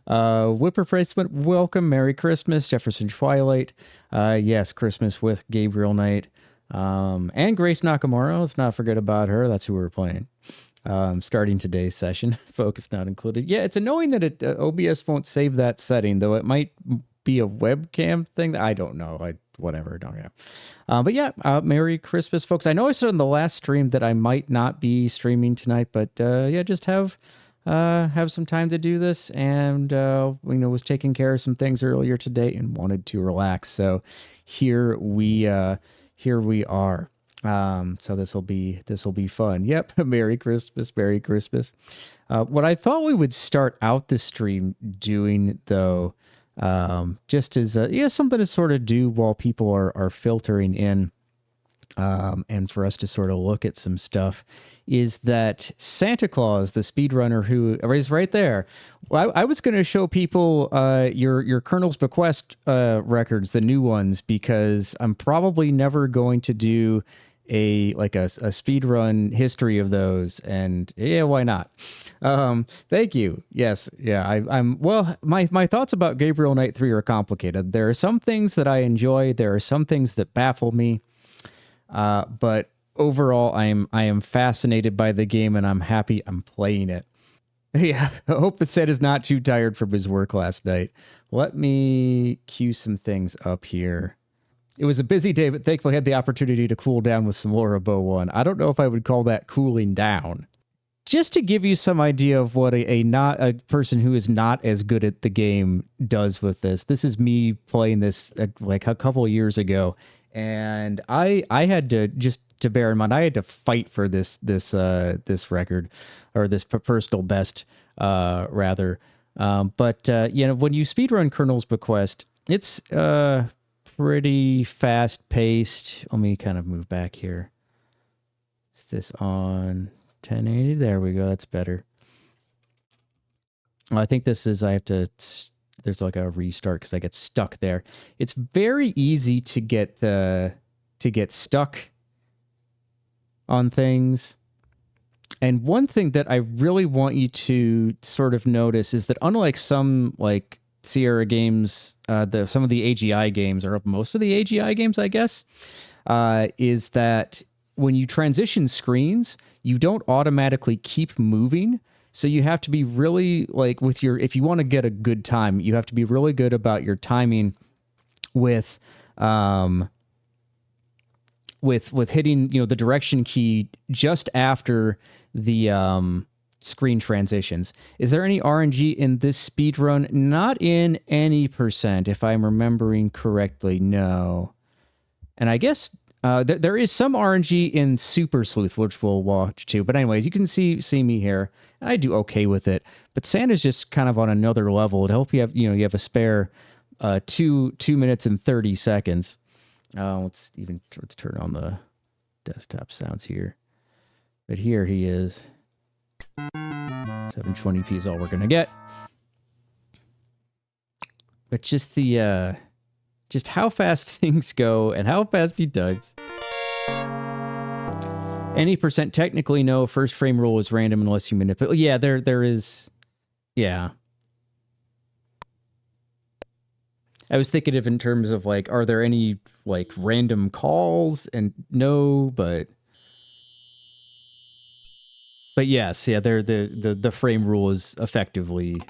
Whip replacement, welcome, Merry Christmas, Jefferson Twilight. Yes, Christmas with Gabriel Knight. And Grace Nakamura. Let's not forget about her. That's who we're playing. Starting today's session, focus not included. Yeah, it's annoying that OBS won't save that setting, though it might be a webcam thing. I don't know. Whatever, don't know. But yeah, Merry Christmas, folks. I know I said in the last stream that I might not be streaming tonight, but yeah, just have some time to do this, and was taking care of some things earlier today and wanted to relax. So here we are. So this will be fun. Yep. Merry Christmas. Merry Christmas. What I thought we would start out the stream doing, though, just as something to sort of do while people are filtering in, and for us to sort of look at some stuff, is that Santa Claus, the speedrunner who is right there. I was going to show people your Colonel's Bequest records, the new ones, because I'm probably never going to do a speedrun history of those, and yeah, why not? Thank you. Yes, yeah. I'm well. My thoughts about Gabriel Knight 3 are complicated. There are some things that I enjoy. There are some things that baffle me. But overall, I am fascinated by the game, and I'm happy I'm playing it. Yeah, I hope that Seth is not too tired from his work last night. Let me cue some things up here. It was a busy day, but thankfully I had the opportunity to cool down with some Laura Bow 1. I don't know if I would call that cooling down. Just to give you some idea of what a person who is not as good at the game does with this. This is me playing this like a couple of years ago, and I had to, just to bear in mind, I had to fight for this record, or this personal best, rather. But when you speedrun Colonel's Bequest, it's pretty fast paced. Let me kind of move back here. Is this on 1080? There we go. That's better. Well, I think this is, I have to, there's like a restart because I get stuck there. It's very easy to get stuck on things. And one thing that I really want you to sort of notice is that, unlike some like Sierra games, some of the AGI games, or most of the AGI games, I guess, is that when you transition screens, you don't automatically keep moving. So you have to be really, like, if you want to get a good time, you have to be really good about your timing with hitting, the direction key just after the screen transitions. Is there any RNG in this speedrun? Not in any percent, if I'm remembering correctly. No. And I guess there is some RNG in Super Sleuth, which we'll watch too. But anyways, you can see me here. I do okay with it. But Santa's just kind of on another level. To hope you have a spare 2 minutes and 30 seconds. Let's turn on the desktop sounds here. But here he is. 720p is all we're gonna get. But just how fast things go and how fast he types. Any percent, technically no. First frame rule is random unless you manipulate. Yeah, there is. Yeah. I was thinking of in terms of like, are there any like random calls? And no, but yes, yeah, the frame rule is effectively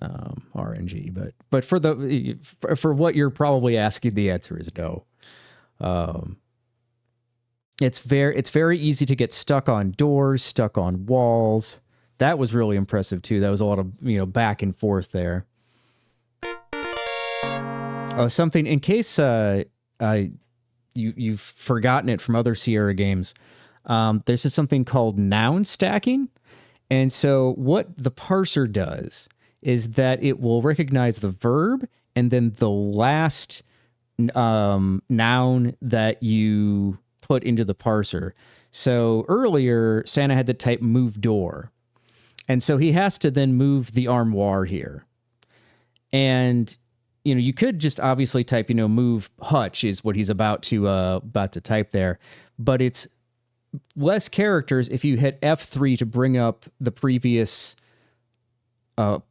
RNG, but for what you're probably asking, the answer is no. It's very easy to get stuck on doors, stuck on walls. That was really impressive too. That was a lot of back and forth there. Oh, something in case you've forgotten it from other Sierra games. There's something called noun stacking, and so what the parser does is that it will recognize the verb and then the last noun that you put into the parser. So earlier, Santa had to type move door, and so he has to then move the armoire here. And you could just obviously type, move hutch is what he's about to type there, but it's less characters if you hit F3 to bring up the previous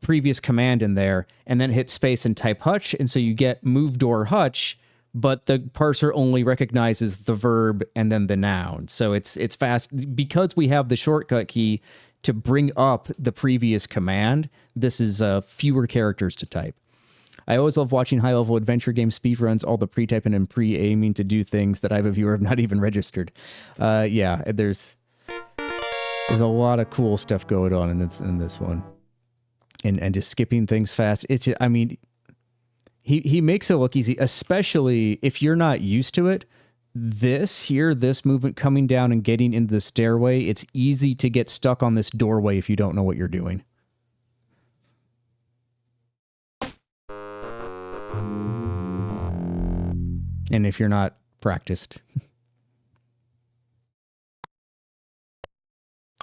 previous command in there and then hit space and type hutch. And so you get move door hutch, but the parser only recognizes the verb and then the noun. So it's fast because we have the shortcut key to bring up the previous command. This is fewer characters to type. I always love watching high-level adventure game speedruns, all the pre-typing and pre-aiming to do things that I have a viewer have not even registered. Yeah, there's a lot of cool stuff going on in this one. And just skipping things fast. It's, I mean, he makes it look easy, especially if you're not used to it. This movement coming down and getting into the stairway, it's easy to get stuck on this doorway if you don't know what you're doing. And if you're not practiced.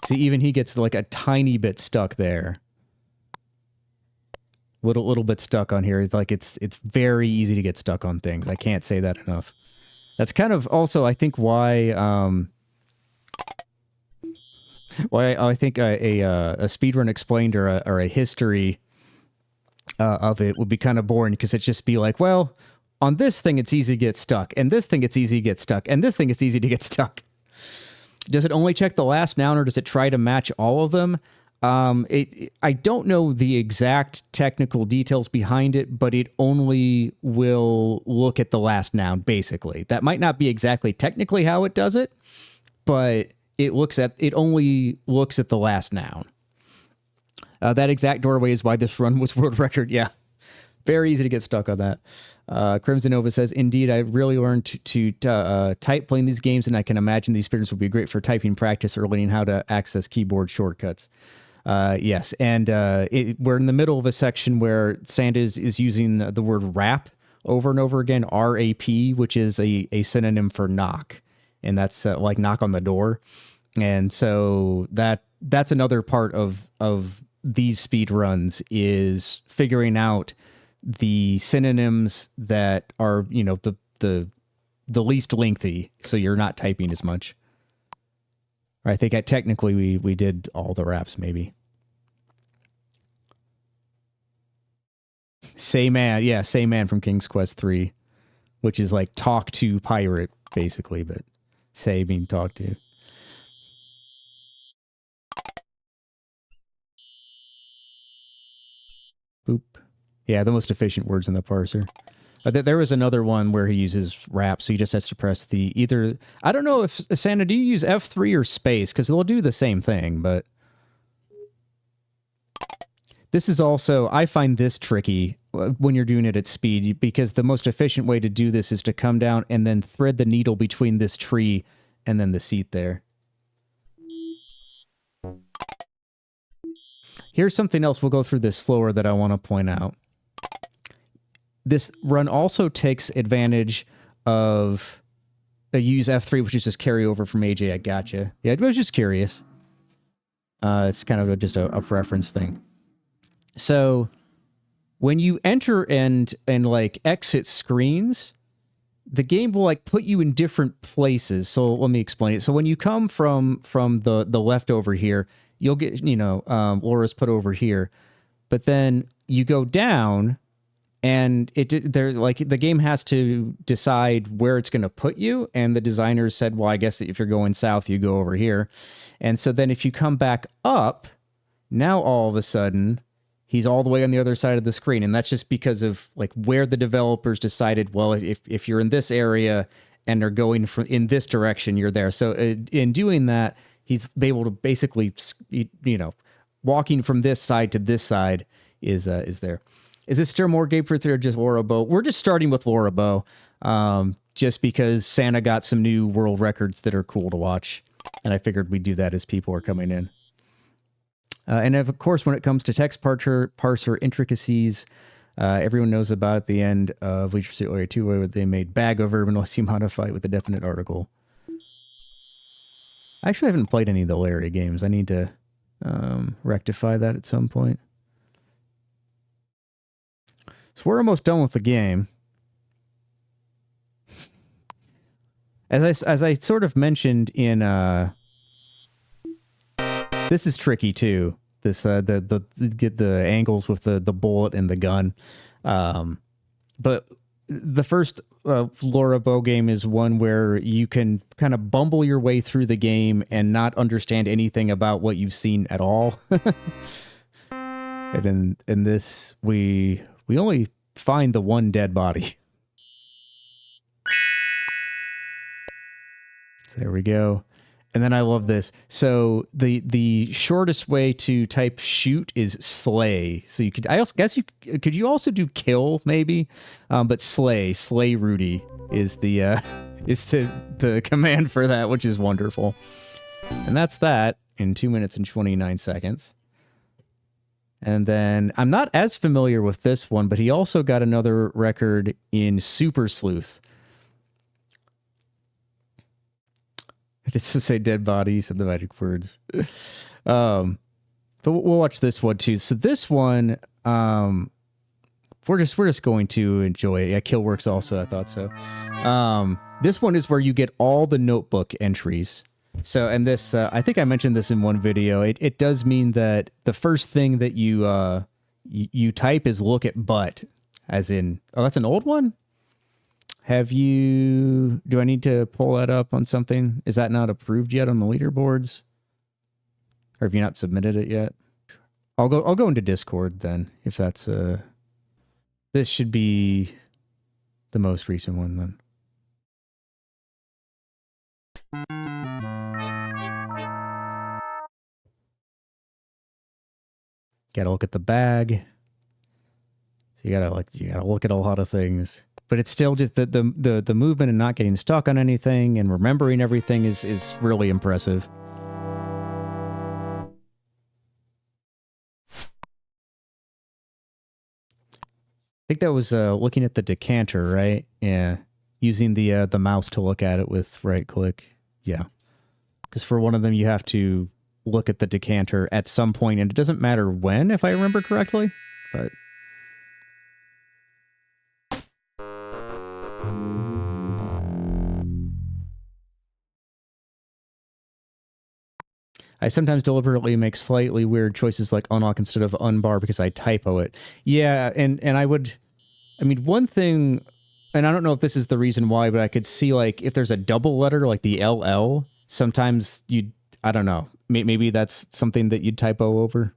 See, even he gets like a tiny bit stuck there. Little bit stuck on here. It's like it's very easy to get stuck on things. I can't say that enough. That's kind of also, I think, why I think a speedrun explained or a history of it would be kind of boring, because it'd just be like, well, on this thing it's easy to get stuck, and this thing it's easy to get stuck, and this thing it's easy to get stuck. Does it only check the last noun, or does it try to match all of them? I don't know the exact technical details behind it, but it only will look at the last noun, basically. That might not be exactly technically how it does it, but it only looks at the last noun. That exact doorway is why this run was world record. Yeah. Very easy to get stuck on that. Crimson Nova says, indeed, I really learned to type playing these games, and I can imagine these speedruns would be great for typing practice or learning how to access keyboard shortcuts. Yes, and we're in the middle of a section where Sand is using the word rap over and over again, R-A-P, which is a synonym for knock, and that's like knock on the door. And so that's another part of these speed runs, is figuring out the synonyms that are, you know, the least lengthy, so you're not typing as much. I think technically we did all the raps, maybe. Say man, yeah, say man from King's Quest 3, which is like talk to pirate, basically, but say being talk to. Boop. Yeah, the most efficient words in the parser. There was another one where he uses rap, so he just has to press the either... I don't know if, Santa, do you use F3 or space? Because they'll do the same thing, but... This is also... I find this tricky when you're doing it at speed, because the most efficient way to do this is to come down and then thread the needle between this tree and then the seat there. Here's something else, we'll go through this slower, that I want to point out. This run also takes advantage of a use F3, which is just carryover from AJ. I gotcha. Yeah, I was just curious. It's kind of just a preference thing. So when you enter and like exit screens, the game will like put you in different places. So let me explain it. So when you come from the left over here, you'll get, you know, Laura's put over here, but then you go down. And they're like, the game has to decide where it's going to put you. And the designers said, well, I guess if you're going south, you go over here. And so then if you come back up, now all of a sudden, he's all the way on the other side of the screen. And that's just because of like where the developers decided, well, if you're in this area and they're going in this direction, you're there. So in doing that, he's able to basically, you know, walking from this side to this side is there. Is this still more Gabe Ruth or just Laura Bow? We're just starting with Laura Bow, just because Santa got some new world records that are cool to watch. And I figured we'd do that as people are coming in. And of course, when it comes to text parser intricacies, everyone knows about at the end of Leisure Suit Larry 2, where they made bag of verb unless you modify it with a definite article. I actually haven't played any of the Larry games. I need to rectify that at some point. So we're almost done with the game. As I sort of mentioned in... this is tricky too, This get the angles with the bullet and the gun. But the first Laura Bow game is one where you can kind of bumble your way through the game and not understand anything about what you've seen at all. And in this, we only find the one dead body. So there we go. And then I love this. So the shortest way to type shoot is slay. So you could, I also guess could you also do kill maybe, but slay Rudy is the command for that, which is wonderful. And that's that in 2 minutes and 29 seconds. And then I'm not as familiar with this one, but he also got another record in Super Sleuth. I did say dead bodies and the magic words. But we'll watch this one too. So this one, we're just going to enjoy it. Yeah, Killworks also, I thought so. This one is where you get all the notebook entries. So, and this, I think I mentioned this in one video. It does mean that the first thing that you type is look at butt, as in, oh, that's an old one? Do I need to pull that up on something? Is that not approved yet on the leaderboards? Or have you not submitted it yet? I'll go into Discord then, if that's, this should be the most recent one then. Gotta look at the bag. So you gotta look at a lot of things. But it's still just the movement and not getting stuck on anything and remembering everything is really impressive. I think that was looking at the decanter, right? Yeah. Using the mouse to look at it with right click. Yeah. Because for one of them you have to look at the decanter at some point, and it doesn't matter when, if I remember correctly. But I sometimes deliberately make slightly weird choices like unlock instead of unbar because I typo it. Yeah, and I mean, one thing, and I don't know if this is the reason why, but I could see, like, if there's a double letter, like the LL, sometimes I don't know, maybe that's something that you'd typo over.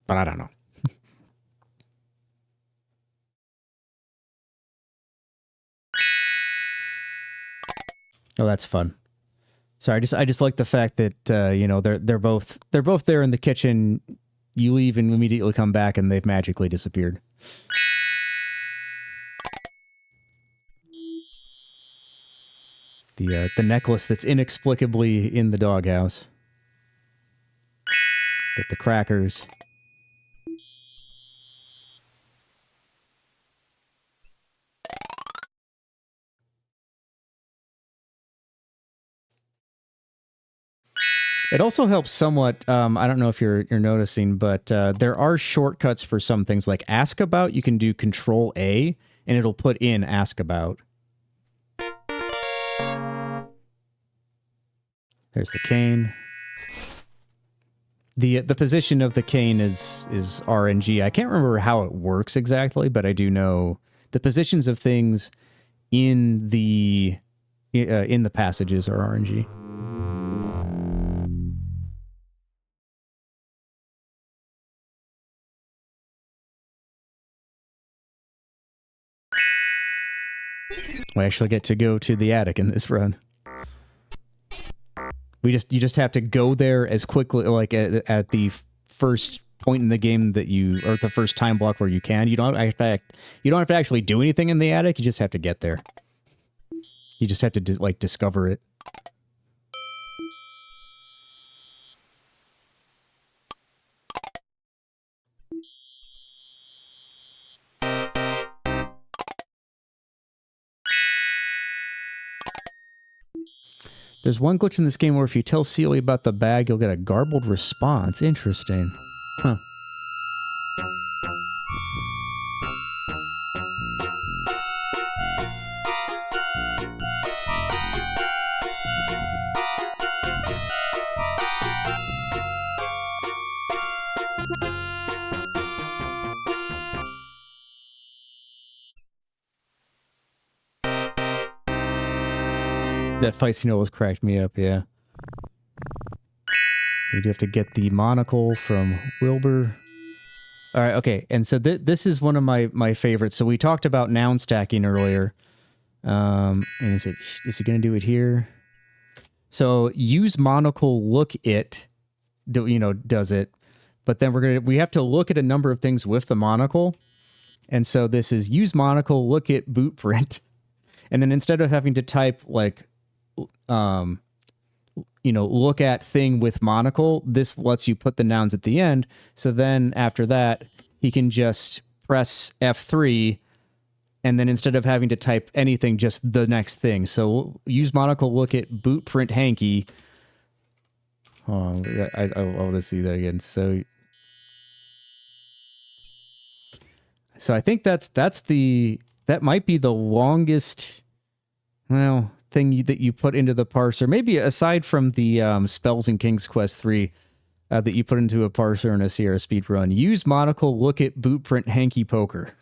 But I don't know. Oh, that's fun. Sorry, I just like the fact that you know, they're both there in the kitchen. You leave and immediately come back, and they've magically disappeared. The necklace that's inexplicably in the doghouse. Get the crackers. It also helps somewhat, I don't know if you're noticing, but there are shortcuts for some things, like Ask About. You can do Control-A, and it'll put in Ask About. There's the cane. The position of the cane is RNG. I can't remember how it works exactly, but I do know the positions of things in the passages are RNG. We actually get to go to the attic in this run. You just have to go there as quickly, like at the first point in the game that or the first time block where you can. You don't have to actually do anything in the attic. You just have to get there. You just have to discover it. There's one glitch in this game where if you tell Celie about the bag, you'll get a garbled response. Interesting. Huh. That fight scene always cracked me up, yeah. We do have to get the monocle from Wilbur. All right, okay. And so this is one of my favorites. So we talked about noun stacking earlier. And is it going to do it here? So use monocle look it, does it. But then we have to look at a number of things with the monocle. And so this is use monocle look at boot print. And then instead of having to type like look at thing with monocle, this lets you put the nouns at the end. So then after that, he can just press F3, and then instead of having to type anything, just the next thing. So use monocle look at boot print hanky. Oh, I want to see that again. So I think that might be the longest, thing that you put into the parser, maybe aside from the spells in King's Quest 3 that you put into a parser in a Sierra speedrun. Use monocle look at boot print hanky poker.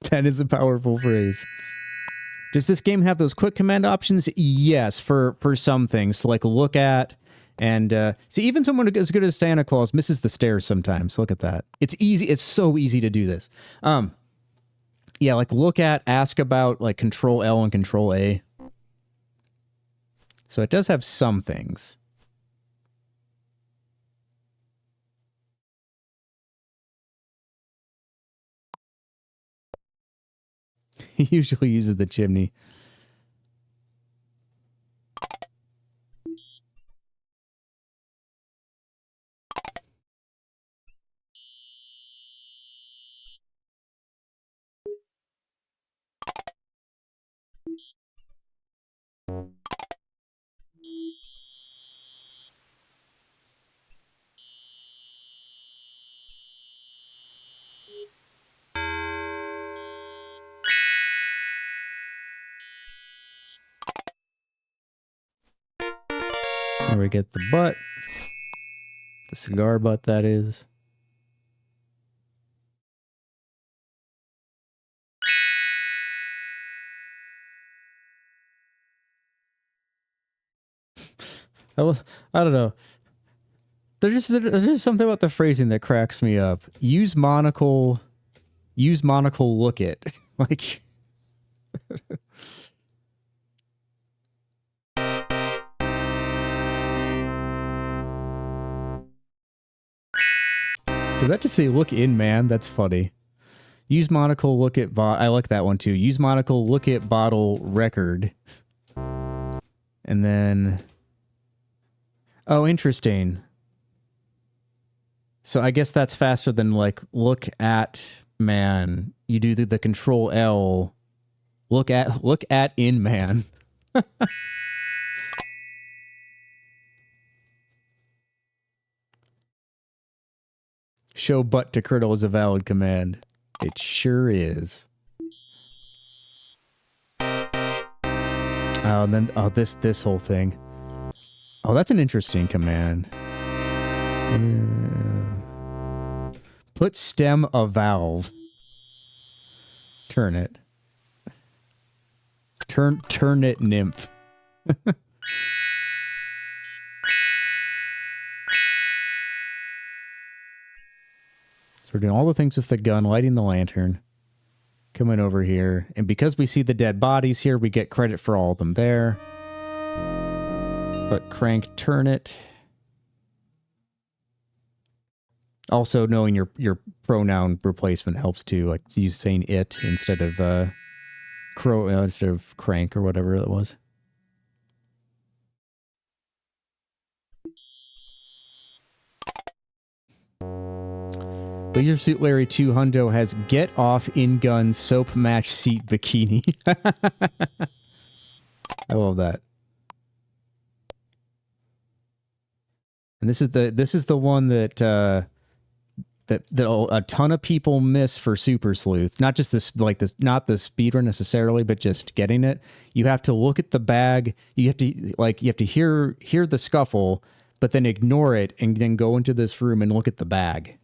That is a powerful phrase. Does this game have those quick command options? Yes, for some things, like look at, and see, even someone as good as Santa Claus misses the stairs sometimes. Look at that. It's easy. It's so easy to do this. Yeah, like look at, ask about, like Control L and Control A. So it does have some things. He usually uses the chimney. Here we get the butt. The cigar butt, that is. I don't know. There's just something about the phrasing that cracks me up. Use monocle look it. Like... Did that just say look in, man? That's funny. Use monocle look at I like that one too. Use monocle look at bottle record. And then... Oh, interesting. So I guess that's faster than like look at man. You do the Control L. Look at in man. Show butt to Curdle is a valid command. It sure is. Oh, and then this whole thing. Oh, that's an interesting command. Put stem a valve. Turn it. Turn it nymph. So we're doing all the things with the gun, lighting the lantern, coming over here. And because we see the dead bodies here, we get credit for all of them there. But crank, turn it. Also, knowing your pronoun replacement helps too. Like you saying it instead of instead of crank or whatever it was. Leisure Suit Larry 2 Hundo has get off in gun soap match seat bikini. I love that. And this is the one that that a ton of people miss for Super Sleuth. Not just this, like this, not the speedrun necessarily, but just getting it. You have to look at the bag. You have to hear the scuffle, but then ignore it and then go into this room and look at the bag.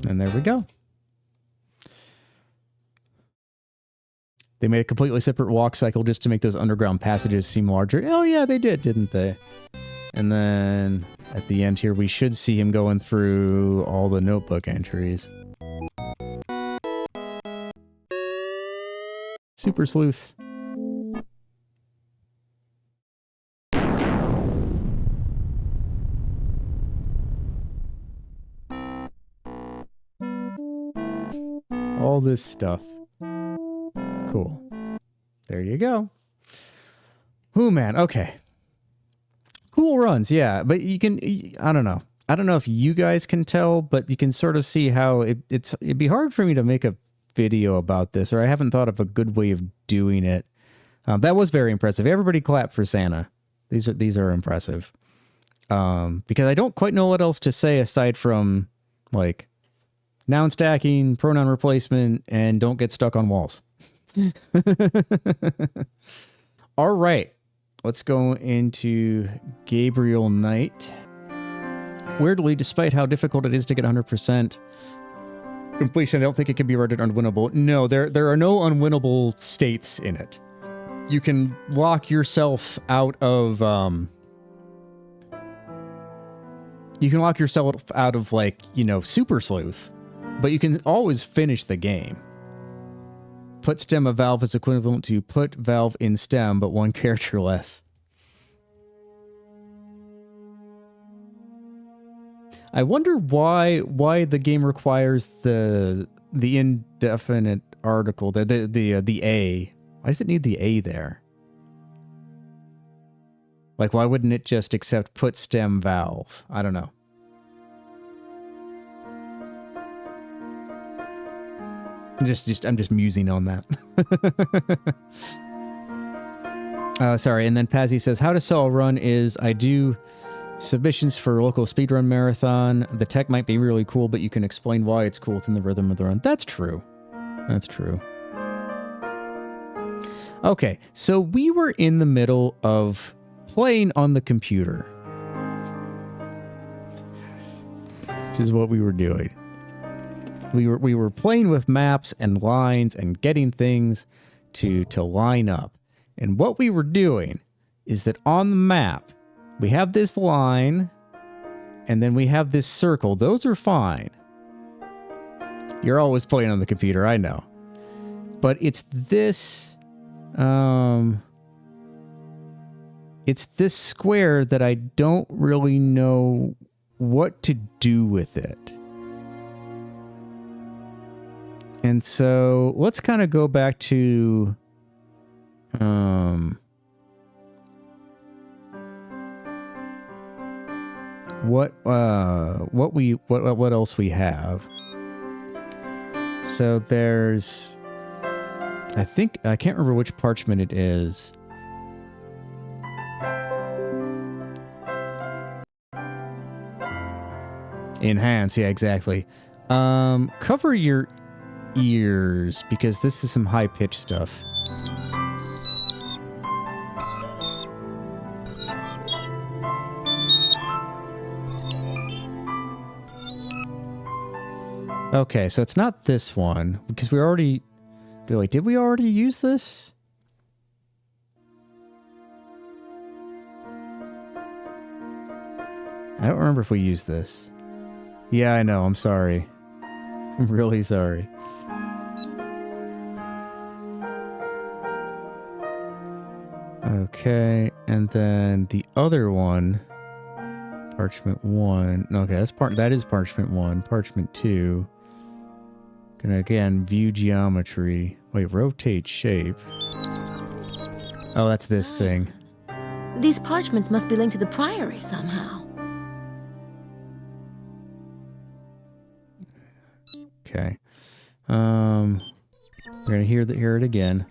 And there we go. They made a completely separate walk cycle just to make those underground passages seem larger. Oh yeah, they did, didn't they? And then at the end here, we should see him going through all the notebook entries. Super Sleuth. All this stuff. Cool. There you go. Ooh, man. Okay. Cool runs, yeah. But you can, I don't know. I don't know if you guys can tell, but you can sort of see how it'd be hard for me to make a video about this, or I haven't thought of a good way of doing it. That was very impressive. Everybody clap for Santa. These are impressive. Because I don't quite know what else to say aside from, like, noun stacking, pronoun replacement, and don't get stuck on walls. All right. Let's go into Gabriel Knight. Weirdly, despite how difficult it is to get 100% completion, I don't think it can be rated unwinnable. No, there are no unwinnable states in it. You can lock yourself out of like, you know, Super Sleuth, but you can always finish the game. Put stem of valve is equivalent to put valve in stem, but one character less. I wonder why the game requires the indefinite article, the A. Why does it need the A there? Like, why wouldn't it just accept put stem valve? I don't know. I'm just musing on that. Sorry, and then Pazzy says, how to sell a run is, I do submissions for local speedrun marathon. The tech might be really cool, but you can explain why it's cool within the rhythm of the run. That's true. That's true. Okay, so we were in the middle of playing on the computer, which is what we were doing. We were playing with maps and lines and getting things to line up. And what we were doing is that on the map, we have this line, and then we have this circle. Those are fine. You're always playing on the computer, I know. But it's this square that I don't really know what to do with it. And so let's kind of go back to what else we have. So there's, I can't remember which parchment it is. Enhance, yeah, exactly. Cover your ears, because this is some high-pitched stuff. Okay, so it's not this one, because we already... Wait, did we already use this? I don't remember if we used this. Yeah, I know, I'm sorry. I'm really sorry. Okay, and then the other one, parchment 1. Okay, that is parchment 1. Parchment 2. Gonna again view geometry. Wait, rotate shape. Oh, that's this thing. These parchments must be linked to the priory somehow. Okay. We're going to hear it again.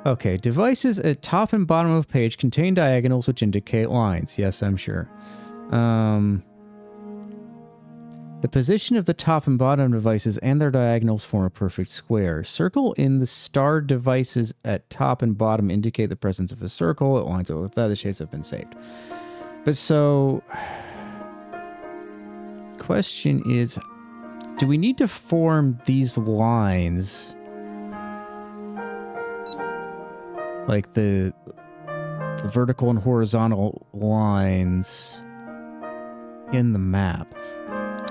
Okay, devices at top and bottom of page contain diagonals which indicate lines. Yes, I'm sure. The position of the top and bottom devices and their diagonals form a perfect square. Circle in the star devices at top and bottom indicate the presence of a circle. It lines up with that. The shapes have been saved. But so, question is, do we need to form these lines? Like the vertical and horizontal lines in the map.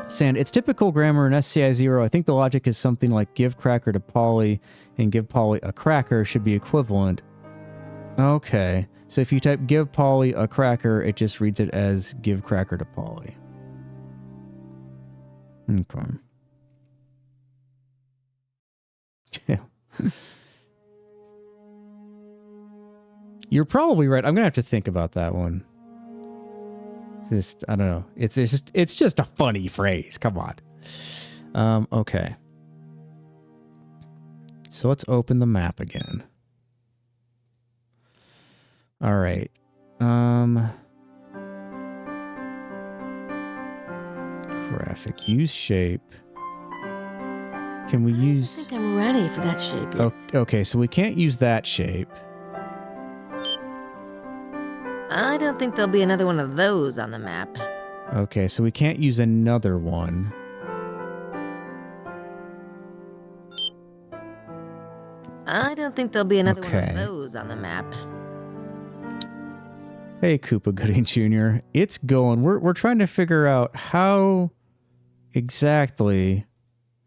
Sand, it's typical grammar in SCI 0. I think the logic is something like give cracker to Polly and give Polly a cracker should be equivalent. Okay. So if you type give Polly a cracker, it just reads it as give cracker to Polly. Okay. Yeah. You're probably right. I'm going to have to think about that one. Just, I don't know. It's just a funny phrase. Come on. Okay. So let's open the map again. All right. Graphic. Use shape. Can we use... I think I'm ready for that shape yet. Okay, so we can't use that shape. I don't think there'll be another one of those on the map. Okay, so we can't use another one. I don't think there'll be another one of those on the map. Hey, Koopa Gooding Jr. It's going. We're trying to figure out how exactly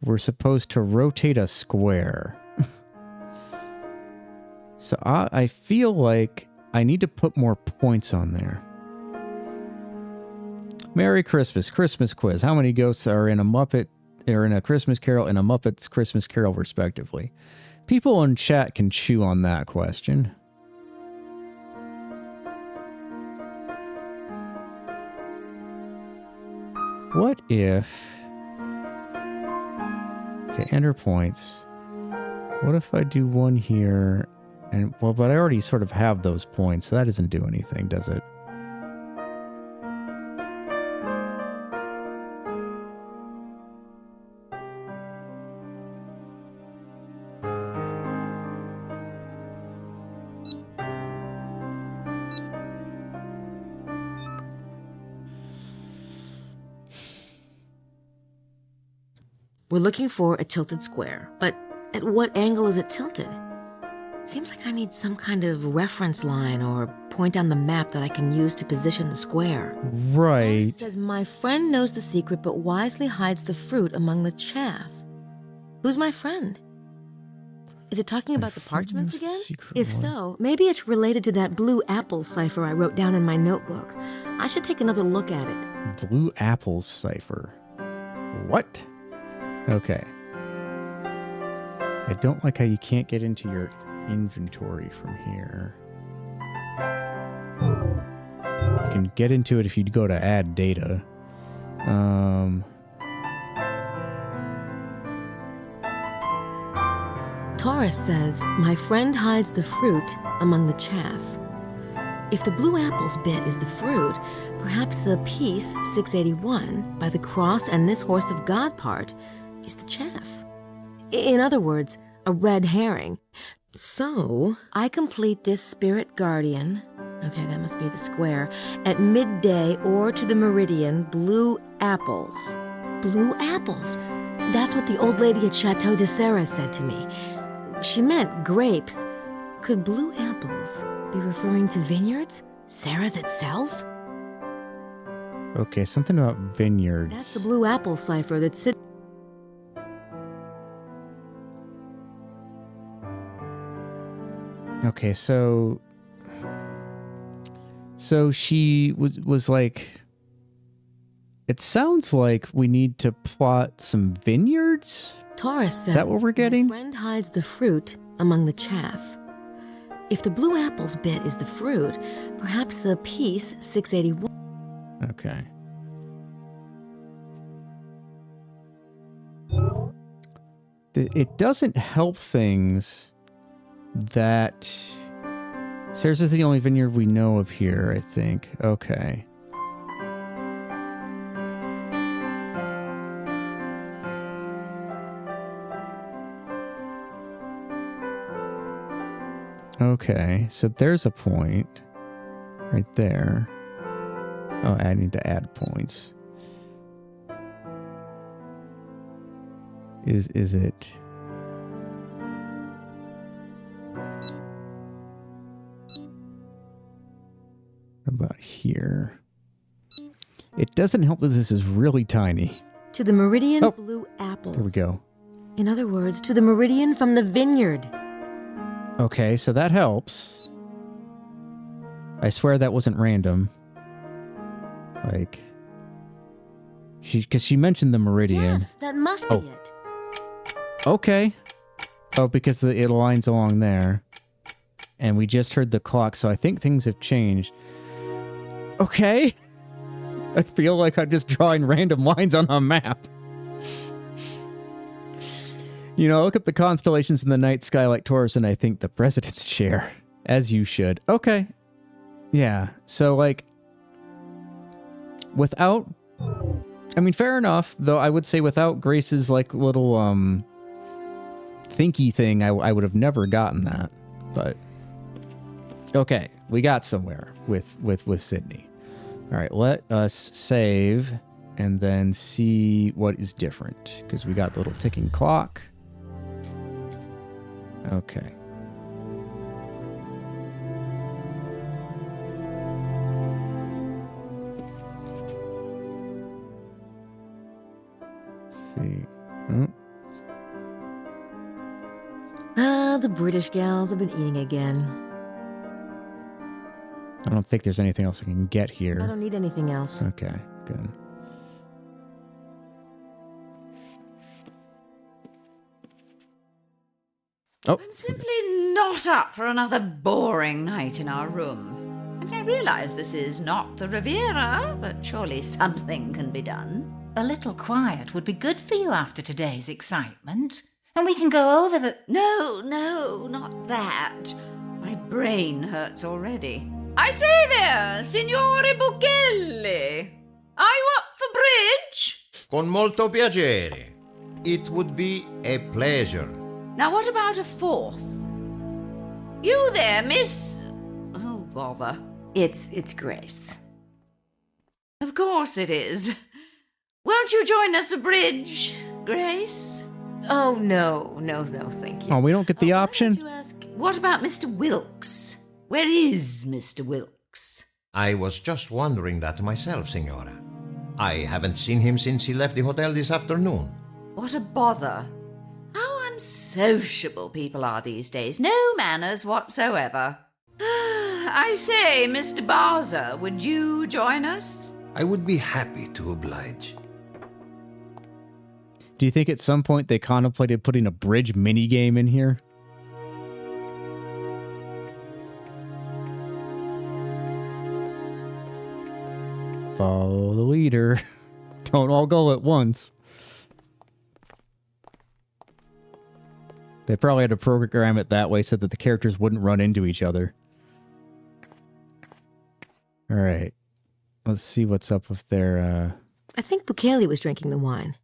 we're supposed to rotate a square. So I feel like I need to put more points on there. Merry Christmas. Christmas quiz. How many ghosts are in a Muppet, or in a Christmas Carol and a Muppet's Christmas Carol, respectively? People in chat can chew on that question. What if... Okay, enter points. What if I do one here? And well, but I already sort of have those points, so that doesn't do anything, does it? We're looking for a tilted square, but at what angle is it tilted? Seems like I need some kind of reference line or point on the map that I can use to position the square. Right. It says, my friend knows the secret but wisely hides the fruit among the chaff. Who's my friend? Is it talking about the parchments again? If so, maybe it's related to that blue apple cipher I wrote down in my notebook. I should take another look at it. Blue apple cipher. What? Okay. I don't like how you can't get into your inventory from here. You can get into it if you go to add data. Taurus says, my friend hides the fruit among the chaff. If the blue apple's bit is the fruit, perhaps the piece 681 by the cross and this horse of God part is the chaff. In other words, a red herring. So, I complete this spirit guardian, okay, that must be the square, at midday or to the meridian, blue apples. Blue apples. That's what the old lady at Chateau de Serres said to me. She meant grapes. Could blue apples be referring to vineyards? Serres itself? Okay, something about vineyards. That's the blue apple cipher that sits... Okay, so she was like, it sounds like we need to plot some vineyards? Taurus says, is that what we're getting? My friend hides the fruit among the chaff. If the blue apple's bit is the fruit, perhaps the piece 681... Okay. it doesn't help things that... Sarah's is the only vineyard we know of here, I think. Okay. Okay, so there's a point right there. Oh, I need to add points. Is it... about here? It doesn't help that this is really tiny. To the meridian blue apples. Here we go. In other words, to the meridian from the vineyard. Okay, so that helps. I swear that wasn't random. Like, because she mentioned the meridian. Yes, that must be it. Okay. Oh, because it aligns along there. And we just heard the clock, so I think things have changed. Okay. I feel like I'm just drawing random lines on a map. You know, I look at the constellations in the night sky like Taurus, and I think the president's chair. As you should. Okay. Yeah. So, like, without... I mean, fair enough, though I would say without Grace's, like, little, thinky thing, I would have never gotten that. But, okay. We got somewhere with Sydney. All right, let us save and then see what is different, because we got the little ticking clock. Okay. Let's see. The British gals have been eating again. I don't think there's anything else I can get here. I don't need anything else. Okay, good. Oh. I'm simply not up for another boring night in our room. I mean, I realize this is not the Riviera, but surely something can be done. A little quiet would be good for you after today's excitement. And we can go over the... No, not that. My brain hurts already. I say there, Signore Buchelli. Are you up for bridge? Con molto piacere. It would be a pleasure. Now what about a fourth? You there, Miss... Oh, bother. It's Grace. Of course it is. Won't you join us for bridge, Grace? Oh, no, thank you. Oh, we don't get the option? Why don't you ask? What about Mr. Wilkes? Where is Mr. Wilkes? I was just wondering that myself, Signora. I haven't seen him since he left the hotel this afternoon. What a bother. How unsociable people are these days. No manners whatsoever. I say, Mr. Barzer, would you join us? I would be happy to oblige. Do you think at some point they contemplated putting a bridge minigame in here? Follow the leader. Don't all go at once. They probably had to program it that way so that the characters wouldn't run into each other. All right. Let's see what's up with their... I think Buchelli was drinking the wine.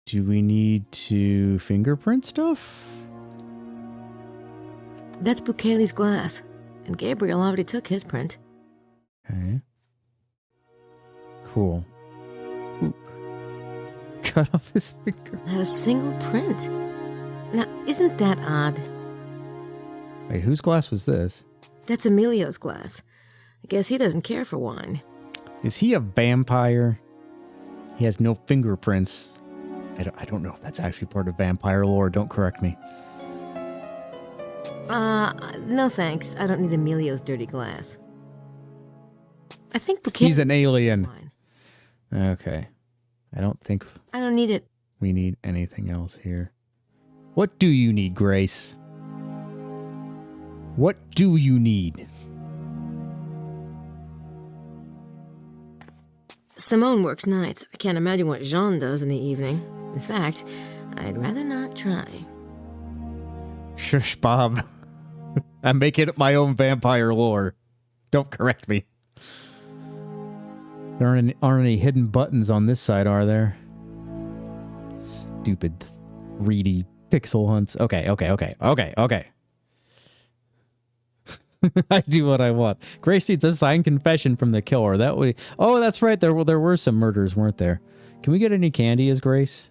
Do we need to fingerprint stuff? That's Buchelli's glass, and Gabriel already took his print. Okay. Cool. Oop. Cut off his finger. Not a single print. Now, isn't that odd? Wait, whose glass was this? That's Emilio's glass. I guess he doesn't care for wine. Is he a vampire? He has no fingerprints. I don't know if that's actually part of vampire lore. Don't correct me. No thanks. I don't need Emilio's dirty glass. I think Buchelli... He's an alien. Wine. Okay. I don't think I don't need it. we need anything else here. What do you need, Grace? What do you need? Simone works nights. I can't imagine what Jean does in the evening. In fact, I'd rather not try. Shush, Bob. I'm making up my own vampire lore. Don't correct me. There aren't any hidden buttons on this side, are there? Stupid, greedy pixel hunts. Okay. I do what I want. Grace needs a signed confession from the killer. That way. Oh, that's right. There were some murders, weren't there? Can we get any candy as Grace?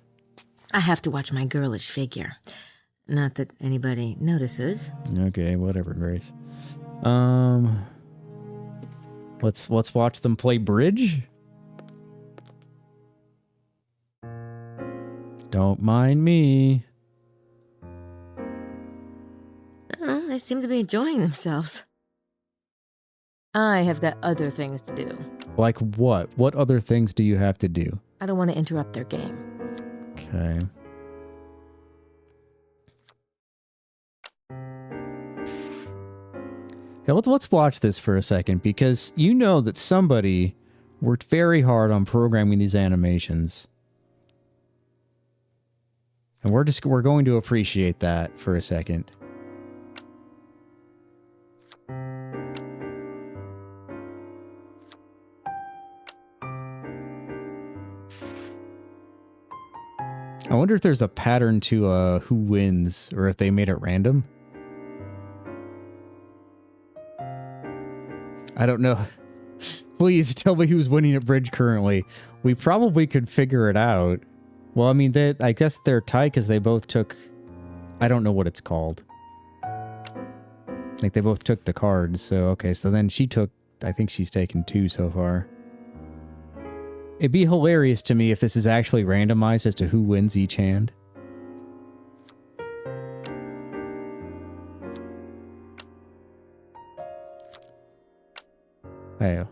I have to watch my girlish figure. Not that anybody notices. Okay, whatever, Grace. Let's watch them play bridge. Don't mind me. They seem to be enjoying themselves. I have got other things to do. Like what? What other things do you have to do? I don't want to interrupt their game. Okay. Okay, let's watch this for a second, because you know that somebody worked very hard on programming these animations. And we're going to appreciate that for a second. I wonder if there's a pattern to who wins, or if they made it random. I don't know. Please tell me who's winning at bridge currently. We probably could figure it out. Well, I mean, I guess they're tied because they both took... I don't know what it's called. Like, they both took the cards, so okay. So then she took... I think she's taken 2 so far. It'd be hilarious to me if this is actually randomized as to who wins each hand. Hey,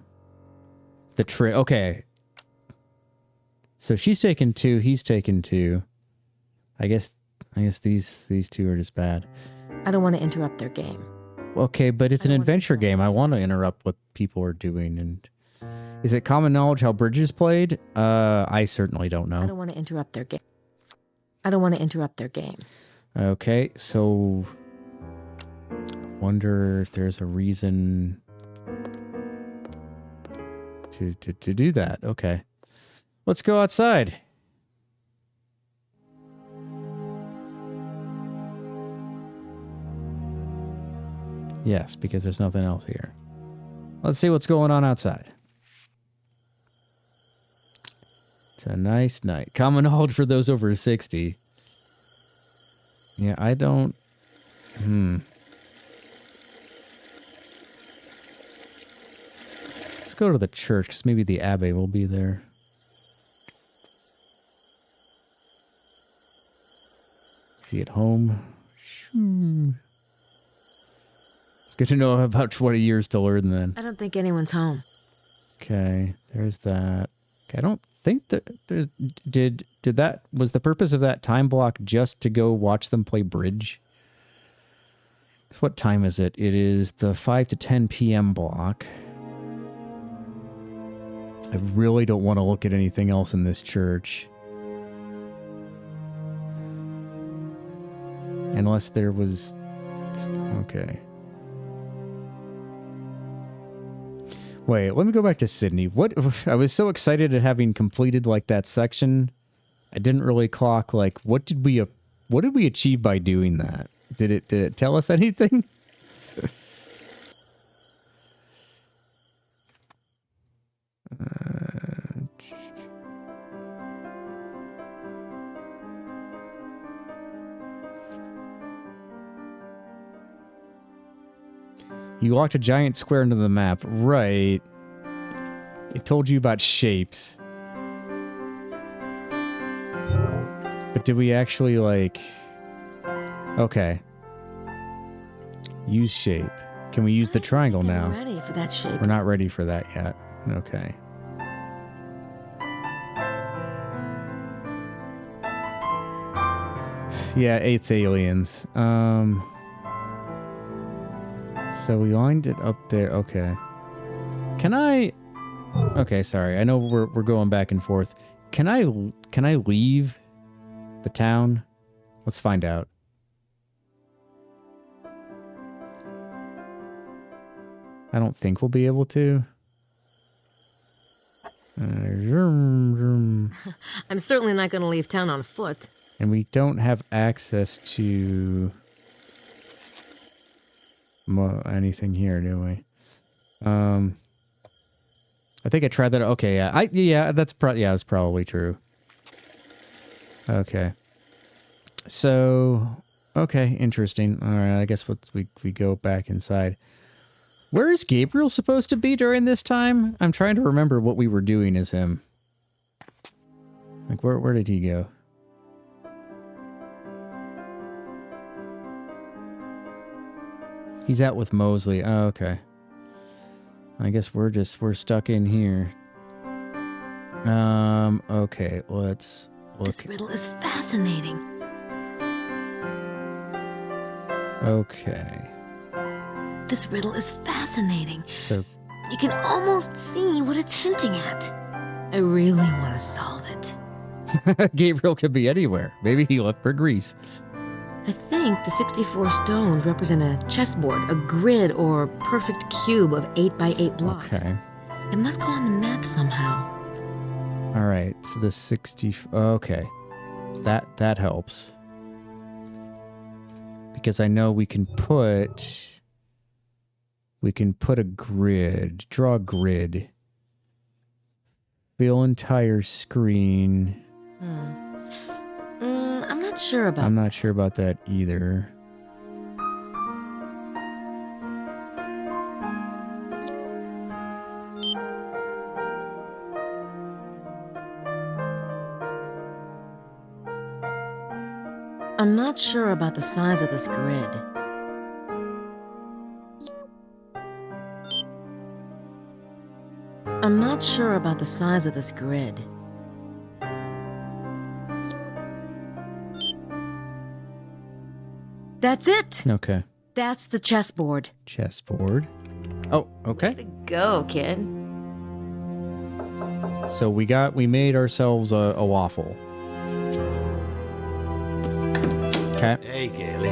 the trick. Okay, so she's taken 2. He's taken 2. I guess these two are just bad. I don't want to interrupt their game. Okay, but it's an adventure game. I want to interrupt what people are doing. And is it common knowledge how bridge is played? I certainly don't know. I don't want to interrupt their game. I don't want to interrupt their game. Okay, so wonder if there's a reason to do that. Okay. Let's go outside. Yes, because there's nothing else here. Let's see what's going on outside. It's a nice night. Common knowledge for those over 60. Yeah, I don't... Let's go to the church, because maybe the abbey will be there. Is he at home? Good to know about 20 years to learn then. I don't think anyone's home. Okay, there's that. Okay, I don't think that there's... Did that... Was the purpose of that time block just to go watch them play bridge? So what time is it? It is the 5 to 10 p.m. block. I really don't want to look at anything else in this church. Unless there was... Okay. Wait, let me go back to Sydney. What... I was so excited at having completed, like, that section. I didn't really clock, like, what did we achieve by doing that? Did it tell us anything? You walked a giant square into the map. Right. It told you about shapes. But did we actually, like... Okay. Use shape. Can we use the triangle now? We're ready for that shape. We're not ready for that yet. Okay. Yeah, it's aliens. So we lined it up there. Okay. Can I... Okay, sorry. I know we're going back and forth. Can I leave The town? Let's find out. I don't think we'll be able to. I'm certainly not going to leave town on foot. And we don't have access to anything here, do we? I think I tried that. Okay, yeah. That's probably true. Okay. So, okay, interesting. All right, I guess we go back inside. Where is Gabriel supposed to be during this time? I'm trying to remember what we were doing as him. Like, where did he go? He's out with Mosley. Oh, okay. I guess we're stuck in here. Okay, let's look. This riddle is fascinating. Okay. This riddle is fascinating. So You can almost see what it's hinting at. I really want to solve it. Gabriel could be anywhere. Maybe he left for Greece. I think the 64 stones represent a chessboard, a grid, or perfect cube of 8 by 8 blocks. Okay. It must go on the map somehow. All right. So the 60. Okay. That helps. Because I know we can put a grid. Draw a grid. Fill entire screen. I'm not sure about I'm not sure about that either. I'm not sure about the size of this grid. I'm not sure about the size of this grid. That's it! Okay. That's the chessboard. Chessboard. Oh, okay. Go, kid. So we made ourselves a waffle. Okay. Hey, Gailey.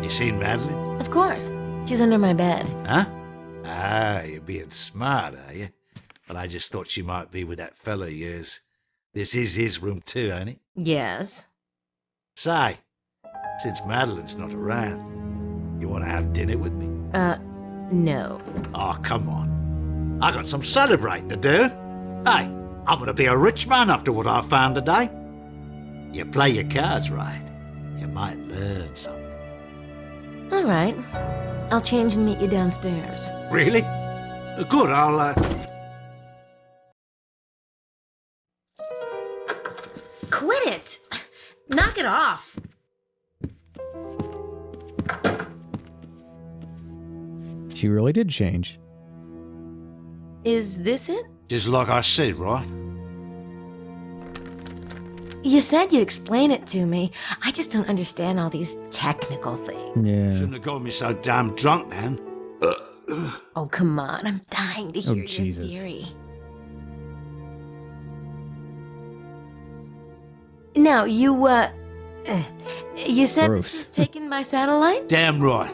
You seen Madeline? Of course. She's under my bed. Huh? Ah, you're being smart, are you? Well, I just thought she might be with that fella of yours. This is his room too, ain't it? Yes. Say, since Madeline's not around, you want to have dinner with me? No. Oh, come on. I got some celebrating to do. Hey, I'm going to be a rich man after what I found today. You play your cards right, you might learn something. All right. I'll change and meet you downstairs. Really? Good, I'll, Quit it! Knock it off! She really did change. Is this it? just like I said, right? You said you'd explain it to me. I just don't understand all these technical things. Yeah. Shouldn't have got me so damn drunk, man. Oh, come on. I'm dying to hear your Jesus. theory. Now, you said Gross. this was taken by satellite? Damn right.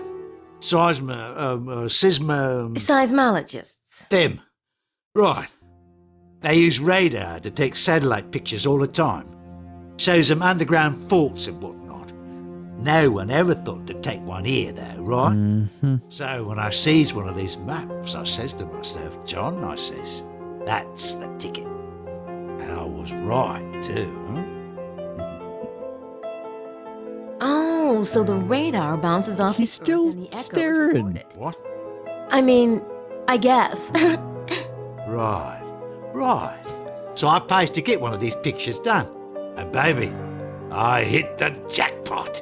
Seismologists. Them. Right. They use radar to take satellite pictures all the time. Shows them underground faults and whatnot. No one ever thought to take one here, though, right? Mm-hmm. So when I sees one of these maps, I says to myself, John, I says, that's the ticket. And I was right, too, huh? Oh, so the radar bounces off He's the Earth still and the echo is staring. recorded. What? I mean, I guess. Right. So I pays to get one of these pictures done. And baby, I hit the jackpot.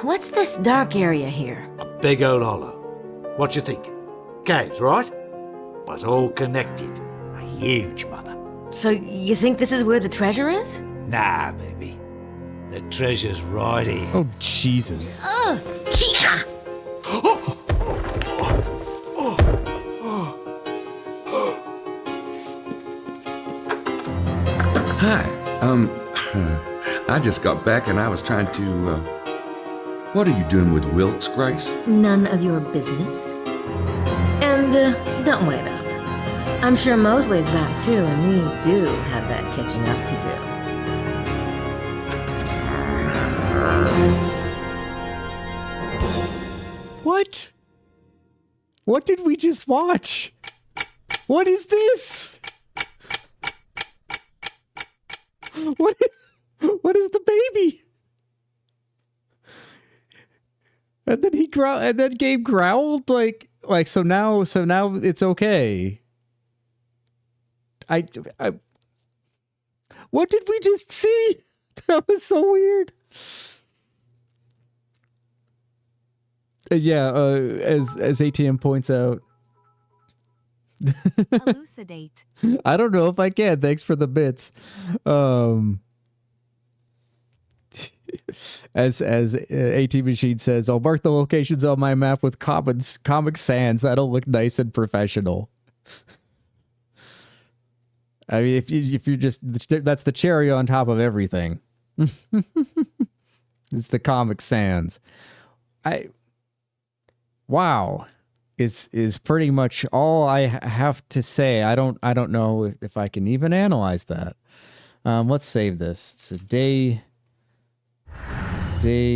What's this dark area here? A big old hollow. What you think? Caves, right? But all connected. A huge mother. So you think this is where the treasure is? Nah, baby. The treasure's right here. Oh, Jesus. Ugh! Chica! Hi, I just got back and I was trying to, what are you doing with Wilkes, Grace? None of your business. And, don't wait up. I'm sure Mosley's back too, and we do have that catching up to do. What? What did we just watch? What is this? What is the baby? And then and then Gabe growled like so now it's okay. I what did we just see? That was so weird. Yeah, as ATM points out. Elucidate. I don't know if I can. Thanks for the bits. As AT Machine says, I'll mark the locations on my map with Comic Sans. That'll look nice and professional. I mean, if you're just, that's the cherry on top of everything. It's the Comic Sans. Wow. Is pretty much all I have to say. I don't know if I can even analyze that. Let's save this. It's a day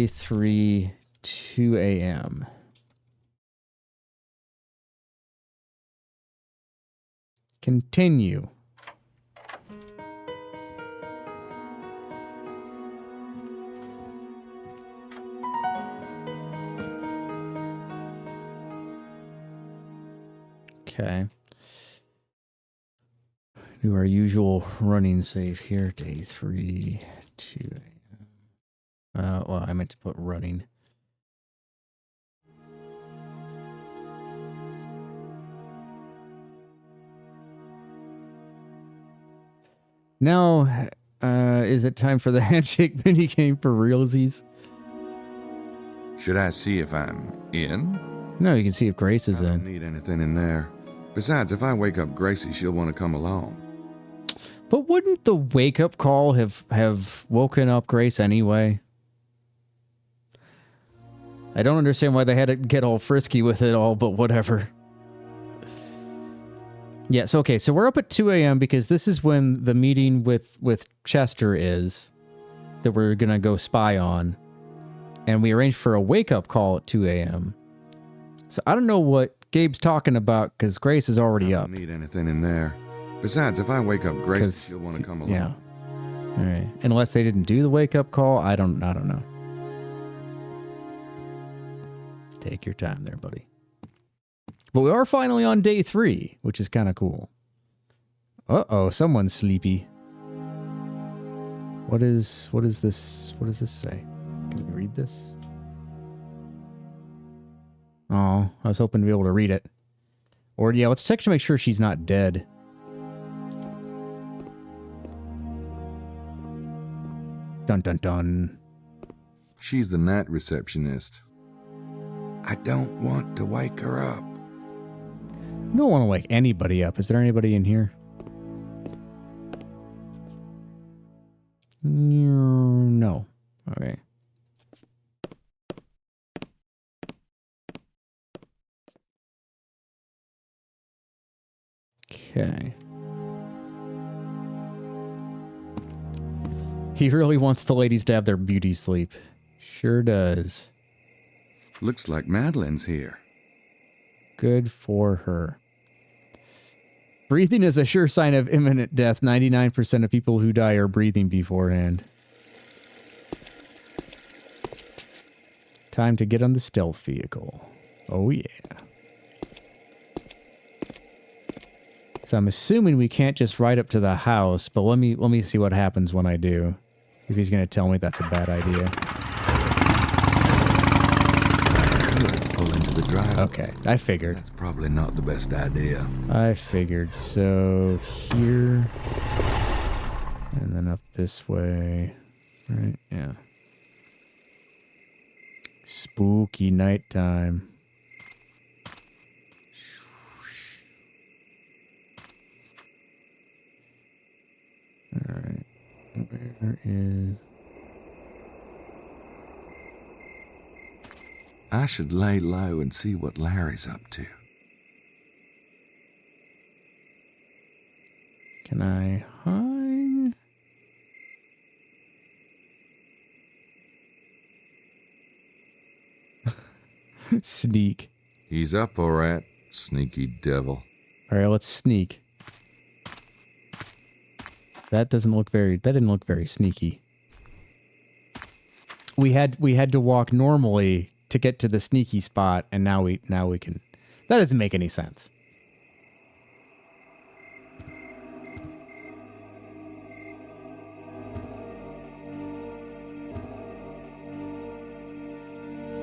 3, 2 a.m. Continue. Okay. Do our usual running save here. Day 3, 2 a.m. Well, I meant to put running. Now, is it time for the handshake minigame for realsies? Should I see if I'm in? No, you can see if Grace is I don't in. need anything in there. Besides, if I wake up Gracie, she'll want to come along. But wouldn't the wake-up call have woken up Grace anyway? I don't understand why they had to get all frisky with it all, but whatever. Yes, okay, so we're up at 2 a.m. because this is when the meeting with Chester is that we're going to go spy on. And we arranged for a wake-up call at 2 a.m. So I don't know what Gabe's talking about because Grace is already up. I don't need anything in there. Besides, if I wake up Grace, she'll want to come along. Yeah. All right. Unless they didn't do the wake-up call, I don't know. Take your time there, buddy. But we are finally on day 3, which is kind of cool. Uh-oh, someone's sleepy. What is this? What does this say? Can we read this? Oh, I was hoping to be able to read it. Or, yeah, let's check to make sure she's not dead. Dun, dun, dun. She's the night receptionist. I don't want to wake her up. I don't want to wake anybody up. Is there anybody in here? No. Okay. Okay. He really wants the ladies to have their beauty sleep. Sure does. Looks like Madeline's here. Good for her. Breathing is a sure sign of imminent death. 99% of people who die are breathing beforehand. Time to get on the stealth vehicle. Oh yeah. So I'm assuming we can't just ride up to the house, but let me see what happens when I do. If he's going to tell me that's a bad idea. Could pull into the driveway. Okay, I figured. That's probably not the best idea. I figured. So here, and then up this way, right? Yeah. Spooky nighttime. All right. I should lay low and see what Larry's up to. Can I hide? Sneak. He's up, all right, sneaky devil. All right, let's sneak. That didn't look very sneaky. We had to walk normally to get to the sneaky spot, and now we can. That doesn't make any sense.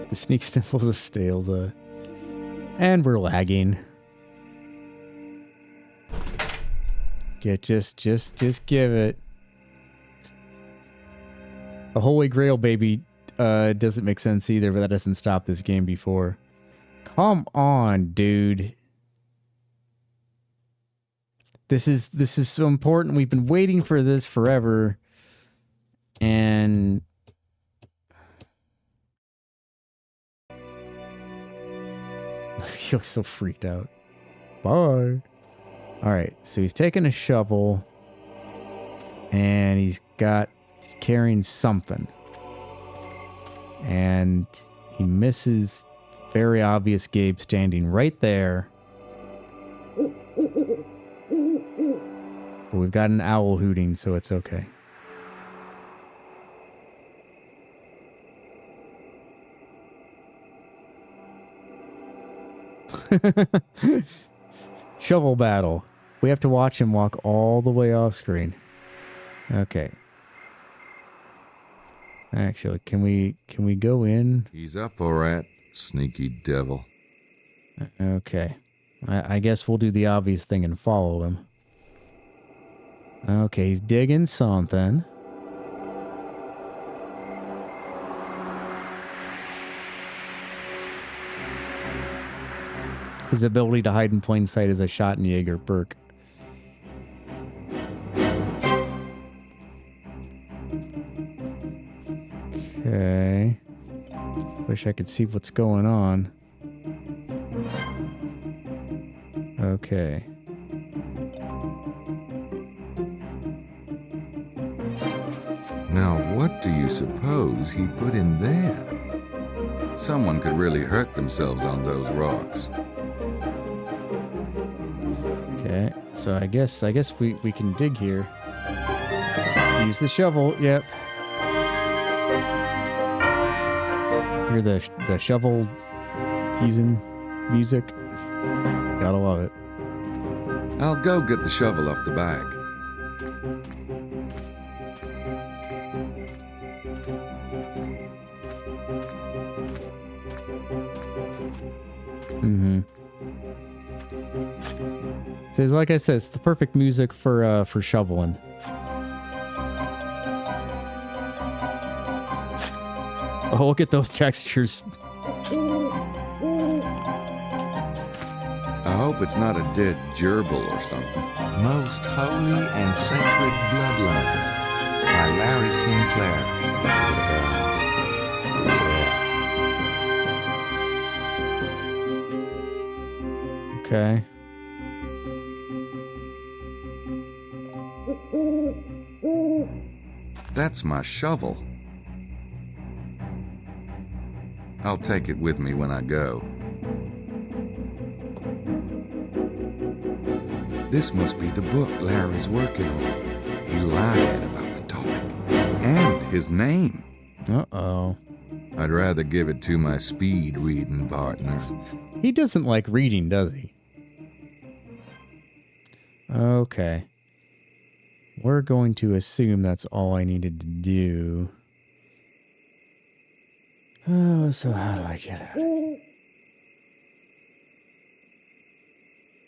The sneak sniffles of stales, and we're lagging. Just give it. The Holy Grail, baby, doesn't make sense either, but that doesn't stop this game before. Come on, dude. This is so important. We've been waiting for this forever, and he looks so freaked out. Bye. All right, so he's taking a shovel, and he's carrying something, and he misses very obvious Gabe standing right there. But we've got an owl hooting, so it's okay. Shovel battle. We have to watch him walk all the way off screen. Okay. Actually, can we go in? He's up, all right, sneaky devil. Okay. I guess we'll do the obvious thing and follow him. Okay, he's digging something. His ability to hide in plain sight is a Schottenjäger perk. Okay. Wish I could see what's going on. Okay. Now, what do you suppose he put in there? Someone could really hurt themselves on those rocks. Okay, so I guess we can dig here. Use the shovel. Yep. Hear the shovel using music. Gotta love it. I'll go get the shovel off the bag. So like I said, it's the perfect music for shoveling. Oh, look at those textures. I hope it's not a dead gerbil or something. Most Holy and Sacred Bloodline by Larry Sinclair. Okay. That's my shovel. I'll take it with me when I go. This must be the book Larry's working on. He lied about the topic. And his name. Uh-oh. I'd rather give it to my speed reading partner. He doesn't like reading, does he? Okay. We're going to assume that's all I needed to do. Oh, so how do I get out of here?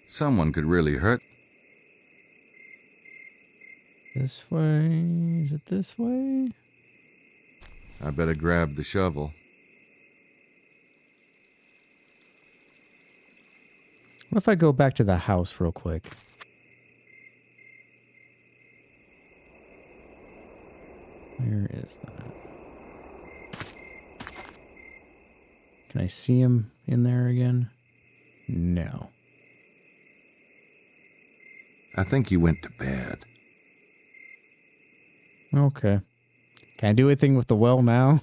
Someone could really hurt. This way? Is it this way? I better grab the shovel. What if I go back to the house real quick? Where is that? Can I see him in there again? No. I think he went to bed. Okay. Can I do anything with the well now?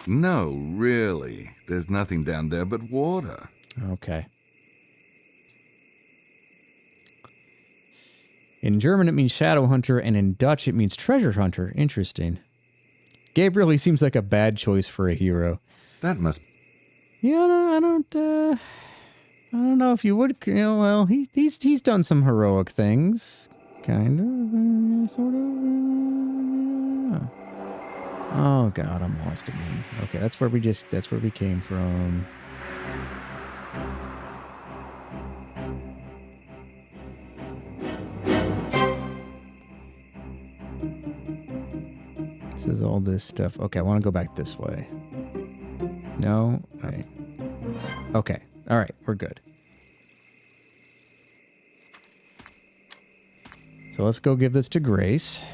No, really. There's nothing down there but water. Okay. In German, it means shadow hunter, and in Dutch, it means treasure hunter. Interesting. Gabriel, he seems like a bad choice for a hero. That must... Yeah, I don't know if you would. You know, well, he's done some heroic things, kind of, sort of. Oh God, I'm lost again. Okay, that's where we came from. This is all this stuff. Okay, I want to go back this way. No? All right. Okay. All right, we're good. So let's go give this to Grace.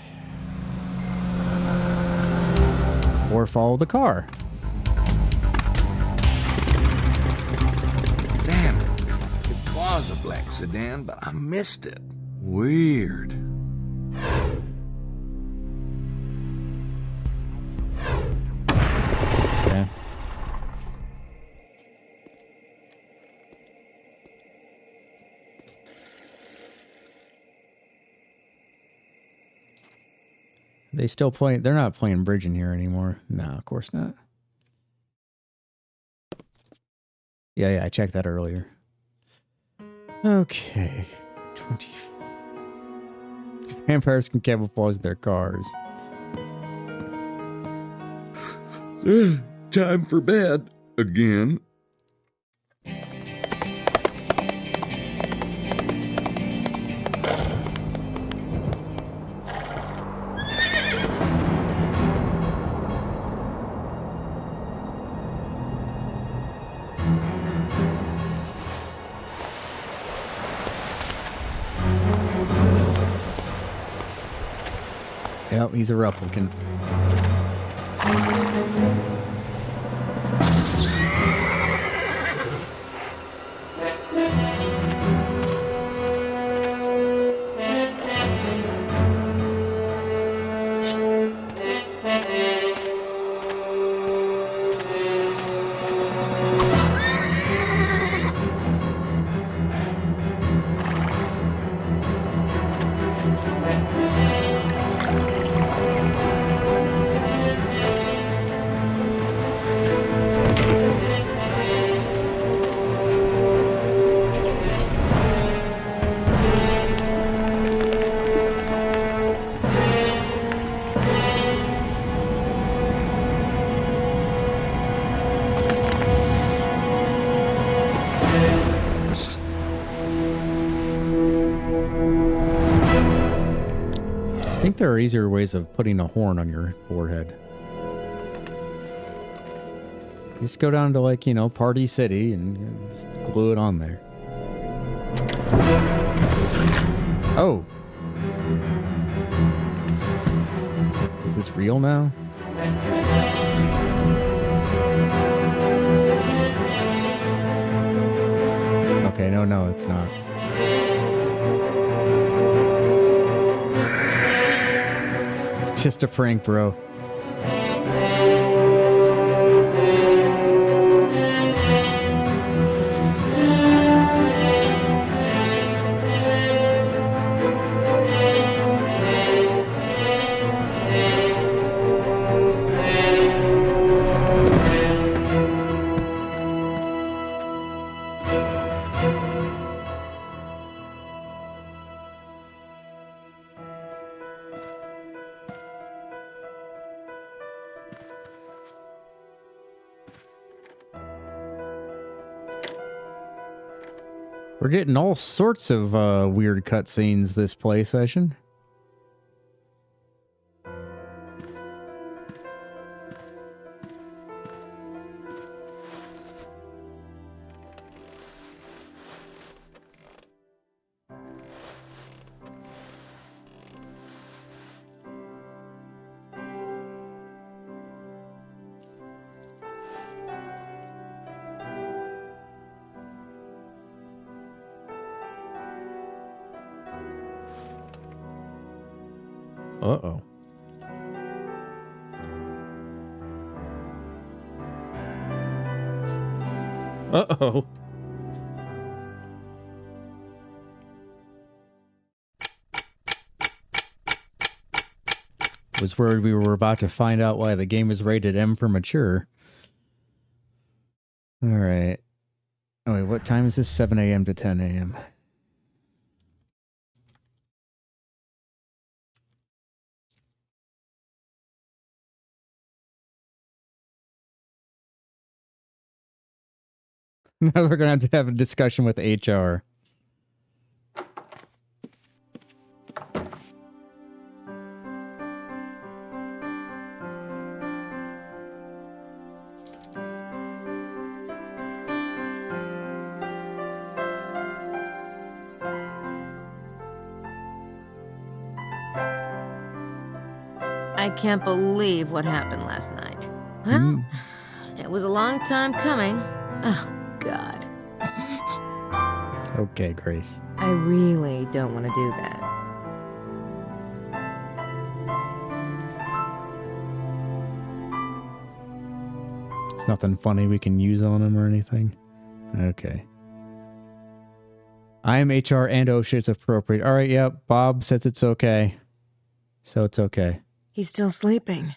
Or follow the car. Damn it. It was a black sedan, but I missed it. Weird. Okay. They still play. They're not playing bridge in here anymore. No, of course not. Yeah, I checked that earlier. Okay. 20. Vampires can camouflage their cars. Time for bed. Again. Yep, he's a replicant. I think there are easier ways of putting a horn on your forehead. Just go down to, like, you know, Party City and just glue it on there. Oh. Is this real now? Okay, no, it's not. It's just a prank, bro. We're getting all sorts of weird cutscenes this play session. Uh-oh. Uh-oh. Was worried we were about to find out why the game is rated M for mature. Alright. Oh wait, what time is this? 7 a.m. to 10 a.m. Now they're going to have a discussion with HR. I can't believe what happened last night. Well, it was a long time coming. Oh, God. Okay, Grace. I really don't want to do that. There's nothing funny we can use on him or anything. Okay. I am HR and OSHA. It's appropriate. All right, yep. Bob says it's okay. So it's okay. He's still sleeping.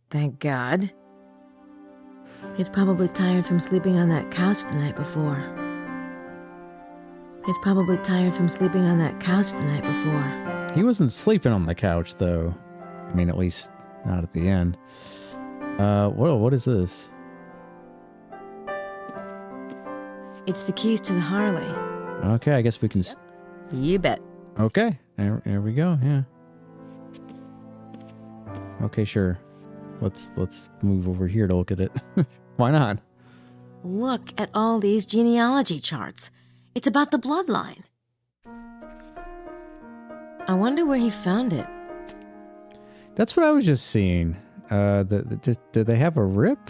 Thank God. He's probably tired from sleeping on that couch the night before. He's probably tired from sleeping on that couch the night before. He wasn't sleeping on the couch, though. I mean, at least not at the end. What is this? It's the keys to the Harley. Okay, I guess we can... You bet. Okay, there we go, yeah. Okay, sure. Let's move over here to look at it. Why not? Look at all these genealogy charts. It's about the bloodline. I wonder where he found it. That's what I was just seeing. Did they have a rip?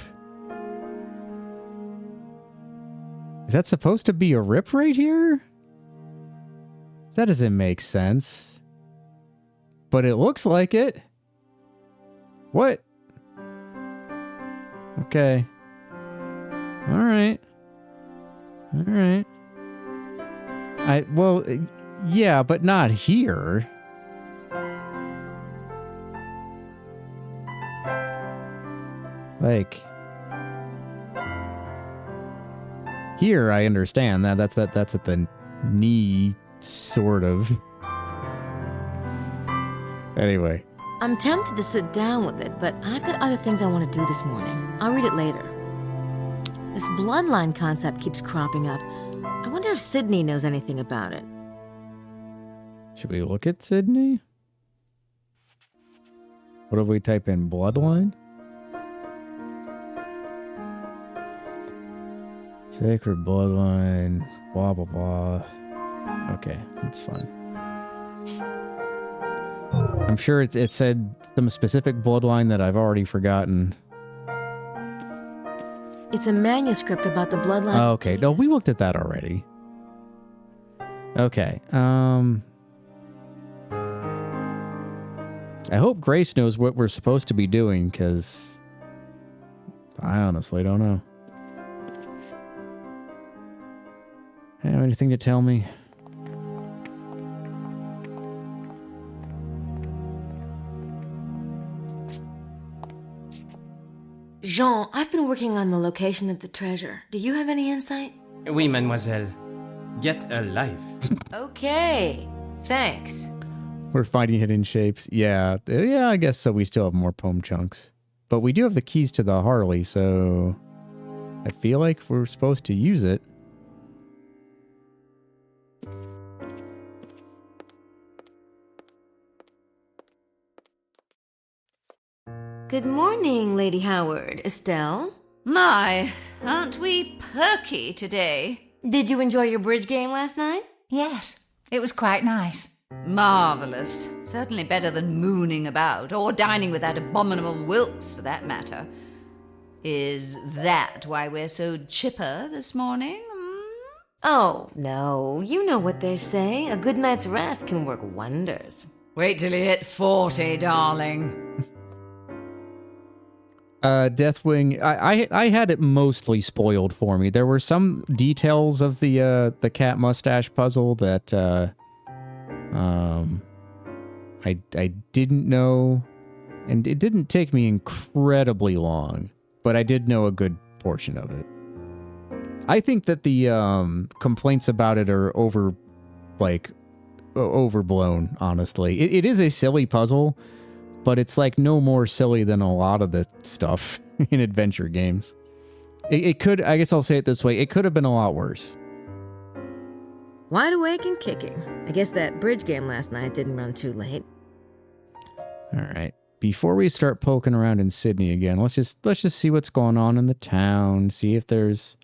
Is that supposed to be a rip right here? That doesn't make sense. But it looks like it. What? Okay. All right. Well, yeah, but not here. Like here, I understand that that's at the knee, sort of. Anyway. I'm tempted to sit down with it, but I've got other things I want to do this morning. I'll read it later. This bloodline concept keeps cropping up. I wonder if Sydney knows anything about it. Should we look at Sydney? What if we type in bloodline? Sacred bloodline, blah, blah, blah. Okay, that's fine. I'm sure it said some specific bloodline that I've already forgotten. It's a manuscript about the bloodline. Oh, okay. No, we looked at that already. Okay. I hope Grace knows what we're supposed to be doing, because I honestly don't know. Have anything to tell me? Jean, I've been working on the location of the treasure. Do you have any insight? Oui, mademoiselle. Get a life. Okay. Thanks. We're finding hidden shapes. Yeah, I guess so. We still have more poem chunks. But we do have the keys to the Harley, so I feel like we're supposed to use it. Good morning, Lady Howard. Estelle? My, aren't we perky today? Did you enjoy your bridge game last night? Yes, it was quite nice. Marvellous. Certainly better than mooning about, or dining with that abominable Wilkes, for that matter. Is that why we're so chipper this morning? Oh, no. You know what they say. A good night's rest can work wonders. Wait till you hit 40, darling. Deathwing, I had it mostly spoiled for me. There were some details of the cat mustache puzzle that I didn't know, and it didn't take me incredibly long, but I did know a good portion of it. I think that the complaints about it are overblown, honestly. It is a silly puzzle, but it's like no more silly than a lot of the stuff in adventure games. It could, I guess I'll say it this way, it could have been a lot worse. Wide awake and kicking. I guess that bridge game last night didn't run too late. All right. Before we start poking around in Sydney again, let's just see what's going on in the town, see if there's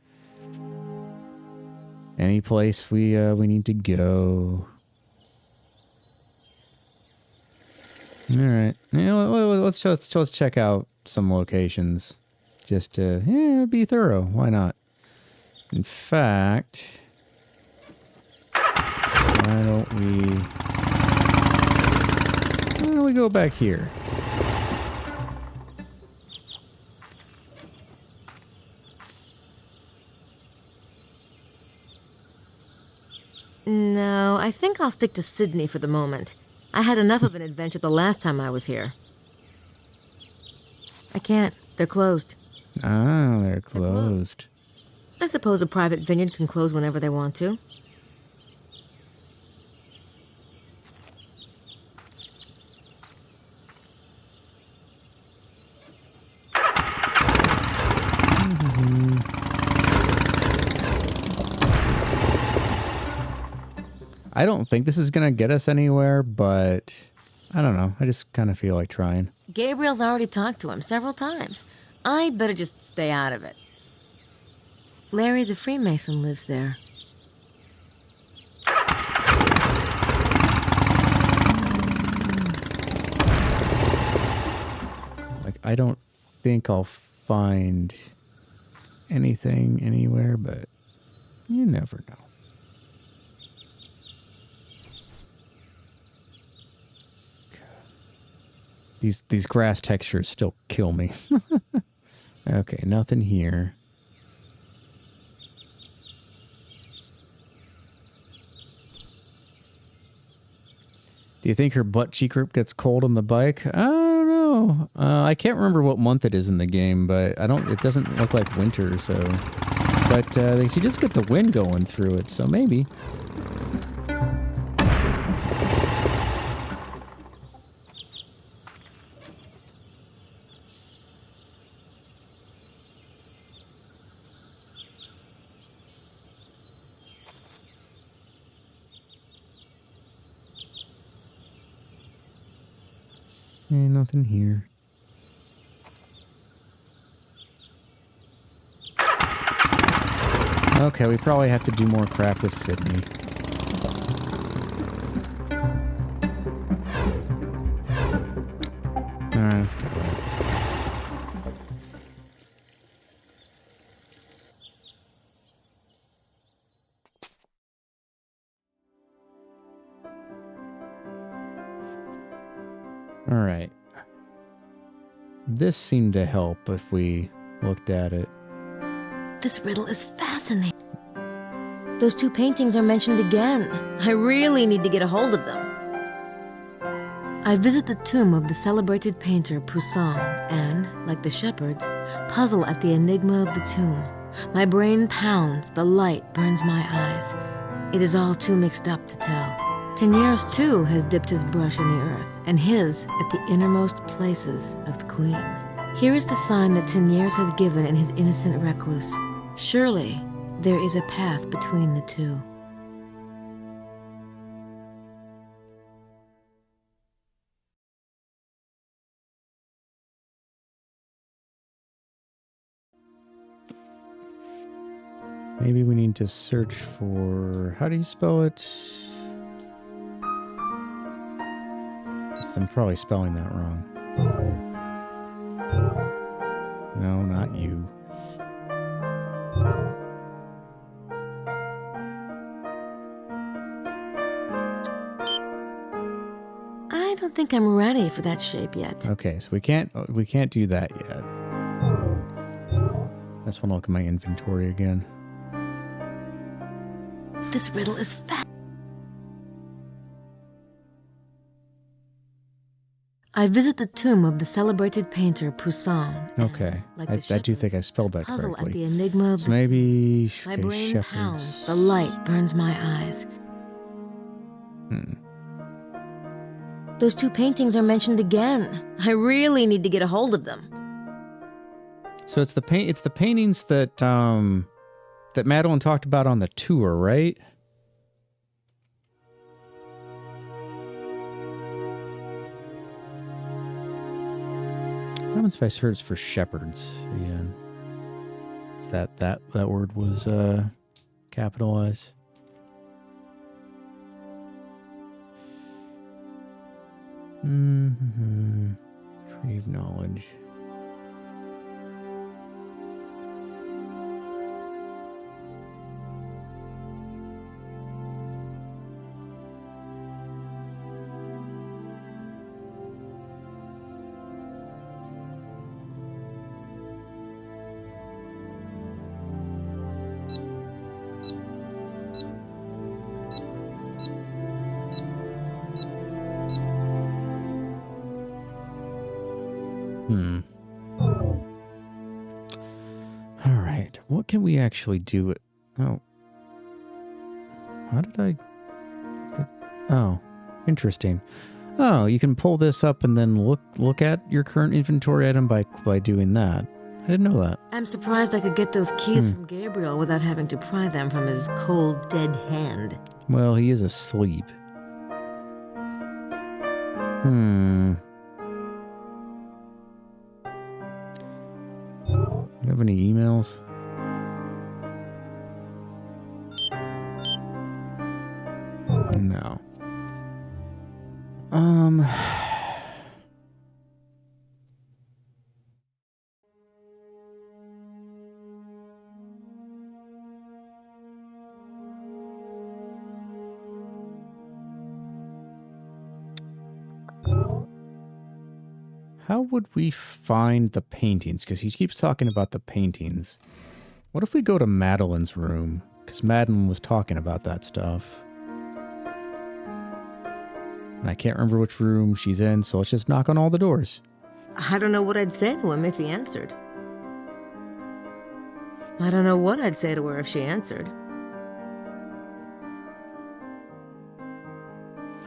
any place we need to go. All right. Yeah, let's check out some locations just to be thorough. Why not? In fact, why don't we go back here? No, I think I'll stick to Sydney for the moment. I had enough of an adventure the last time I was here. I can't. They're closed. Ah, they're closed. I suppose a private vineyard can close whenever they want to. I don't think this is going to get us anywhere, but I don't know. I just kind of feel like trying. Gabriel's already talked to him several times. I'd better just stay out of it. Larry the Freemason lives there. Like, I don't think I'll find anything anywhere, but you never know. These grass textures still kill me. Okay, nothing here. Do you think her butt cheek group gets cold on the bike? I don't know. I can't remember what month it is in the game, but it doesn't look like winter, so. But she just get the wind going through it, so maybe. Nothing here. Okay, we probably have to do more crap with Sydney. Alright, let's go there. Alright. This seemed to help if we looked at it. This riddle is fascinating. Those two paintings are mentioned again. I really need to get a hold of them. I visit the tomb of the celebrated painter Poussin and, like the shepherds, puzzle at the enigma of the tomb. My brain pounds, the light burns my eyes. It is all too mixed up to tell. Teniers, too, has dipped his brush in the earth, and his at the innermost places of the queen. Here is the sign that Teniers has given in his innocent recluse. Surely, there is a path between the two. Maybe we need to search for... How do you spell it? I'm probably spelling that wrong. No, not you. I don't think I'm ready for that shape yet. Okay, so we can't do that yet. That's when I'll look at my inventory again. This riddle is fat. I visit the tomb of the celebrated painter Poussin. Okay, Like I do think I spelled that puzzle correctly. at the enigma of So the maybe My okay, brain shepherds. pounds. The light burns my eyes. Those two paintings are mentioned again. I really need to get a hold of them. So it's the paintings that that Madeline talked about on the tour, right? What happens if I search for shepherds again? Is that word was capitalized? Tree of knowledge. All right. What can we actually do? Oh. How did I... Oh, interesting. Oh, you can pull this up and then look at your current inventory item by doing that. I didn't know that. I'm surprised I could get those keys from Gabriel without having to pry them from his cold, dead hand. Well, he is asleep. Do you have any emails? No. How would we find the paintings? Because he keeps talking about the paintings. What if we go to Madeline's room? Because Madeline was talking about that stuff. And I can't remember which room she's in, so let's just knock on all the doors. I don't know what I'd say to him if he answered. I don't know what I'd say to her if she answered.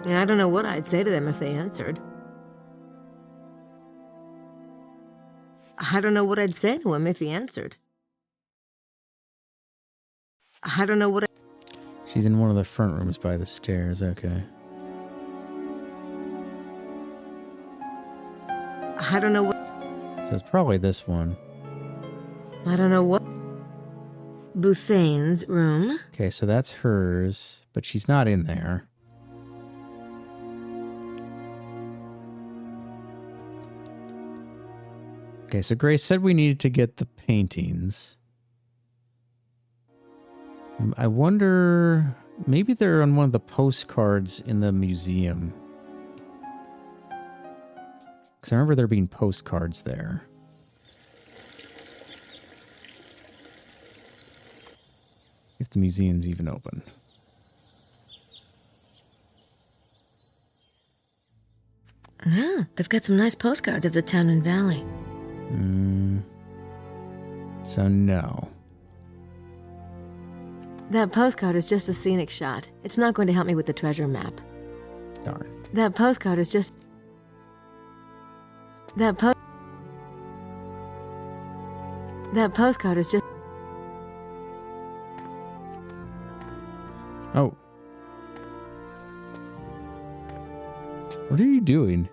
And I don't know what I'd say to them if they answered. I don't know what I'd say to him if he answered. I don't know what She's in one of the front rooms by the stairs, okay. I don't know what... So it's probably this one. I don't know what... Bouthane's room. Okay, so that's hers, but she's not in there. Okay, so Grace said we needed to get the paintings. I wonder... Maybe they're on one of the postcards in the museum. Because I remember there being postcards there. If the museum's even open. Yeah, they've got some nice postcards of the town and valley. So no. That postcard is just a scenic shot. It's not going to help me with the treasure map. Darn. That postcard is just... That postcard is just... Oh. What are you doing?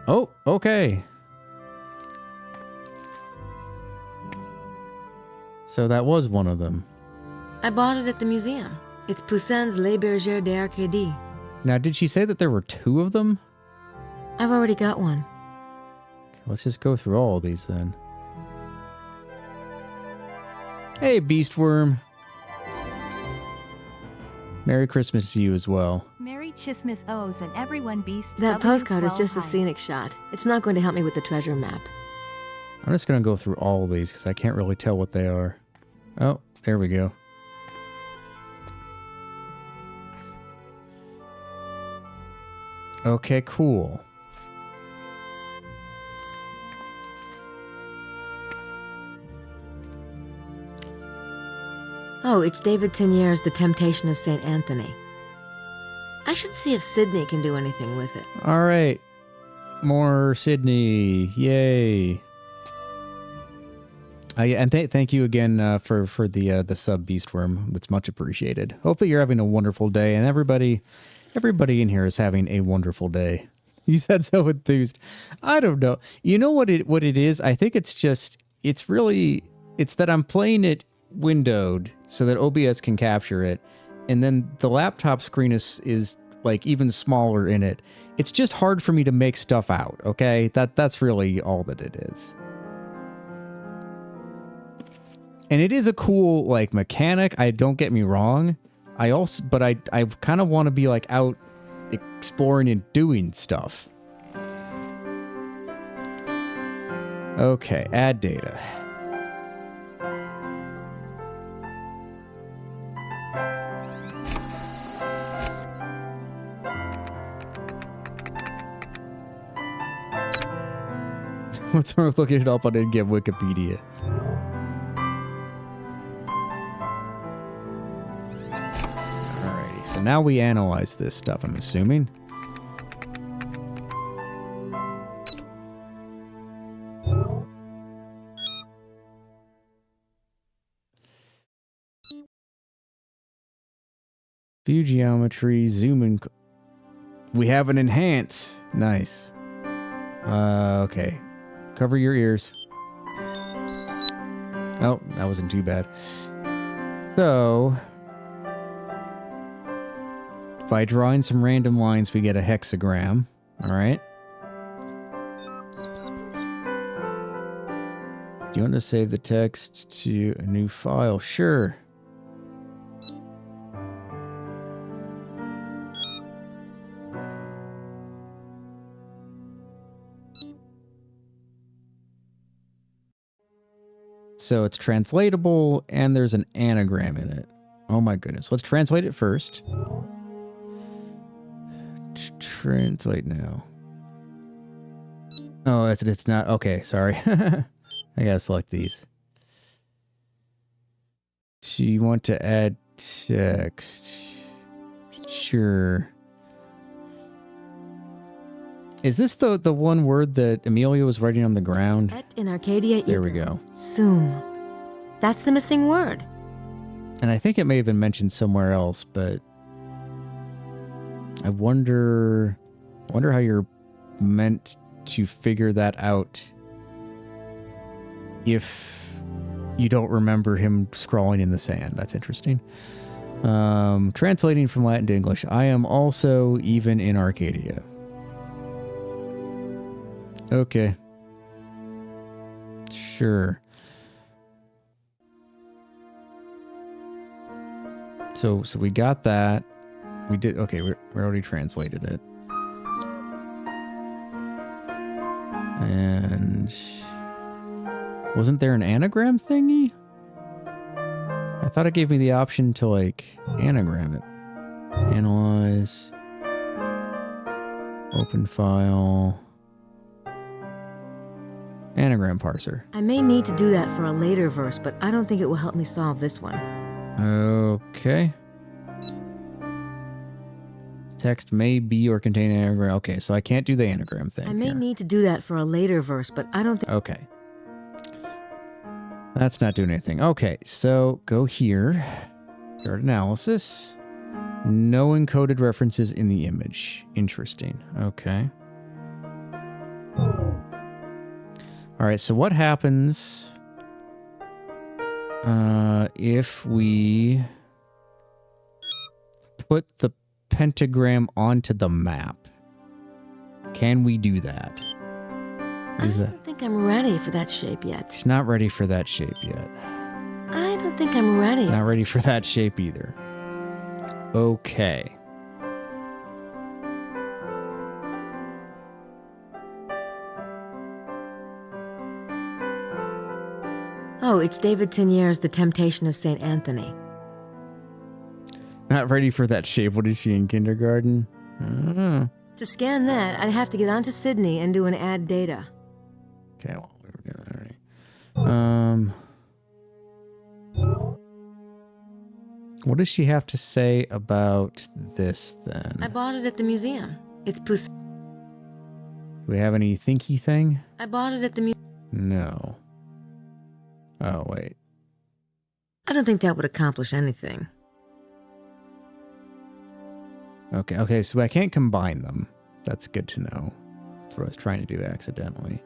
Oh, okay. So that was one of them. I bought it at the museum. It's Poussin's Les Bergères d'Arcadie. Now, did she say that there were two of them? I've already got one. Let's just go through all of these then. Hey, Beastworm. Merry Christmas to you as well. Merry Christmas O's and everyone beast. That postcard is just a scene. scenic shot. It's not going to help me with the treasure map. I'm just going to go through all of these because I can't really tell what they are. Oh, there we go. Okay, cool. Oh, it's David Teniere's The Temptation of St. Anthony. I should see if Sydney can do anything with it. All right. More Sydney. Yay. And thank you again for the sub Beastworm. That's much appreciated. Hope that you're having a wonderful day, and everybody in here is having a wonderful day. You said so enthused. I don't know. You know what it is? I think it's that I'm playing it windowed so that OBS can capture it, and then the laptop screen is like even smaller in it. It's just hard for me to make stuff out, okay? That's really all that it is. And it is a cool like mechanic, don't get me wrong. I kind of want to be like out exploring and doing stuff. Okay, add data. What's wrong with looking it up on in-game Wikipedia? Alrighty, so now we analyze this stuff, I'm assuming. View geometry, zoom in. We have an enhance. Nice. Okay. Cover your ears. Oh, that wasn't too bad. So, by drawing some random lines, we get a hexagram. All right. Do you want to save the text to a new file? Sure. So it's translatable, and there's an anagram in it. Oh my goodness. Let's translate it first. Translate now. Oh, it's not. Okay, sorry. I gotta select these. So you want to add text. Sure. Is this the one word that Amelia was writing on the ground? Et in Arcadia. There we go. Sum. That's the missing word. And I think it may have been mentioned somewhere else, but I wonder how you're meant to figure that out if you don't remember him scrawling in the sand. That's interesting. Translating from Latin to English. I am also even in Arcadia. Okay. Sure. So we got that. We did. Okay, we already translated it. And wasn't there an anagram thingy? I thought it gave me the option to like anagram it. Analyze. Open file. Anagram parser. I may need to do that for a later verse, but I don't think it will help me solve this one. Okay. Text may be or contain an anagram. Okay, so I can't do the anagram thing. I may here. need to do that for a later verse, but I don't think... Okay. That's not doing anything. Okay, so go here. Start analysis. No encoded references in the image. Interesting. Okay. All right, so what happens if we put the pentagram onto the map? Can we do that? I don't think I'm ready for that shape yet. She's not ready for that shape yet. I don't think I'm ready. Not ready for that shape either. Okay. Oh, it's David Teniere's The Temptation of St. Anthony. Not ready for that shape. What is she in kindergarten? To scan that, I'd have to get onto Sydney and do an add data. Okay, well, we were doing that already. What does she have to say about this then? I bought it at the museum. It's Pus. Do we have any thinky thing? I bought it at the museum. No. Oh, wait. I don't think that would accomplish anything. Okay, so I can't combine them. That's good to know. That's what I was trying to do accidentally.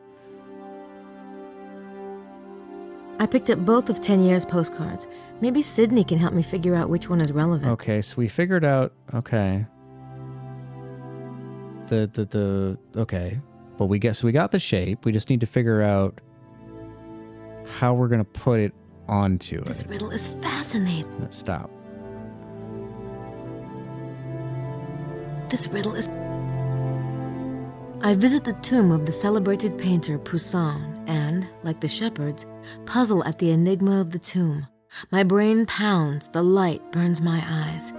I picked up both of Teniere's postcards. Maybe Sydney can help me figure out which one is relevant. Okay, so we figured out, okay. Okay. But we got the shape. We just need to figure out how we're going to put it onto This it. riddle is fascinating. No, stop. This riddle is... I visit the tomb of the celebrated painter Poussin and, like the shepherds, puzzle at the enigma of the tomb. My brain pounds, the light burns my eyes.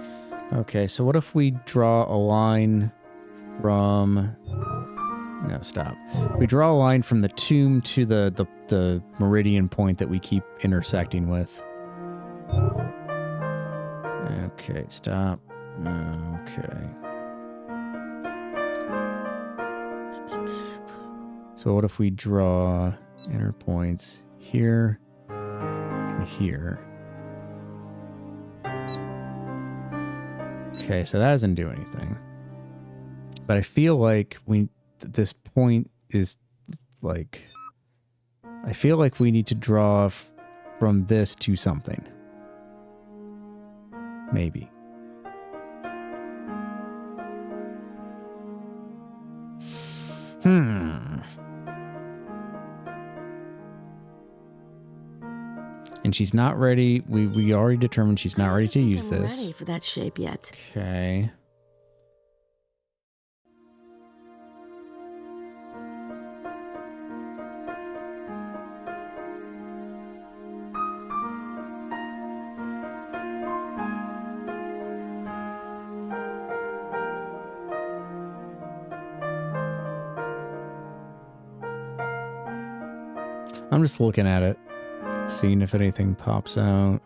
Okay, so what if we draw a line from... No, stop. We draw a line from the tomb to the meridian point that we keep intersecting with. Okay, stop. Okay. So what if we draw inner points here and here? Okay, so that doesn't do anything. But I feel like this point is like... I feel like we need to draw from this to something. Maybe. And she's not ready. We already determined she's not ready to use I'm this. ready for that shape yet. Okay. I'm just looking at it, seeing if anything pops out.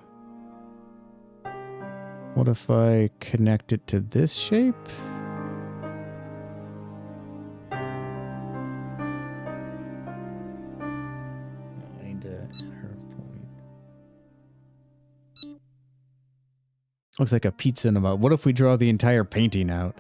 What if I connect it to this shape? I need to her point. Looks like a pizza in a mug. What if we draw the entire painting out?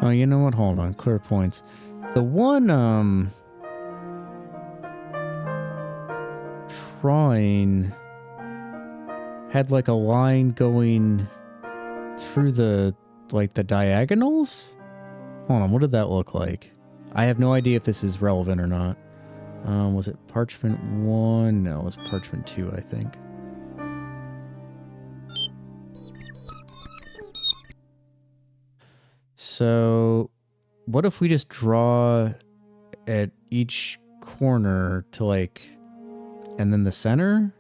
Oh, you know what? Hold on. Clear points. The one, drawing had like a line going through the diagonals? Hold on. What did that look like? I have no idea if this is relevant or not. Was it parchment 1? No, it was parchment 2, I think. So, what if we just draw at each corner to like, and then the center?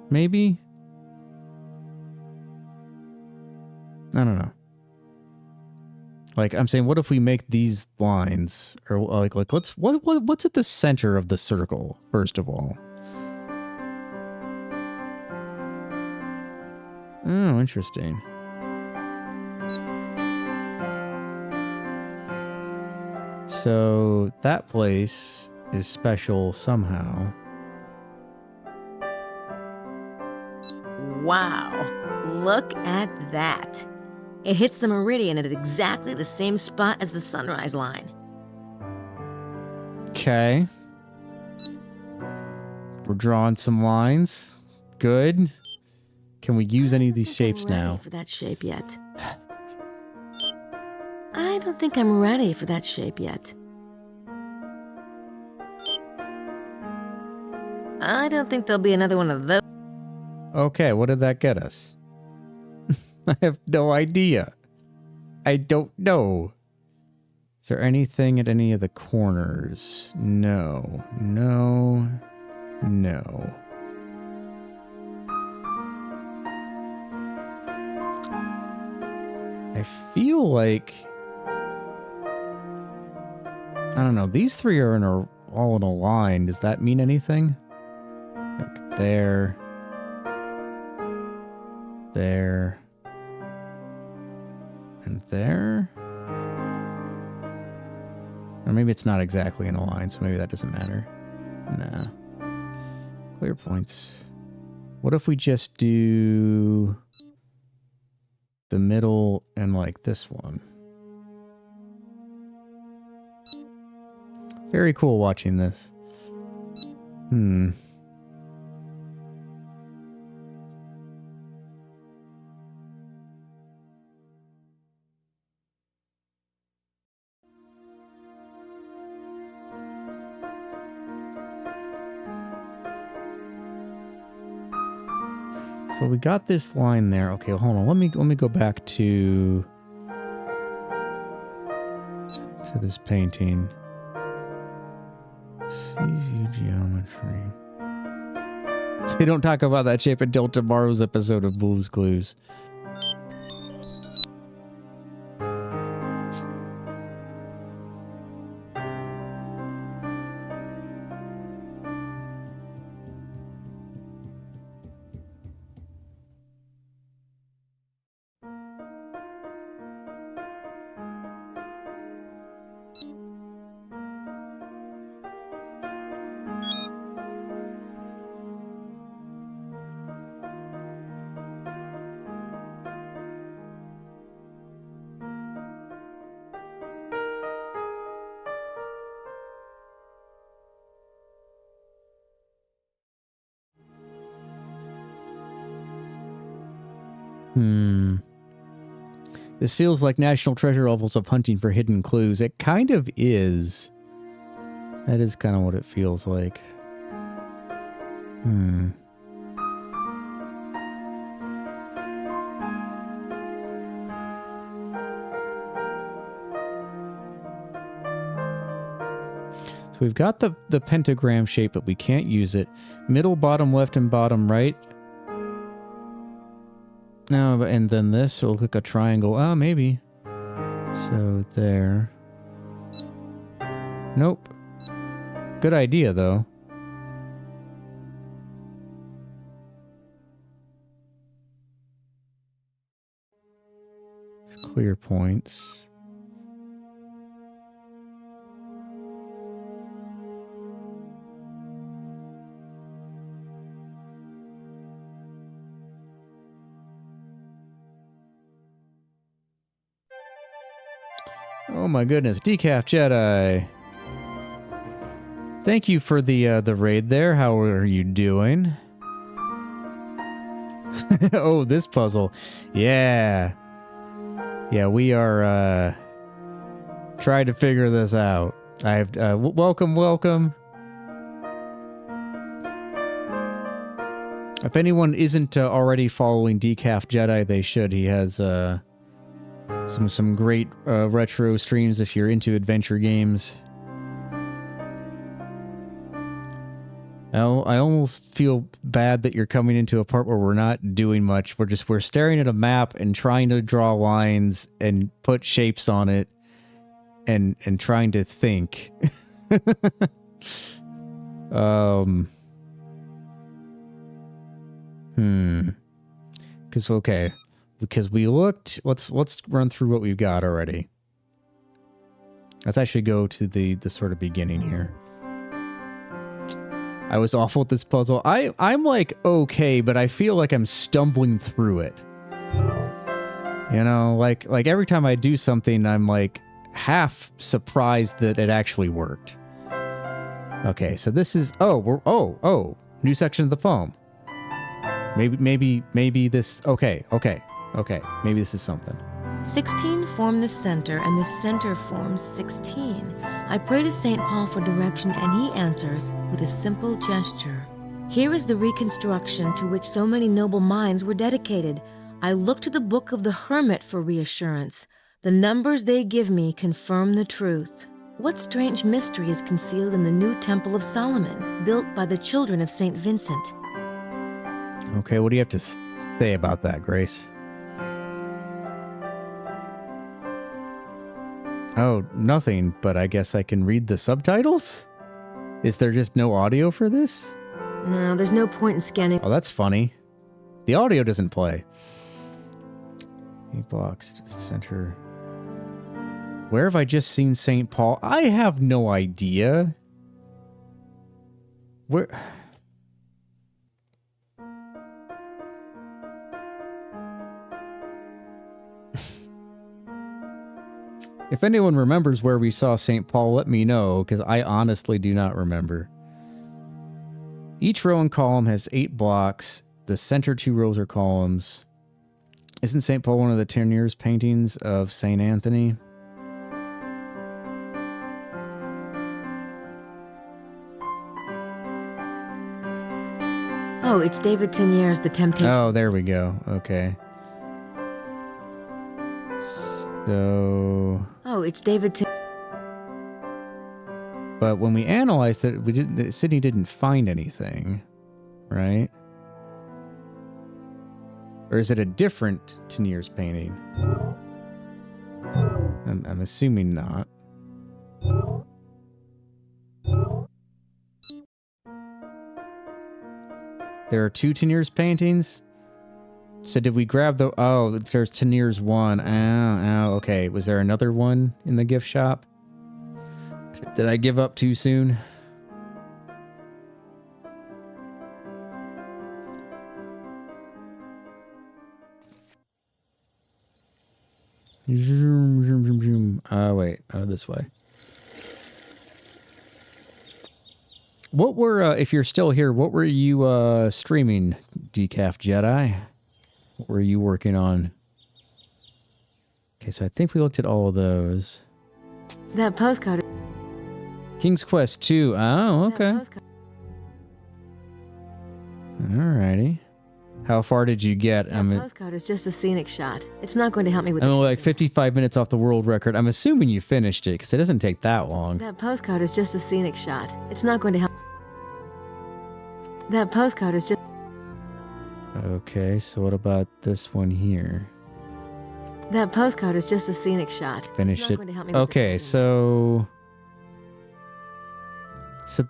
Maybe? I don't know. Like, I'm saying, what if we make these what's at the center of the circle, first of all? Oh, interesting. So that place is special somehow. Wow, look at that. It hits the meridian at exactly the same spot as the sunrise line. Okay. We're drawing some lines. Good. Can we use any of these shapes now? For that shape yet. I don't think I'm ready for that shape yet. I don't think there'll be another one of those. Okay, what did that get us? I have no idea. I don't know. Is there anything at any of the corners? No. No. No. I feel like... I don't know. These three are all in a line. Does that mean anything? Like there. There. And there? Or maybe it's not exactly in a line, so maybe that doesn't matter. Nah. Clear points. What if we just do the middle and like this one? Very cool watching this. So we got this line there. Okay, hold on. Let me go back to this painting. Sea view geometry. They don't talk about that shape until tomorrow's episode of Blue's Clues. This feels like National Treasure levels of hunting for hidden clues. It kind of is. That is kind of what it feels like. So we've got the pentagram shape, but we can't use it. Middle, bottom, left, and bottom right. No, and then this will look like a triangle. Oh, maybe. So there. Nope. Good idea, though. Clear points. Oh my goodness, Decaf Jedi. Thank you for the raid there. How are you doing? Oh, this puzzle. Yeah. Yeah, we are trying to figure this out. I've welcome. If anyone isn't already following Decaf Jedi, they should. He has some great retro streams if you're into adventure games. I almost feel bad that you're coming into a part where we're not doing much. We're staring at a map and trying to draw lines and put shapes on it and trying to think. Because we looked, let's run through what we've got already. Let's actually go to the sort of beginning here. I was awful at this puzzle. I'm like okay, but I feel like I'm stumbling through it. You know, like every time I do something, I'm like half surprised that it actually worked. Okay, so this is new section of the poem. Maybe this. Okay. Maybe this is something. 16 form the center, and the center forms 16. I pray to St. Paul for direction, and he answers with a simple gesture. Here is the reconstruction to which so many noble minds were dedicated. I look to the book of the hermit for reassurance. The numbers they give me confirm the truth. What strange mystery is concealed in the new Temple of Solomon, built by the children of St. Vincent? Okay, what do you have to say about that, Grace? Oh, nothing, but I guess I can read the subtitles? Is there just no audio for this? No, there's no point in scanning. Oh, that's funny. The audio doesn't play. 8 blocks to the center. Where have I just seen St. Paul? I have no idea. Where... If anyone remembers where we saw St. Paul, let me know, because I honestly do not remember. Each row and column has 8 blocks. The center 2 rows are columns. Isn't St. Paul one of the Teniers paintings of St. Anthony? Oh, it's David Tenier's The Temptation. Oh, there we go. Okay. So... Oh, it's David But when we analyzed it, Sydney didn't find anything, right? Or is it a different Teniers painting? I'm assuming not. There are 2 Teniers paintings? So did we grab the... Oh, there's Teniers 1. Oh, okay. Was there another one in the gift shop? Did I give up too soon? Zoom, zoom, zoom, zoom. Wait. Oh, this way. What were, if you're still here, what were you streaming, Decaf Jedi? What were you working on? Okay, so I think we looked at all of those. That postcard. King's Quest 2. Oh, okay. Alrighty. How far did you get? That postcard is just a scenic shot. It's not going to help me with I'm like 55 minutes off the world record. I'm assuming you finished it, because it doesn't take that long. That postcard is just a scenic shot. It's not going to help. That postcard is just... Okay, so what about this one here? That postcard is just a scenic shot. Finished it. With okay, so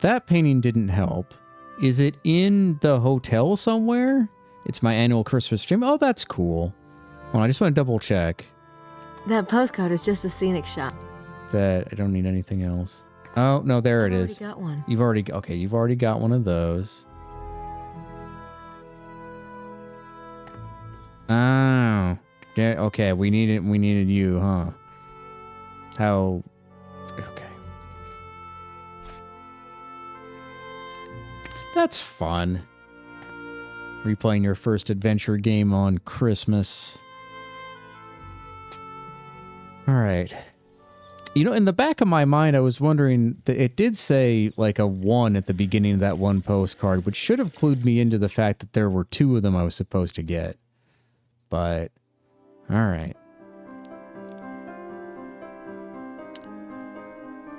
that painting didn't help. Is it in the hotel somewhere? It's my annual Christmas stream. Oh, that's cool. Well, I just want to double check. That postcard is just a scenic shot. That I don't need anything else. Oh, no, there it is. I've already got one. You've already got one of those. Oh. Yeah, okay, we needed you, huh? How... Okay. That's fun. Replaying your first adventure game on Christmas. Alright. You know, in the back of my mind, I was wondering, that it did say, like, a 1 at the beginning of that one postcard, which should have clued me into the fact that there were 2 of them I was supposed to get. But... Alright.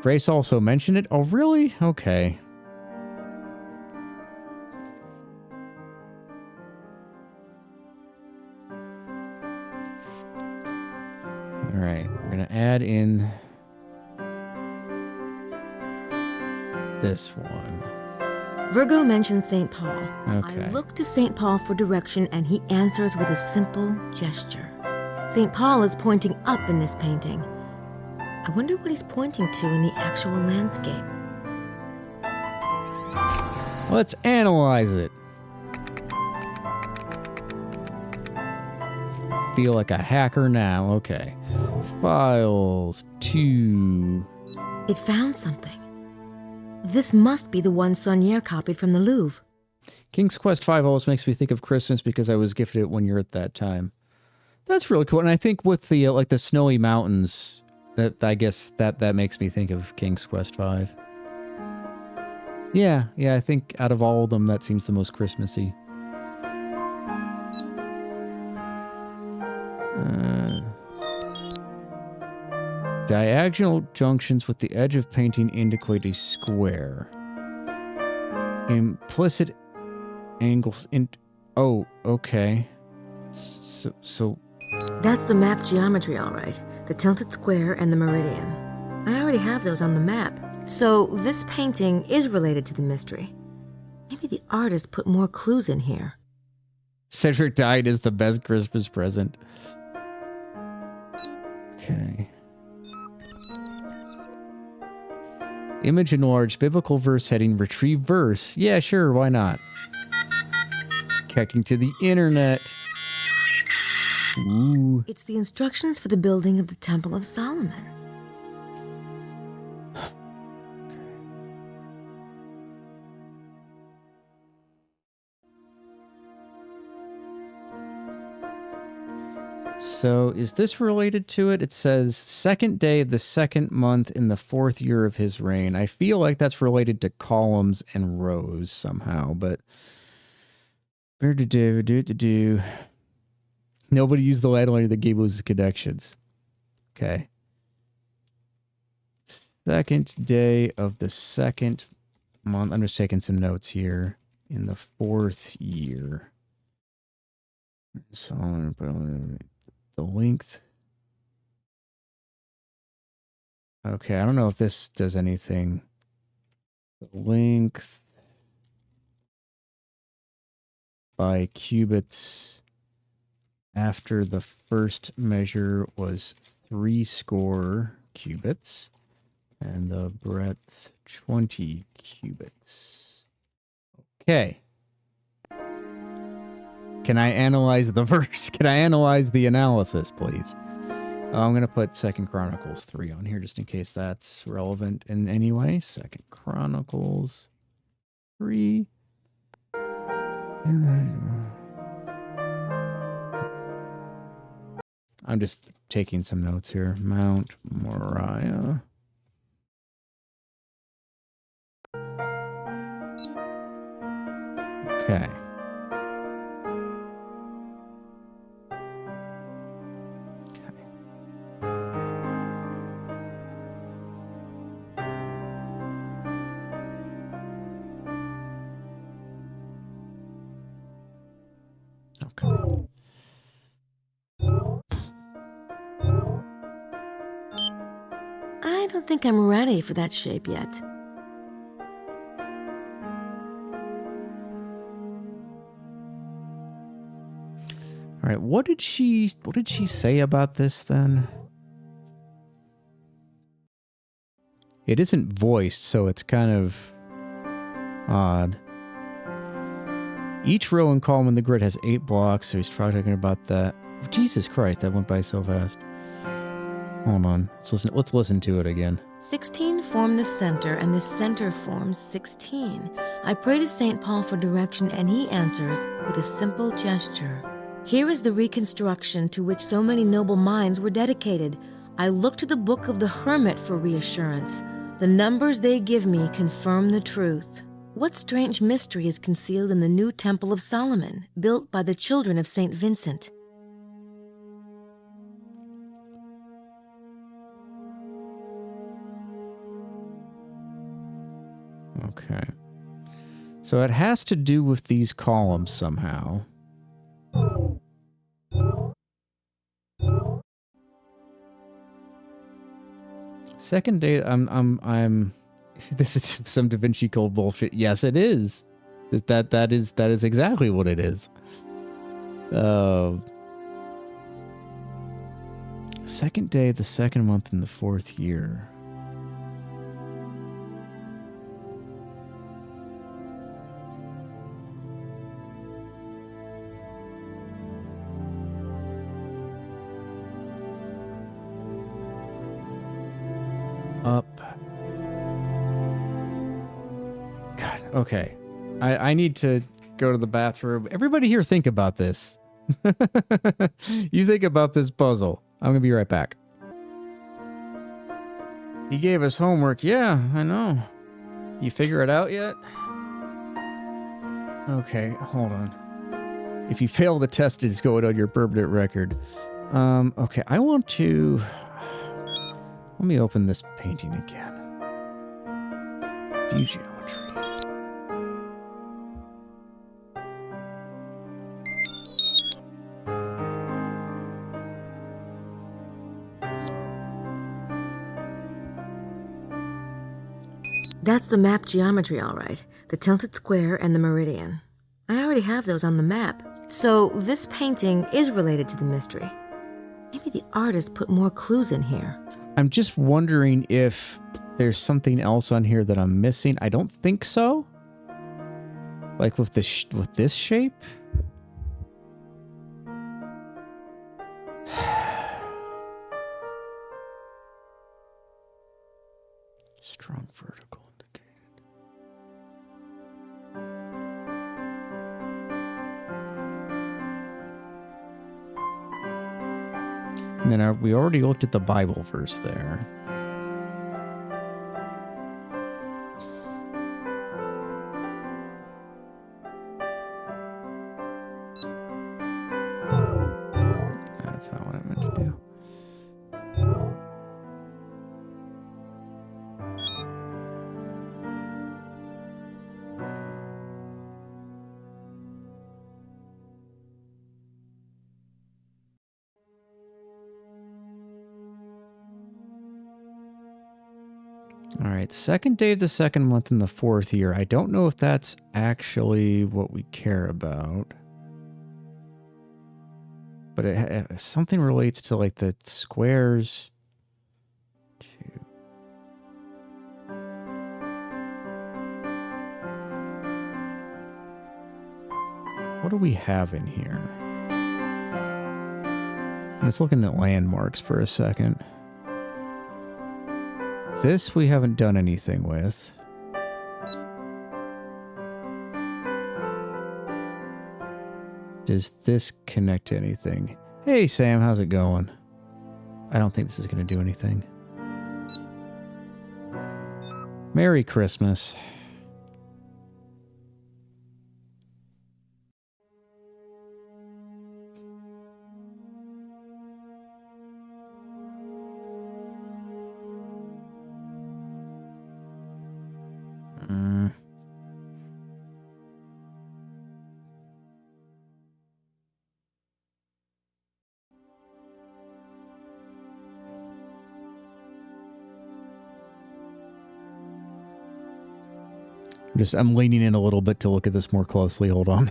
Grace also mentioned it. Oh, really? Okay. Alright, we're gonna add in this one. Virgo mentions St. Paul. Okay. I look to St. Paul for direction, and he answers with a simple gesture. St. Paul is pointing up in this painting. I wonder what he's pointing to in the actual landscape. Let's analyze it. Feel like a hacker now. Okay. Files 2. It found something. This must be the one Saunier copied from the Louvre. King's Quest 5 always makes me think of Christmas because I was gifted it 1 year at that time. That's really cool. And I think with the like the snowy mountains, that I guess that makes me think of King's Quest 5. Yeah, I think out of all of them, that seems the most Christmassy. Diagonal junctions with the edge of painting indicate a square. Implicit angles in... Oh, okay. So... That's the map geometry, all right. The tilted square and the meridian. I already have those on the map. So this painting is related to the mystery. Maybe the artist put more clues in here. Cedric died is the best Christmas present. Okay. Image enlarged, biblical verse heading, retrieve verse. Yeah, sure, why not? Connecting to the internet. Ooh. It's the instructions for the building of the Temple of Solomon. So, is this related to it? It says, second day of the second month in the 4th year of his reign. I feel like that's related to columns and rows somehow, but... Nobody used the ladder that gave us connections. Okay. Second day of the second month. I'm just taking some notes here. In the 4th year. So, the length. Okay, I don't know if this does anything. The length by cubits after the first measure was 60 cubits, and the breadth 20 cubits. Okay. Can I analyze the verse? Can I analyze the analysis, please? I'm going to put 2nd Chronicles 3 on here just in case that's relevant in any way. 2nd Chronicles 3. And then... I'm just taking some notes here. Mount Moriah. Okay. I don't think I'm ready for that shape yet. All right, what did she say about this then? It isn't voiced, so it's kind of odd. Each row and column in the grid has 8 blocks, so he's probably talking about that. Jesus Christ, that went by so fast. Hold on. Let's listen to it again. 16 form the center, and the center forms 16. I pray to St. Paul for direction, and he answers with a simple gesture. Here is the reconstruction to which so many noble minds were dedicated. I look to the book of the hermit for reassurance. The numbers they give me confirm the truth. What strange mystery is concealed in the new Temple of Solomon, built by the children of St. Vincent? Okay. So it has to do with these columns somehow. Second day, I'm this is some Da Vinci Code bullshit. Yes, it is. That is exactly what it is. Second day of the second month in the 4th year. Okay. I need to go to the bathroom. Everybody here think about this. You think about this puzzle. I'm going to be right back. He gave us homework. Yeah, I know. You figure it out yet? Okay, hold on. If you fail the test, it's going on your permanent record. Okay, I want to... Let me open this painting again. View geometry. That's the map geometry, all right. The tilted square and the meridian. I already have those on the map. So this painting is related to the mystery. Maybe the artist put more clues in here. I'm just wondering if there's something else on here that I'm missing. I don't think so. Like with this shape? Strong vertical indicated. And then we already looked at the Bible verse there. That's not what I meant to do. All right, second day of the second month in the fourth year. I don't know if that's actually what we care about. But something relates to like the squares. What do we have in here? I'm just looking at landmarks for a second. This we haven't done anything with. Does this connect to anything? Hey Sam, how's it going? I don't think this is going to do anything. Merry Christmas. I'm leaning in a little bit to look at this more closely. Hold on.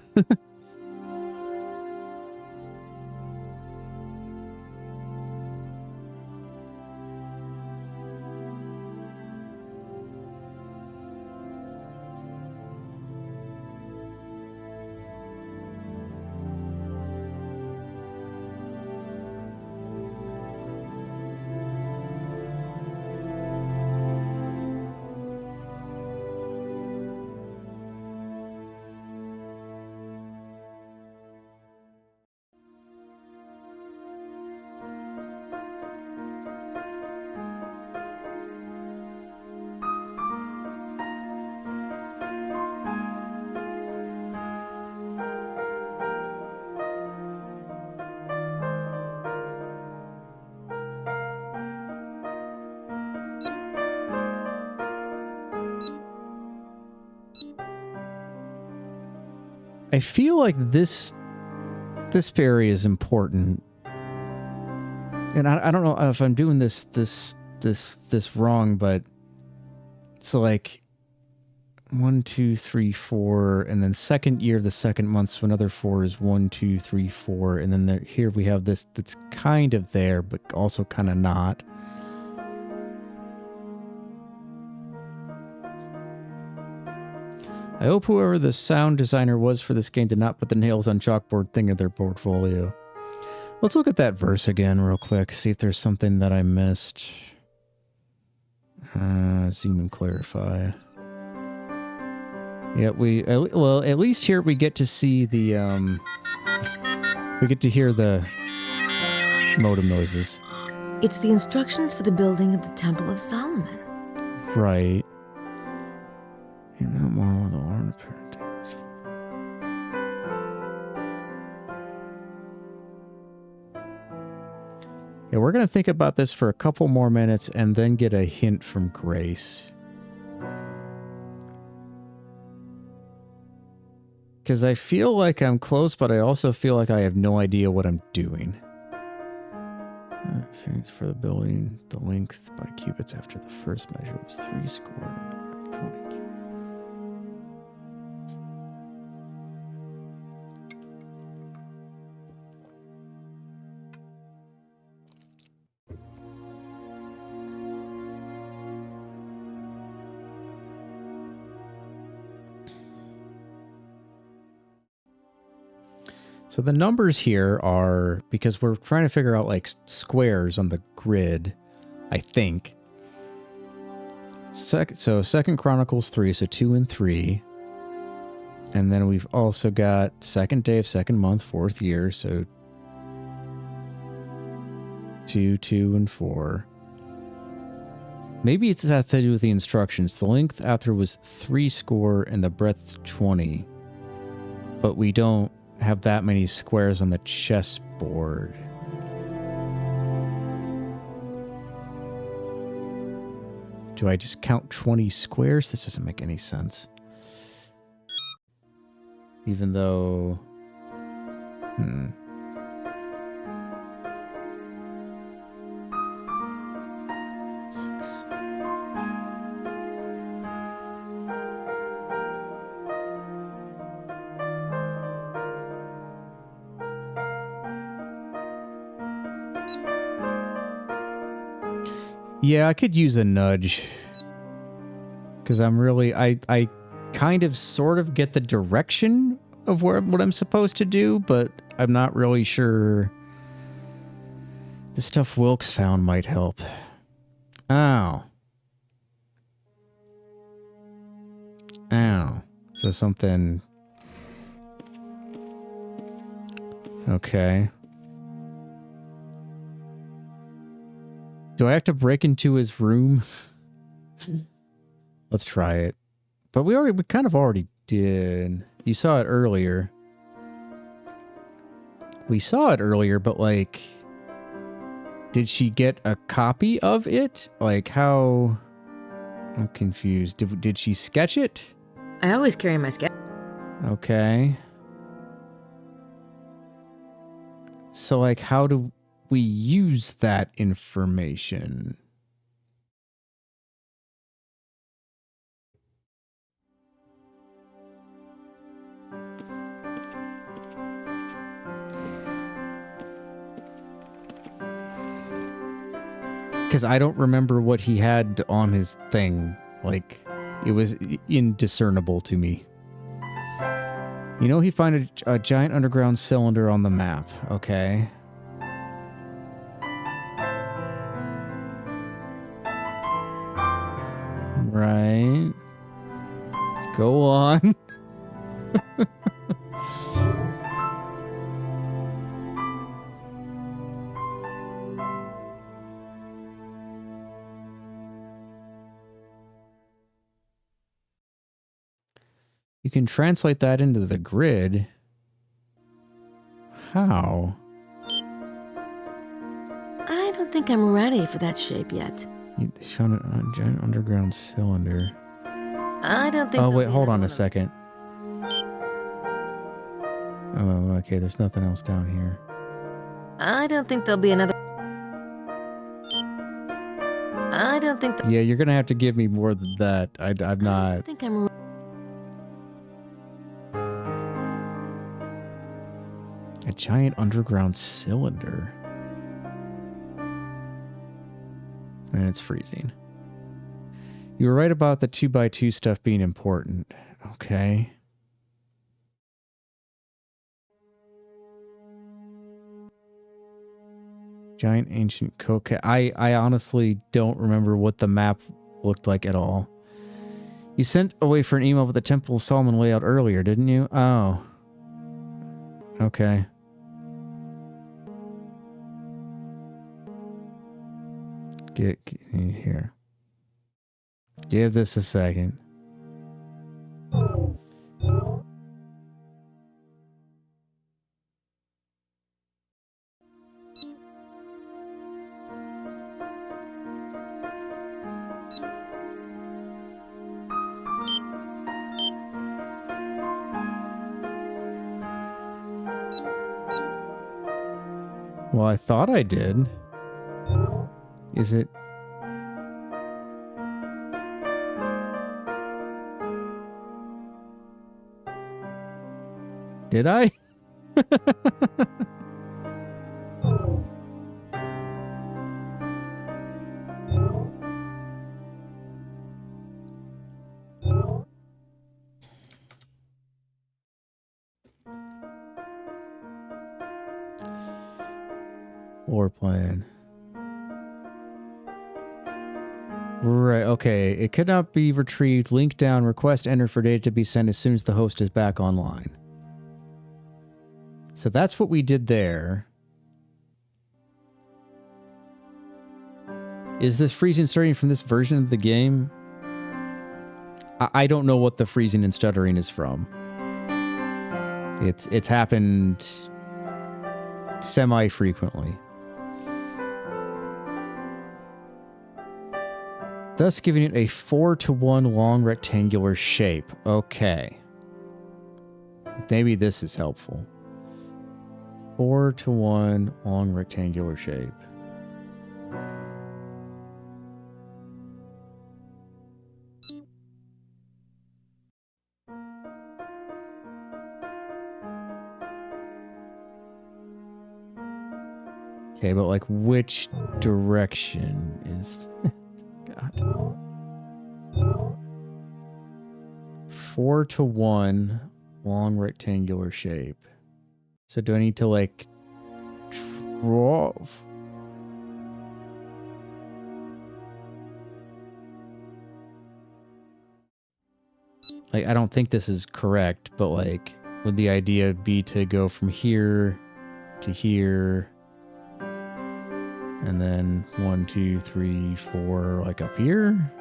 I feel like this area is important, and I don't know if I'm doing this wrong, but so like 1, 2, 3, 4, and then second year of the second month, so another 4 is 1, 2, 3, 4, and then here we have this that's kind of there, but also kind of not. I hope whoever the sound designer was for this game did not put the nails on chalkboard thing in their portfolio. Let's look at that verse again real quick, see if there's something that I missed. Zoom and clarify. Yeah, well, at least here we get to see the, we get to hear the modem noises. It's the instructions for the building of the Temple of Solomon. Right. You're not more with the Lord of Paradise. Yeah, we're going to think about this for a couple more minutes and then get a hint from Grace. Because I feel like I'm close, but I also feel like I have no idea what I'm doing. Series for the building, the length by cubits after the first measure was 3 square, and the breadth 20 cubits. So the numbers here are, because we're trying to figure out like squares on the grid, I think. So Second Chronicles 3, so 2 and 3. And then we've also got second day of second month, 4th year, so 2, 2, and 4. Maybe it's has to do with the instructions. The length after was 3 score and the breadth 20. But we don't have that many squares on the chessboard. Do I just count 20 squares? This doesn't make any sense. Even though... Six. Yeah, I could use a nudge. Because I'm really... I kind of sort of get the direction of what I'm supposed to do, but I'm not really sure. The stuff Wilkes found might help. Ow. Ow. So something... Okay. Do I have to break into his room? Let's try it. But we kind of already did. You saw it earlier. We saw it earlier, but like... Did she get a copy of it? Like how... I'm confused. Did she sketch it? I always carry my sketch. Okay. So like how do we use that information? Because I don't remember what he had on his thing. Like, it was indiscernible to me. You know, he found a giant underground cylinder on the map. Okay. Right. Go on. You can translate that into the grid. How? I don't think I'm ready for that shape yet. You found a giant underground cylinder. I don't think... Oh, wait, hold on a second. Oh, okay, there's nothing else down here. I don't think there'll be another... I don't think... Yeah, you're gonna have to give me more than that. I'm not... I think I'm... A giant underground cylinder. And it's freezing. You were right about the 2x2 stuff being important. Okay. Giant ancient cocaine. I honestly don't remember what the map looked like at all. You sent away for an email with the Temple of Solomon layout earlier, didn't you? Oh. Okay. Get here. Give this a second. Well, I thought I did. Is it? Did I? Floor plan. Right, okay. It could not be retrieved. Link down. Request enter for data to be sent as soon as the host is back online. So that's what we did there. Is this freezing starting from this version of the game? I don't know what the freezing and stuttering is from. It's happened semi-frequently. Thus giving it a 4:1 long rectangular shape. Okay. Maybe this is helpful. 4:1 long rectangular shape. Okay, but like which direction is... God. 4:1 long rectangular shape. So do I need to like draw? Like, I don't think this is correct, but like, would the idea be to go from here to here? And then 1, 2, 3, 4, like up here?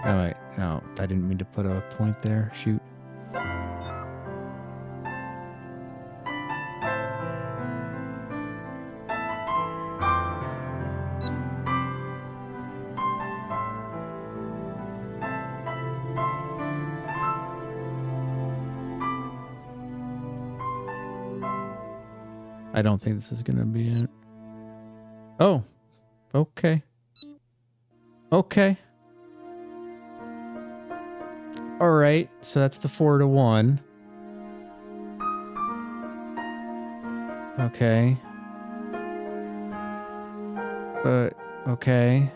Oh, wait. No, I didn't mean to put a point there. Shoot. I don't think this is going to be it. Oh, okay. Okay. All right, so that's the 4:1. Okay. Okay.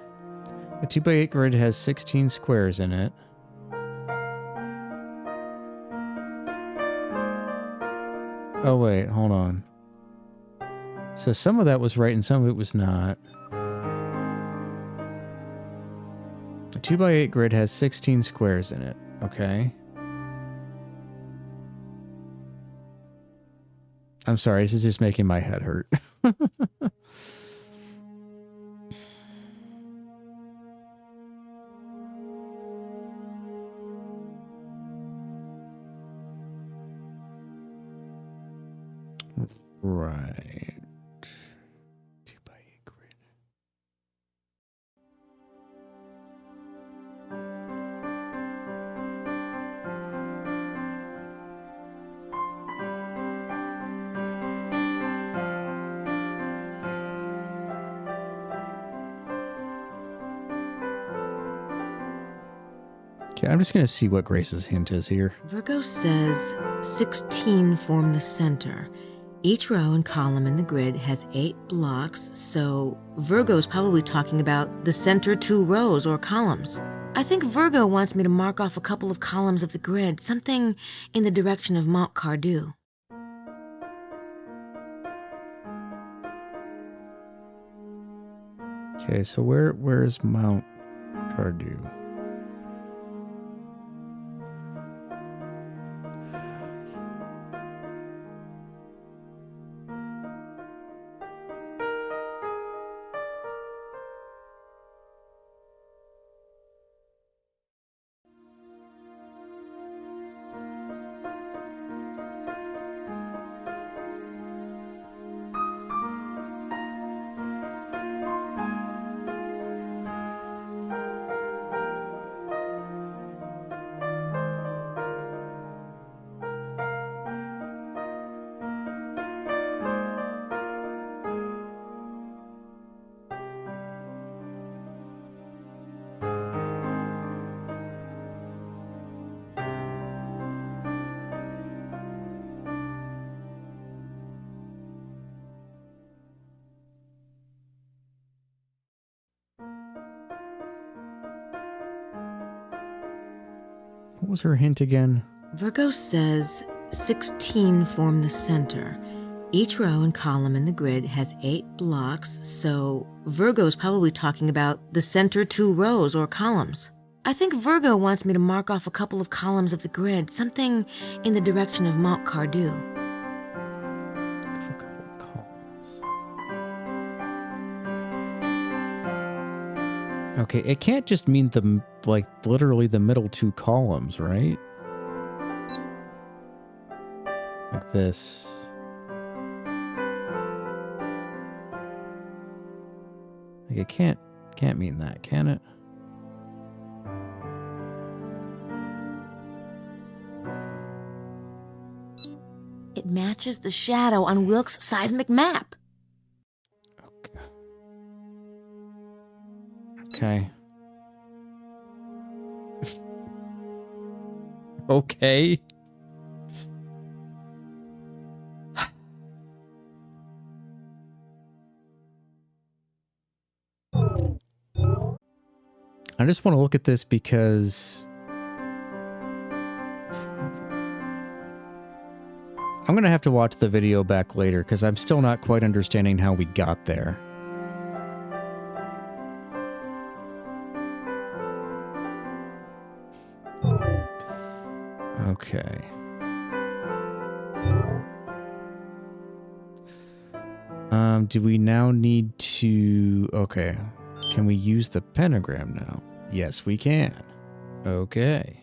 A 2x8 grid has 16 squares in it. Oh, wait, hold on. So some of that was right and some of it was not. A 2x8 grid has 16 squares in it. Okay. I'm sorry, this is just making my head hurt. Right. 2x8 grid. Okay, I'm just going to see what Grace's hint is here. Virgo says 16 form the center. Each row and column in the grid has 8 blocks, so Virgo's probably talking about the center 2 rows or columns. I think Virgo wants me to mark off a couple of columns of the grid, something in the direction of Mont Cardew. Okay, so where's Mount Cardew? What was her hint again? Virgo says 16 form the center. Each row and column in the grid has 8 blocks, so Virgo's probably talking about the center 2 rows or columns. I think Virgo wants me to mark off a couple of columns of the grid, something in the direction of Mount Cardew. A couple of columns. Okay, it can't just mean the, like, literally the middle 2 columns, right? Like this. Like, it can't mean that, can it? It matches the shadow on Wilkes' seismic map. Okay. Okay. I just want to look at this because I'm going to have to watch the video back later because I'm still not quite understanding how we got there. Okay. Do we now need to... Okay. Can we use the pentagram now? Yes, we can. Okay.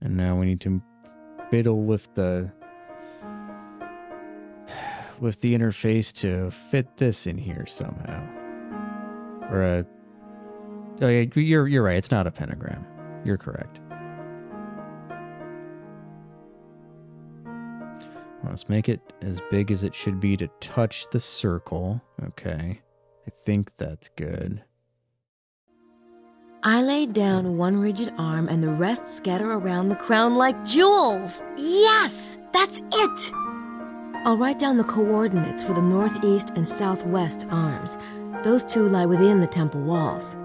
And now we need to fiddle with the interface to fit this in here somehow. Or a... Oh, yeah, you're right. It's not a pentagram. You're correct. Let's make it as big as it should be to touch the circle. Okay. I think that's good. I laid down one rigid arm and the rest scatter around the crown like jewels. Yes! That's it! I'll write down the coordinates for the northeast and southwest arms. Those 2 lie within the temple walls.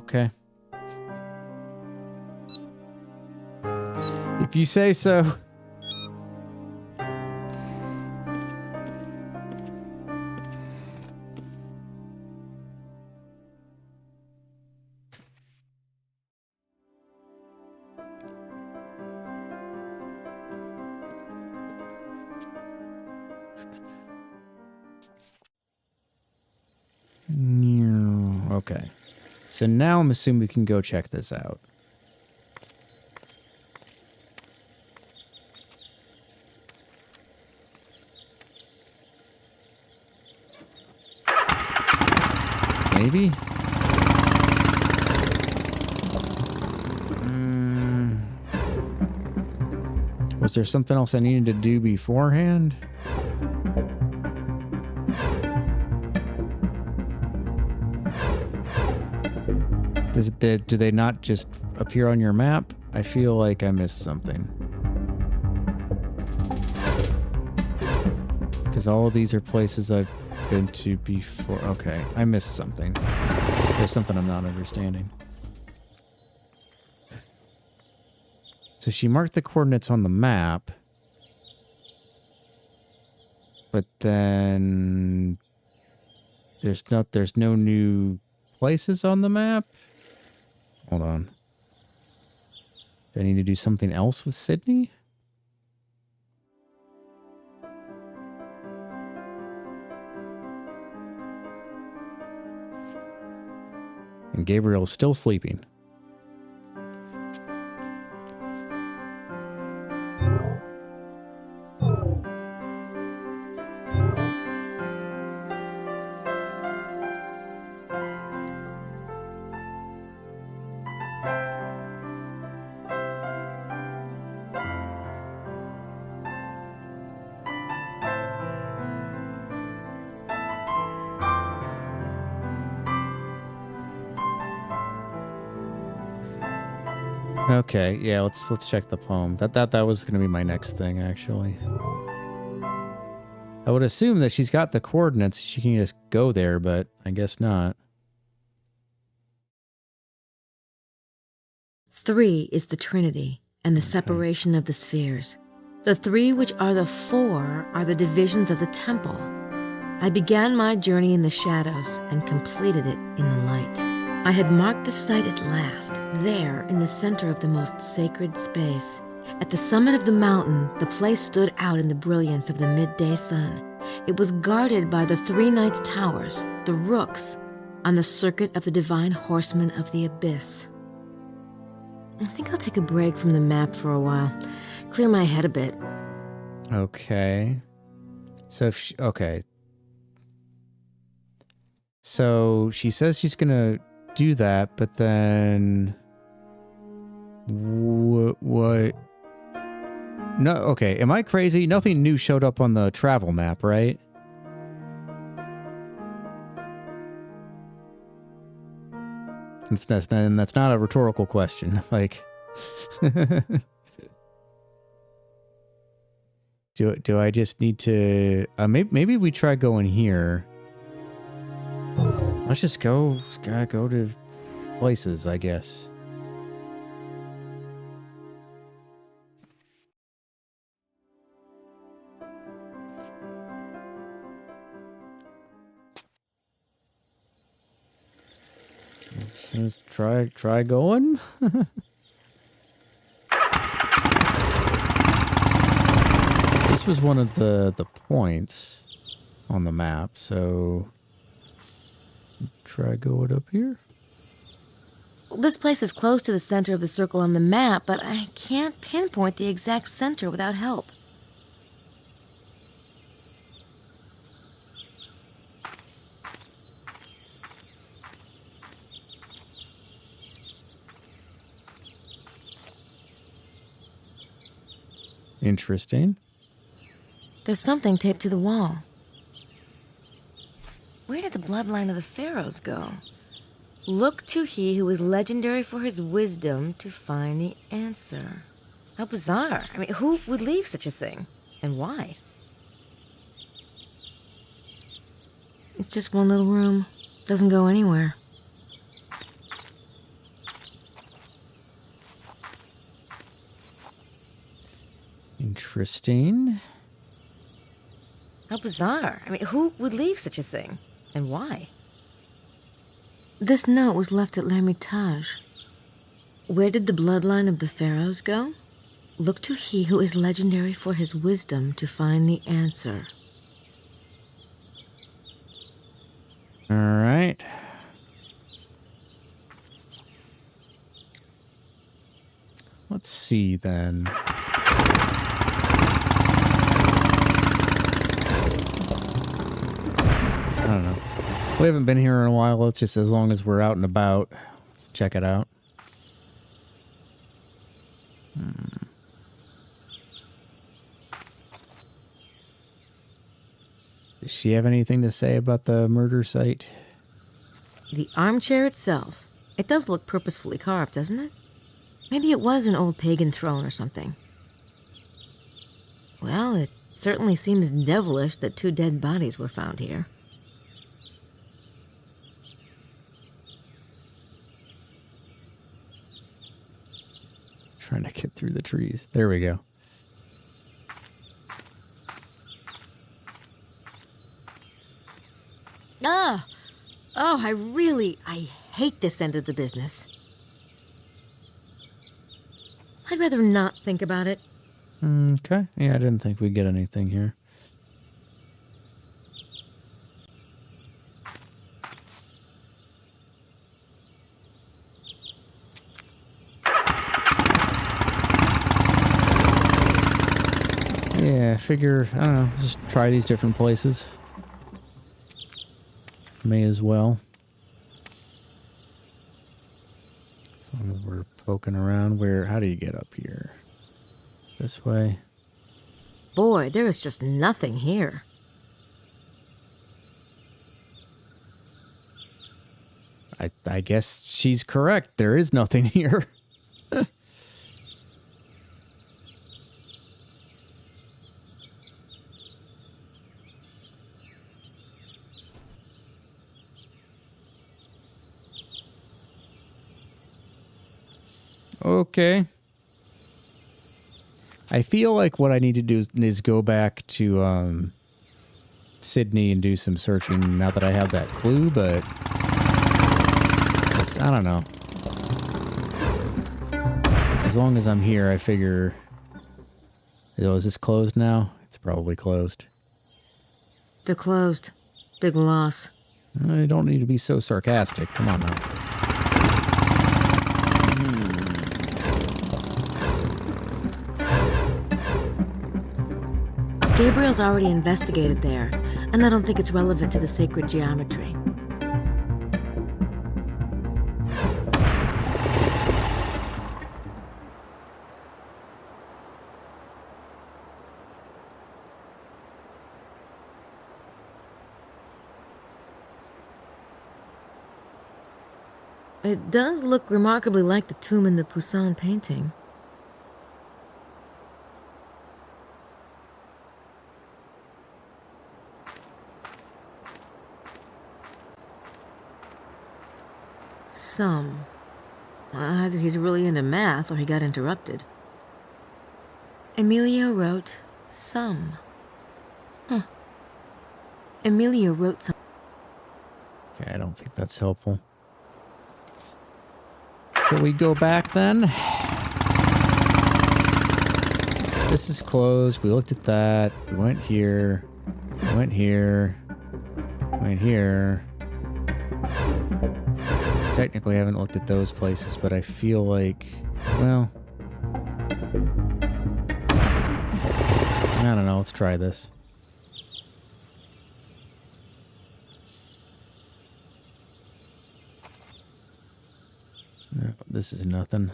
Okay. If you say so. Okay. So now I'm assuming we can go check this out. Maybe? Was there something else I needed to do beforehand? Do they not just appear on your map? I feel like I missed something. Because all of these are places I've been to before. Okay, I missed something. There's something I'm not understanding. So she marked the coordinates on the map. But then there's no new places on the map. Hold on. Do I need to do something else with Sydney? And Gabriel's still sleeping. Okay, yeah, let's check the poem. That was gonna be my next thing, actually. I would assume that she's got the coordinates, she can just go there, but I guess not. 3 is the Trinity and the separation of the spheres. The 3 which are the 4 are the divisions of the temple. I began my journey in the shadows and completed it in the light. I had marked the site at last, there in the center of the most sacred space. At the summit of the mountain, the place stood out in the brilliance of the midday sun. It was guarded by the 3 knights' towers, the rooks, on the circuit of the divine horsemen of the abyss. I think I'll take a break from the map for a while. Clear my head a bit. Okay. So if she, okay. So she says she's gonna do that, but then what? No, okay. Am I crazy? Nothing new showed up on the travel map, right? That's not a rhetorical question. Like, do I just need to? Maybe we try going here. Let's just go. Gotta go to places, I guess. Let's try going. This was one of the points on the map, so try going up here. This place is close to the center of the circle on the map, but I can't pinpoint the exact center without help. Interesting. There's something taped to the wall. Where did the bloodline of the pharaohs go? Look to he who is legendary for his wisdom to find the answer. How bizarre. I mean, who would leave such a thing? And why? It's just one little room. Doesn't go anywhere. Interesting. How bizarre. I mean, who would leave such a thing? And why? This note was left at L'Hermitage. Where did the bloodline of the pharaohs go? Look to he who is legendary for his wisdom to find the answer. All right. Let's see then. I don't know. We haven't been here in a while. Let's just, as long as we're out and about, let's check it out. Does she have anything to say about the murder site? The armchair itself. It does look purposefully carved, doesn't it? Maybe it was an old pagan throne or something. Well, it certainly seems devilish that 2 dead bodies were found here. Trying to get through the trees. There we go. Ah! Oh, I hate this end of the business. I'd rather not think about it. Okay. Yeah, I didn't think we'd get anything here. Yeah, I figure, I don't know, just try these different places. May as well. As long as we're poking around. How do you get up here? This way? Boy, there is just nothing here. I guess she's correct. There is nothing here. Okay. I feel like what I need to do is go back to Sydney and do some searching now that I have that clue, but just, I don't know. As long as I'm here, I figure... Oh, is this closed now? It's probably closed. They're closed. Big loss. I don't need to be so sarcastic. Come on now. Gabriel's already investigated there, and I don't think it's relevant to the sacred geometry. It does look remarkably like the tomb in the Poussin painting. Some. Either he's really into math or he got interrupted. Emilio wrote some. Huh. Emilio wrote some. Okay, I don't think that's helpful. Shall we go back then? This is closed. We looked at that. We went here. We went here. Went here. Technically, I haven't looked at those places, but I feel like, well, I don't know. Let's try this. No, this is nothing.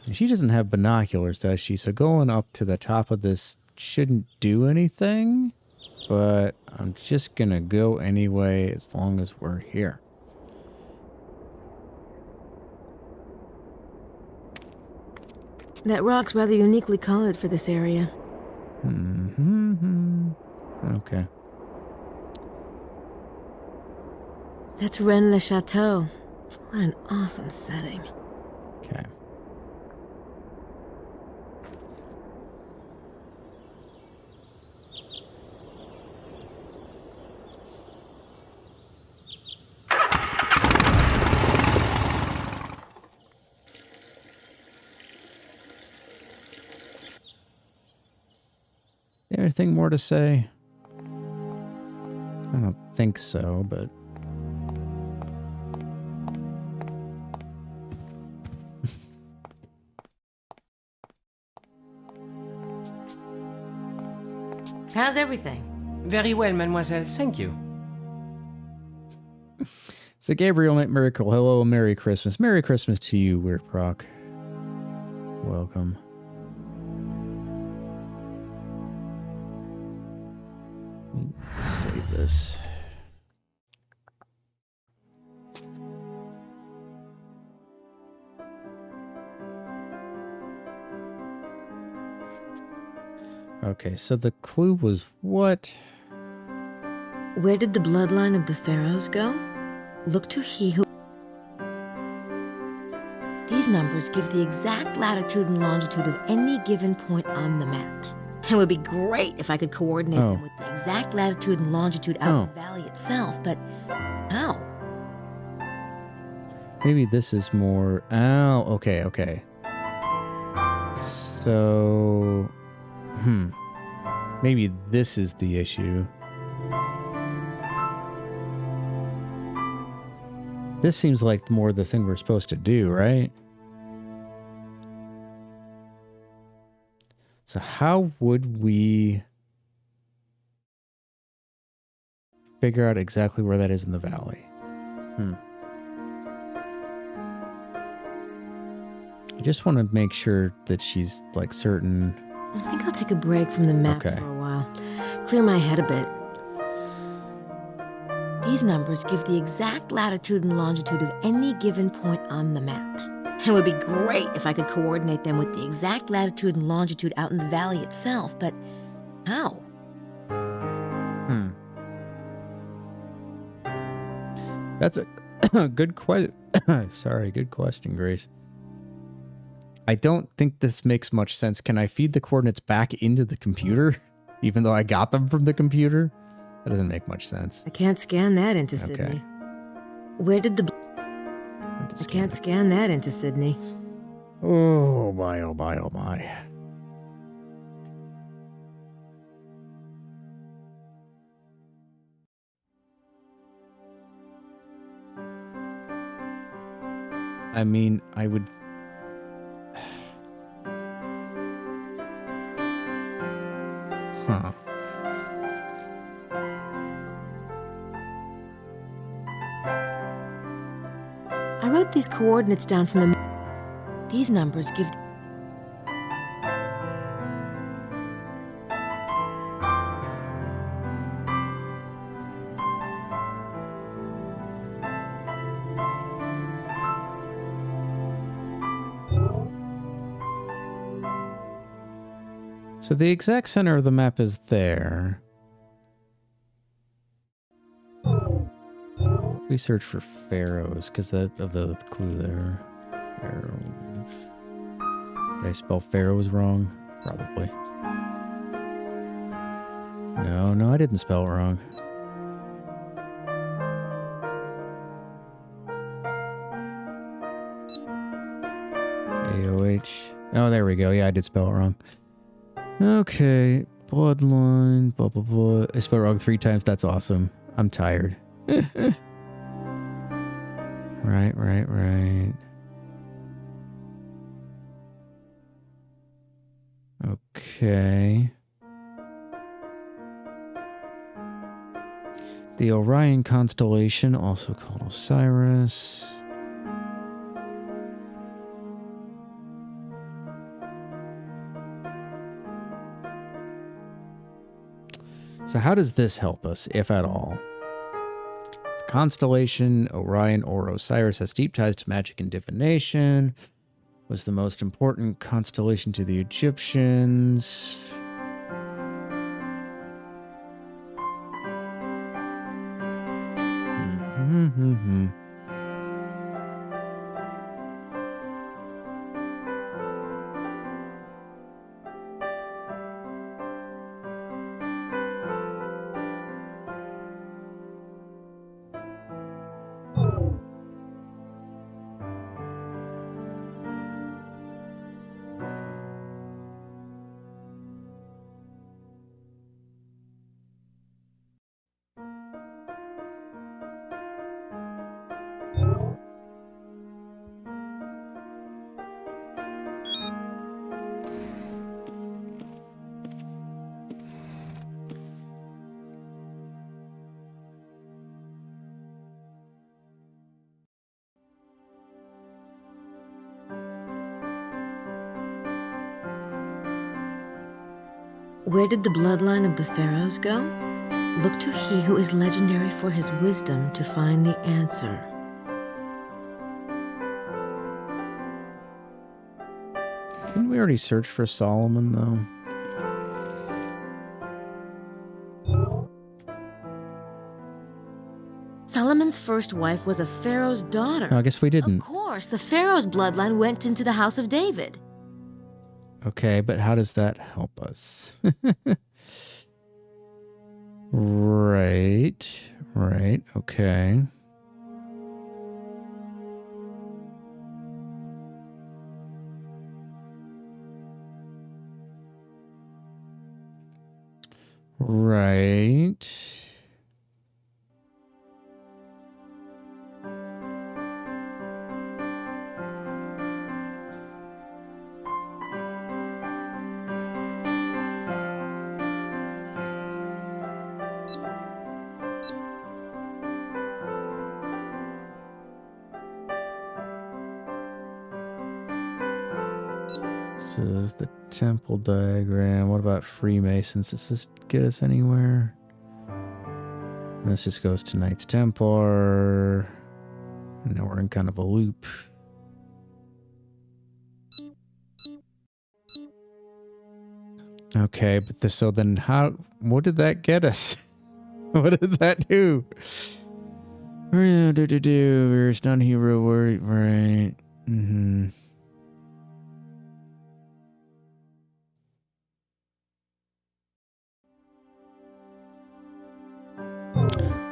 And she doesn't have binoculars, does she? So going up to the top of this shouldn't do anything, but I'm just gonna go anyway as long as we're here. That rock's rather uniquely colored for this area. Okay. That's Rennes-le-Château. What an awesome setting. Okay. Anything more to say? I don't think so, but... How's everything? Very well, mademoiselle, thank you. It's a Gabriel Knight miracle. Hello, Merry Christmas. Merry Christmas to you, Weird Proc. Welcome. Let's save this. Okay, so the clue was what? Where did the bloodline of the pharaohs go? Look to he who... These numbers give the exact latitude and longitude of any given point on the map. It would be great if I could coordinate them with the exact latitude and longitude out in the valley itself, but how? Maybe this is more... Oh, okay, okay. So... Maybe this is the issue. This seems like more the thing we're supposed to do, right? So how would we figure out exactly where that is in the valley? I just want to make sure that she's like certain. I think I'll take a break from the map for a while. Clear my head a bit. These numbers give the exact latitude and longitude of any given point on the map. It would be great if I could coordinate them with the exact latitude and longitude out in the valley itself, but how? That's a good question. Sorry, good question, Grace. I don't think this makes much sense. Can I feed the coordinates back into the computer, even though I got them from the computer? That doesn't make much sense. I can't scan that into Sydney. Where did the... I can't scan that into Sydney. Oh my, oh my, oh my. I mean, I would... Huh. I wrote these coordinates down from the... These numbers give... So the exact center of the map is there. We search for pharaohs because of the clue there. Pharaohs. Did I spell pharaohs wrong? Probably. No, I didn't spell it wrong. AOH. Oh, there we go. Yeah, I did spell it wrong. Okay, bloodline, blah, blah, blah. I spelled it wrong 3 times. That's awesome. I'm tired. Right. Okay. The Orion constellation, also called Osiris. So how does this help us, if at all? The constellation, Orion or Osiris, has deep ties to magic and divination, was the most important constellation to the Egyptians. Where did the bloodline of the pharaohs go? Look to he who is legendary for his wisdom to find the answer. Didn't we already search for Solomon, though? Solomon's first wife was a pharaoh's daughter. No, I guess we didn't. Of course, the pharaoh's bloodline went into the house of David. Okay, but how does that help us? Right, okay. Right. So there's the temple diagram. What about Freemasons? Does this get us anywhere? This just goes to Knights Templar. Now we're in kind of a loop. Okay, but this, so then what did that get us? What did that do? There's non-hero word, right? Mm-hmm.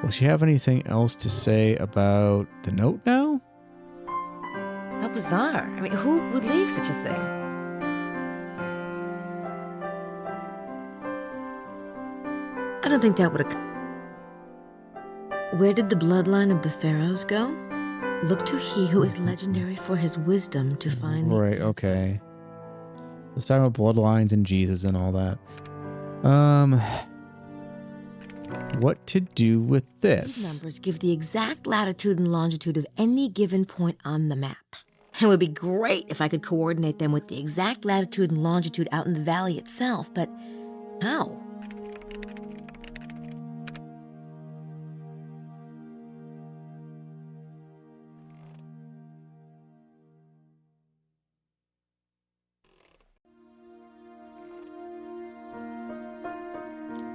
Will she have anything else to say about the note now? How bizarre. I mean, who would leave such a thing? I don't think that would have... Where did the bloodline of the pharaohs go? Look to he who is legendary for his wisdom to find the Right, answer. okay. Let's talk about bloodlines and Jesus and all that. What to do with These this? numbers give the exact latitude and longitude of any given point on the map. It would be great if I could coordinate them with the exact latitude and longitude out in the valley itself, but how?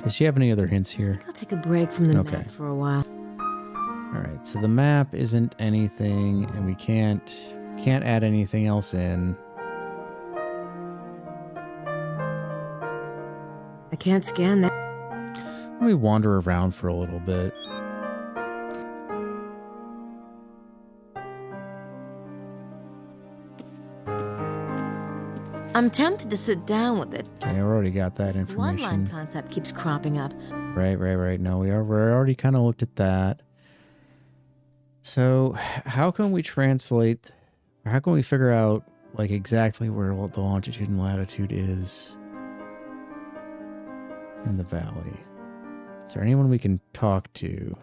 Does she have any other hints here? I'll take a break from the Okay. map for a while. All right, so the map isn't anything, and we can't add anything else in. I can't scan that. Let me wander around for a little bit. I'm tempted to sit down with it. Okay, I already got that This information. bloodline concept keeps cropping up. Right. No, we're already kind of looked at that. So, how can we translate, or how can we figure out, like, exactly where the longitude and latitude is in the valley? Is there anyone we can talk to?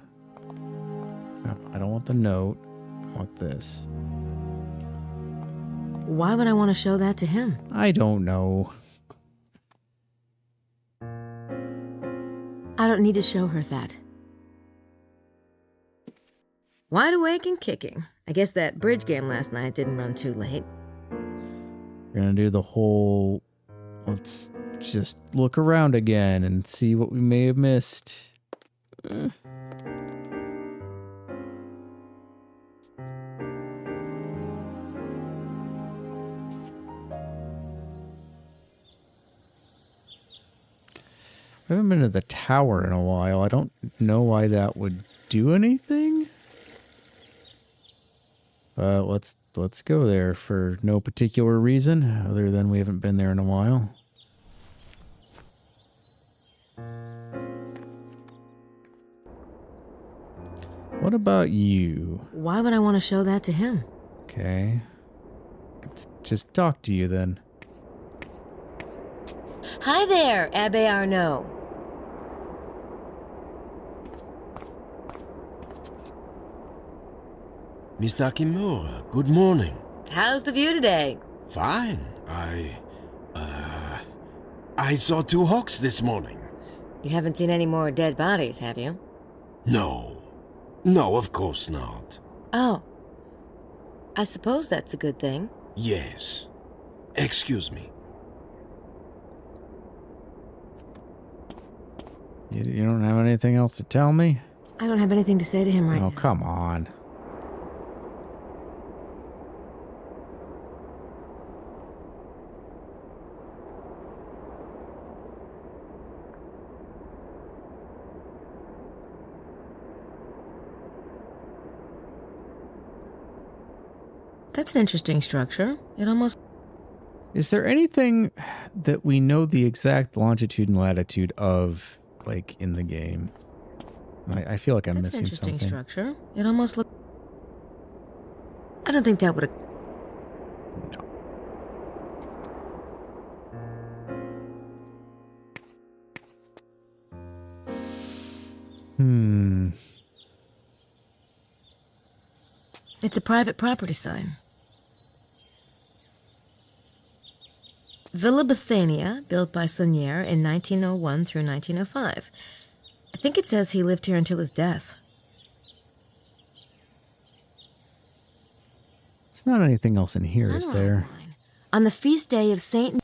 No, I don't want the note. I want this. Why would I want to show that to him? I don't know. I don't need to show her that. Wide awake and kicking. I guess that bridge game last night didn't run too late. We're gonna do the whole, let's just look around again and see what we may have missed. I haven't been to the tower in a while. I don't know why that would do anything. But let's go there for no particular reason other than we haven't been there in a while. What about you? Why would I want to show that to him? Okay. Let's just talk to you then. Hi there, Abbe Arnaud. Miss Nakimura, good morning. How's the view today? Fine. I saw 2 hawks this morning. You haven't seen any more dead bodies, have you? No. No, of course not. Oh. I suppose that's a good thing. Yes. Excuse me. You don't have anything else to tell me? I don't have anything to say to him right now. Oh, come on. That's an interesting structure. It almost... Is there anything that we know the exact longitude and latitude of, like, in the game? I feel like I'm That's an missing interesting something. structure. It almost looks... I don't think that would have... Hmm. It's a private property sign. Villa Bethania, built by Saunier in 1901 through 1905. I think it says he lived here until his death. There's not anything else in here, is there? Line. On the feast day of Saint...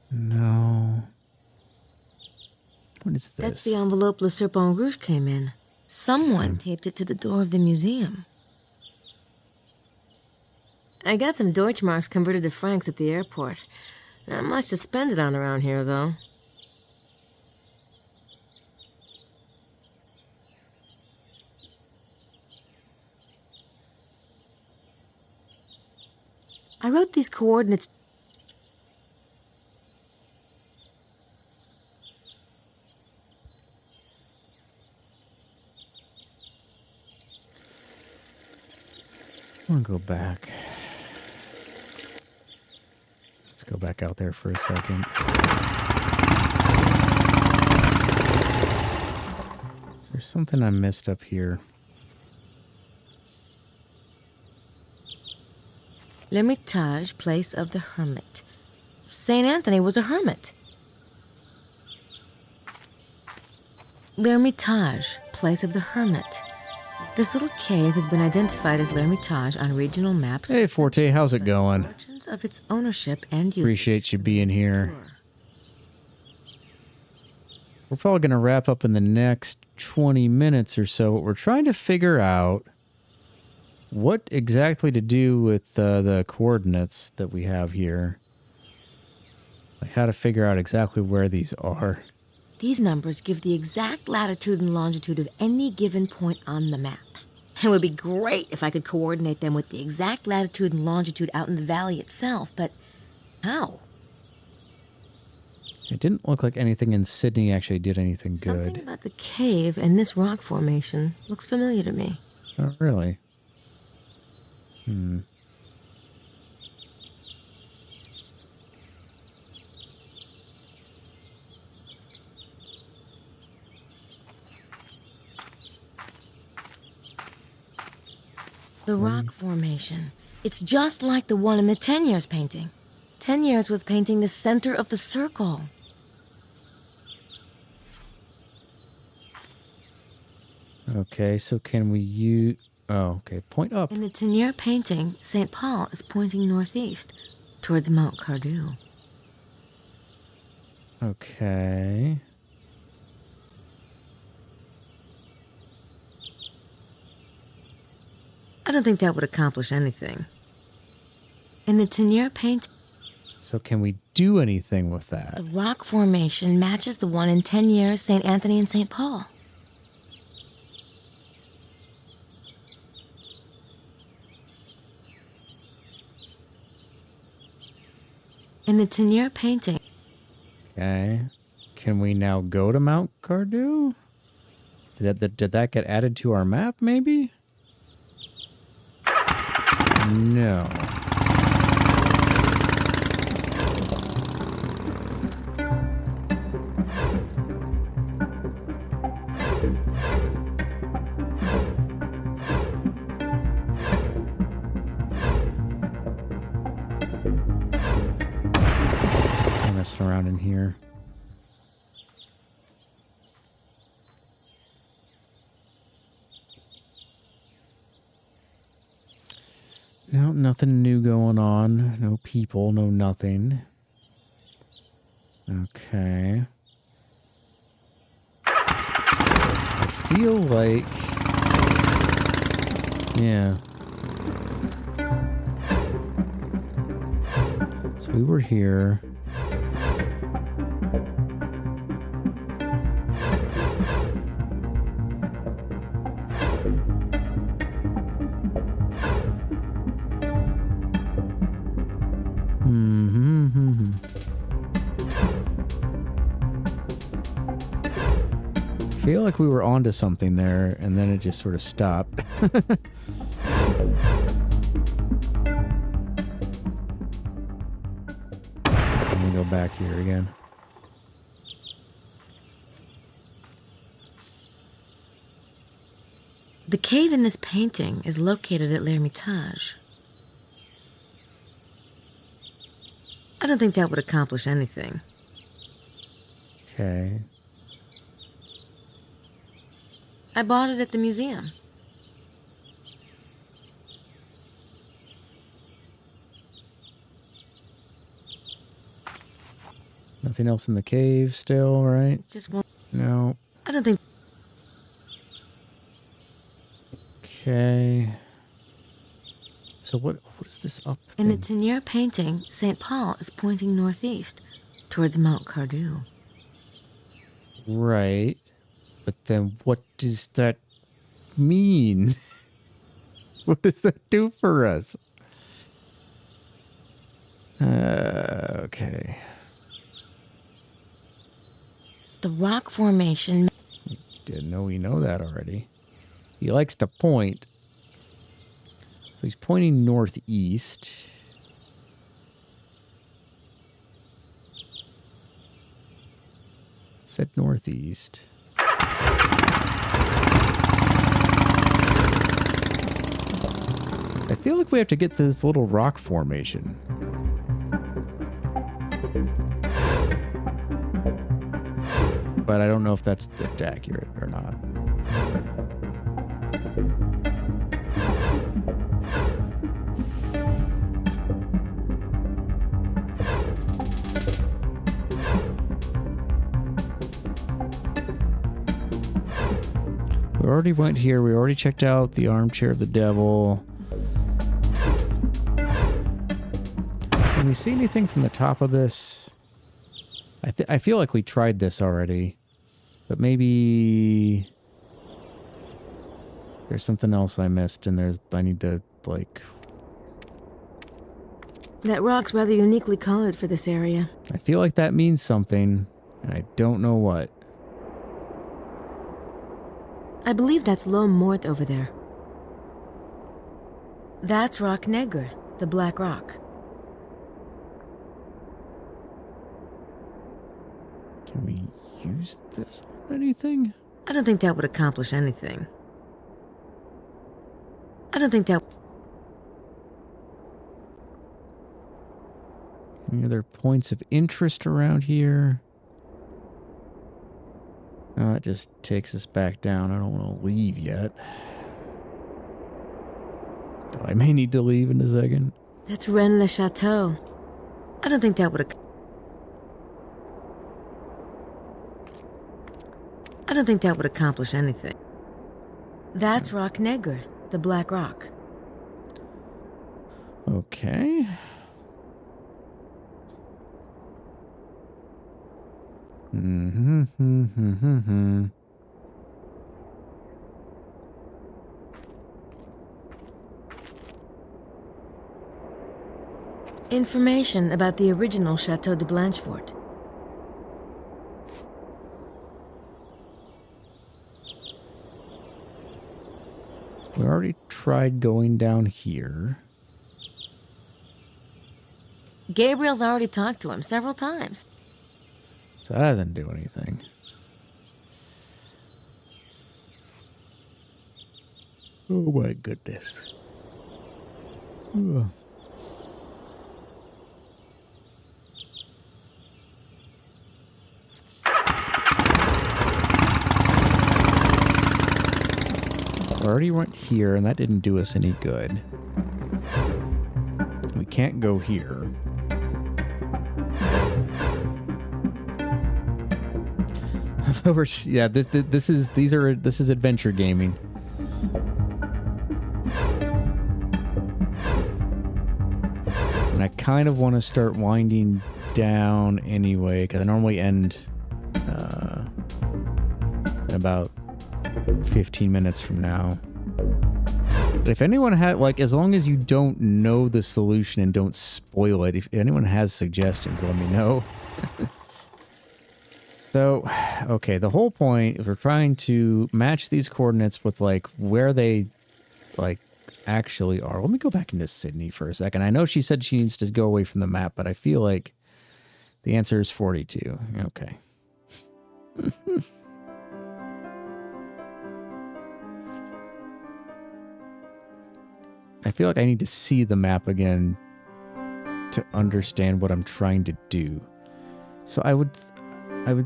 No. What is this? That's the envelope Le Serpent Rouge came in. Someone taped it to the door of the museum. I got some Deutschmarks converted to francs at the airport. Not much to spend it on around here, though. I wrote these coordinates... I'm gonna go back. Let's go back out there for a second. Is there something I missed up here? L'Hermitage, place of the hermit. St. Anthony was a hermit. L'Hermitage, place of the hermit. This little cave has been identified as L'Hermitage on regional maps. Hey, Forte, how's it going? Origins of its ownership and usage. Appreciate you being here. We're probably going to wrap up in the next 20 minutes or so. We're trying to figure out what exactly to do with the coordinates that we have here. Like how to figure out exactly where these are. These numbers give the exact latitude and longitude of any given point on the map. It would be great if I could coordinate them with the exact latitude and longitude out in the valley itself, but how? It didn't look like anything in Sydney actually did anything Something good. about the cave and this rock formation looks familiar to me. Oh, really? The rock formation. It's just like the one in the 10 Years painting. 10 Years was painting the center of the circle. Okay, so can we use... Oh, okay, point up. In the Tenier painting, St. Paul is pointing northeast, towards Mount Cardew. Okay. I don't think that would accomplish anything. In the Tenier painting... So can we do anything with that? The rock formation matches the one in 10 Years, St. Anthony and St. Paul. In the Tenier painting... Okay. Can we now go to Mount Cardew? Did that get added to our map, maybe? No. Messing around in here. No, nothing new going on. No people, no nothing. Okay. I feel like... Yeah. So we were here. I feel like we were onto something there, and then it just sort of stopped. Let me go back here again. The cave in this painting is located at L'Ermitage. I don't think that would accomplish anything. Okay. I bought it at the museum. Nothing else in the cave still, right? It's just one. No. I don't think. Okay. So what is this up In the thing? Teniers painting, St. Paul is pointing northeast, towards Mount Cardew. Right. But then what does that mean? What does that do for us? Okay. The rock formation. Didn't know we know that already. He likes to point. So he's pointing northeast. Said northeast. I feel like we have to get this little rock formation. But I don't know if that's accurate or not. We already went here. We already checked out the armchair of the devil. Can we see anything from the top of this? I feel like we tried this already. But maybe there's something else I missed and I need to, like... That rock's rather uniquely colored for this area. I feel like that means something, and I don't know what. I believe that's L'Homme Mort over there. That's Rock Negre, the black rock. Can we use this on anything? I don't think that would accomplish anything. I don't think that... Any other points of interest around here? Oh, that just takes us back down. I don't want to leave yet. Though I may need to leave in a second. That's Rennes-le-Château. I don't think that would... I don't think that would accomplish anything. That's Rock Negre, the black rock. Okay. Information about the original Chateau de Blanchefort. We already tried going down here. Gabriel's already talked to him several times. So that doesn't do anything. Oh my goodness. Ugh. We already went here, and that didn't do us any good. can't go here. Yeah, this is adventure gaming. And I kind of want to start winding down anyway, because I normally end in about 15 minutes from now. If anyone had, like, as long as you don't know the solution and don't spoil it, if anyone has suggestions, let me know. So, okay, the whole point is we're trying to match these coordinates with, like, where they, like, actually are. Let me go back into Sydney for a second. I know she said she needs to go away from the map, but I feel like the answer is 42. Okay. I feel like I need to see the map again to understand what I'm trying to do. So I would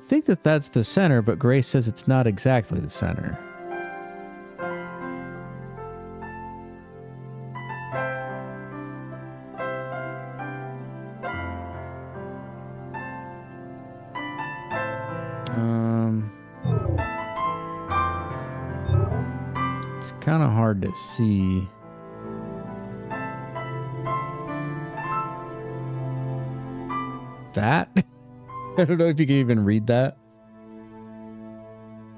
think that that's the center, but Grace says it's not exactly the center. It's kind of hard to see. That? I don't know if you can even read that.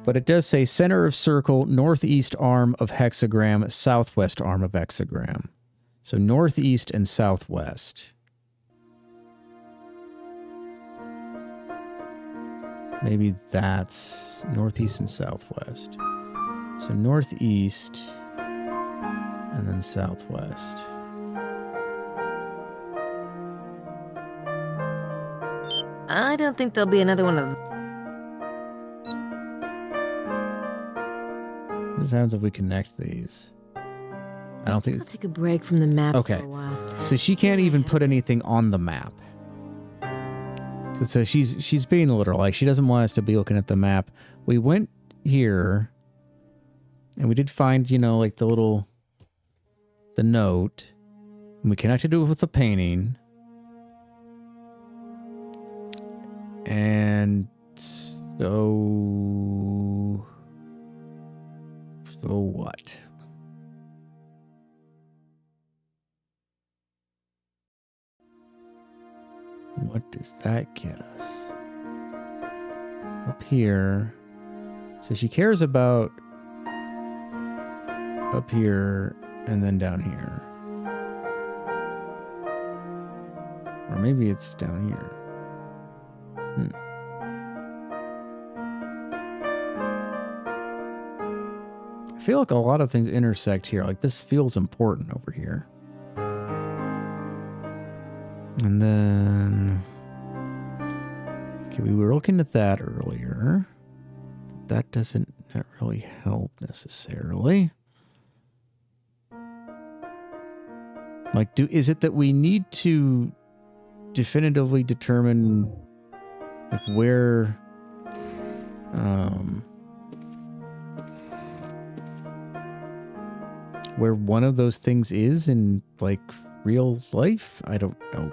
But it does say center of circle, northeast arm of hexagram, southwest arm of hexagram. So northeast and southwest. Maybe that's northeast and southwest. So northeast and then southwest. I don't think there'll be another one of... What happens if we connect these? I don't think... I'll take a break from the map okay. for a while. So she can't even put anything on the map. So she's being literal. Like, she doesn't want us to be looking at the map. We went here, and we did find, you know, like the note. And we connected it with the painting. And so what? What does that get us? Up here. So she cares about up here and then down here. Or maybe it's down here. I feel like a lot of things intersect here. Like, this feels important over here. And then... okay, we were looking at that earlier. That doesn't really help necessarily. Like, is it that we need to definitively determine, like, where... where one of those things is in, like, real life? I don't know.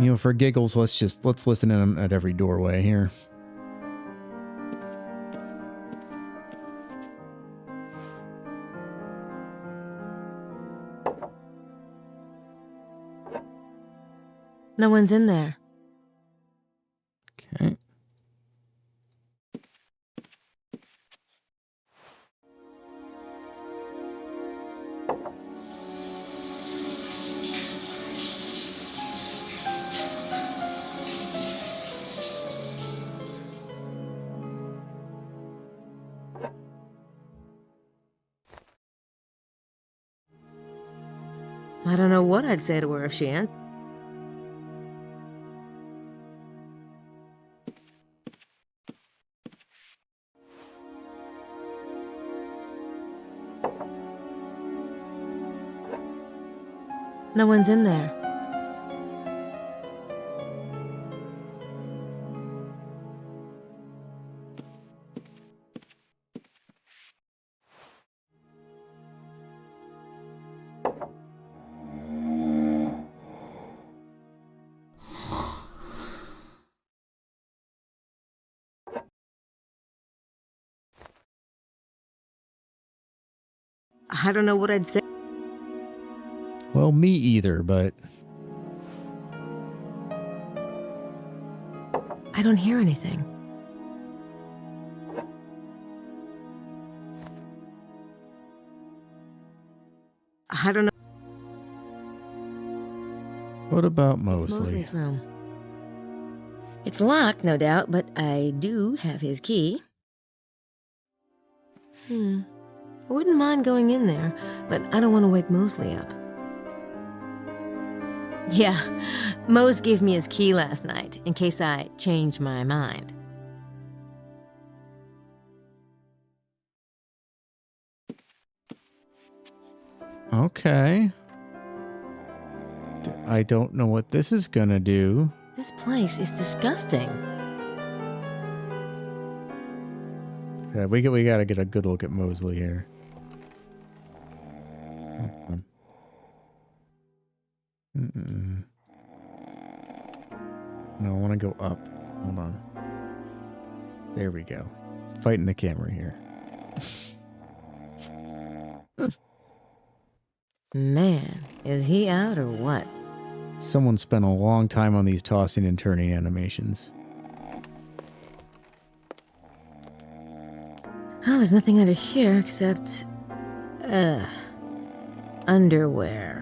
You know, for giggles, let's listen in at every doorway here. No one's in there. Okay. I don't know what I'd say to her if she answered. No one's in there. I don't know what I'd say. Well, me either, but I don't hear anything. I don't know. what about It's Mosley? Mosley's room. It's locked, no doubt, but I do have his key. I wouldn't mind going in there, but I don't want to wake Mosley up. Yeah, Mose gave me his key last night, in case I changed my mind. Okay. I don't know what this is gonna do. This place is disgusting. Yeah, we gotta get a good look at Mosley here. No, I want to go up. Hold on. There we go. Fighting the camera here. Man, is he out or what? Someone spent a long time on these tossing and turning animations. Oh, there's nothing under here except... underwear.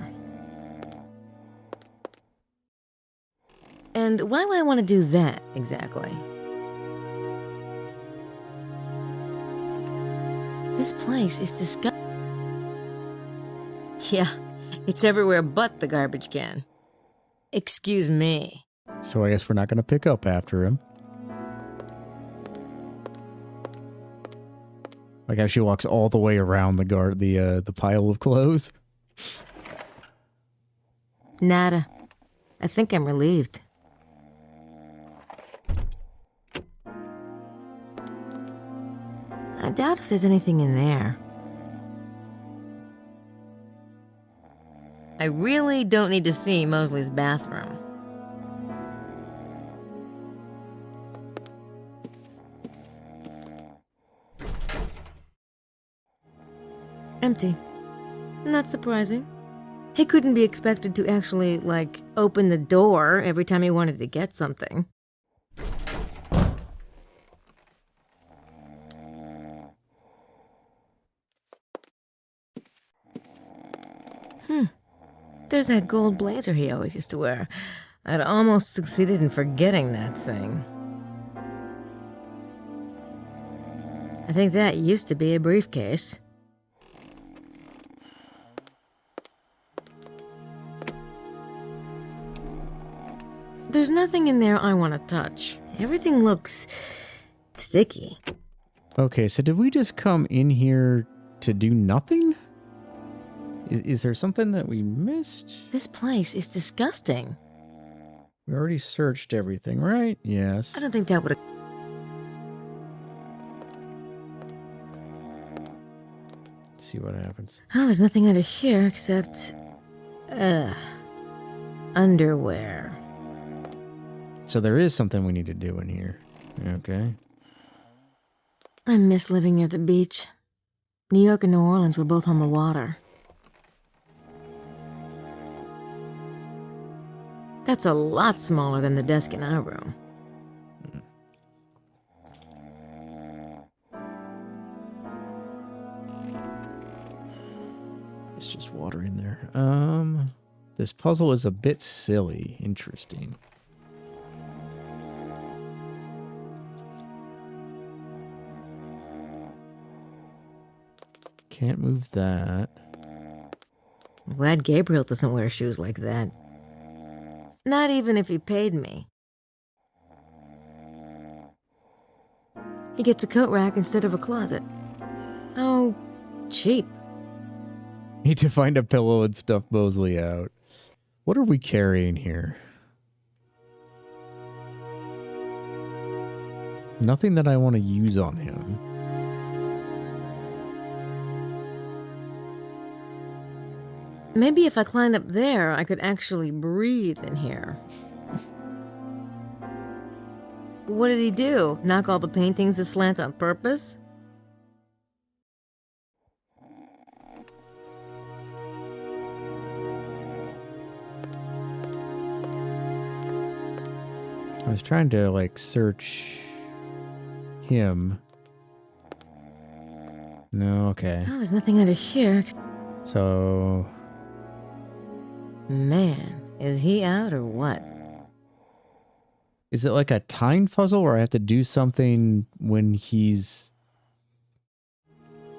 And why would I want to do that, exactly? This place is disgusting. Yeah, it's everywhere but the garbage can. Excuse me. So I guess we're not going to pick up after him. Like how she walks all the way around the pile of clothes. Nada. I think I'm relieved. I doubt if there's anything in there. I really don't need to see Mosley's bathroom. Empty. Not surprising. He couldn't be expected to actually, like, open the door every time he wanted to get something. There's that gold blazer he always used to wear. I'd almost succeeded in forgetting that thing. I think that used to be a briefcase. There's nothing in there I want to touch. Everything looks sticky. Okay, so did we just come in here to do nothing? Is there something that we missed? This place is disgusting. We already searched everything, right? Yes. I don't think that would have... See what happens. Oh, there's nothing under here except... underwear. So there is something we need to do in here. Okay. I miss living near the beach. New York and New Orleans were both on the water. That's a lot smaller than the desk in our room. It's just water in there. This puzzle is a bit silly. Interesting. Can't move that. I'm glad Gabriel doesn't wear shoes like that. Not even if he paid me. He gets a coat rack instead of a closet. Oh, cheap. Need to find a pillow and stuff Mosley out. What are we carrying here? Nothing that I want to use on him. Maybe if I climbed up there, I could actually breathe in here. What did he do? Knock all the paintings aslant on purpose? was trying to, like, search him. No, okay. Oh, there's nothing under here. So... Man, is he out or what? Is it like a time puzzle where I have to do something when he's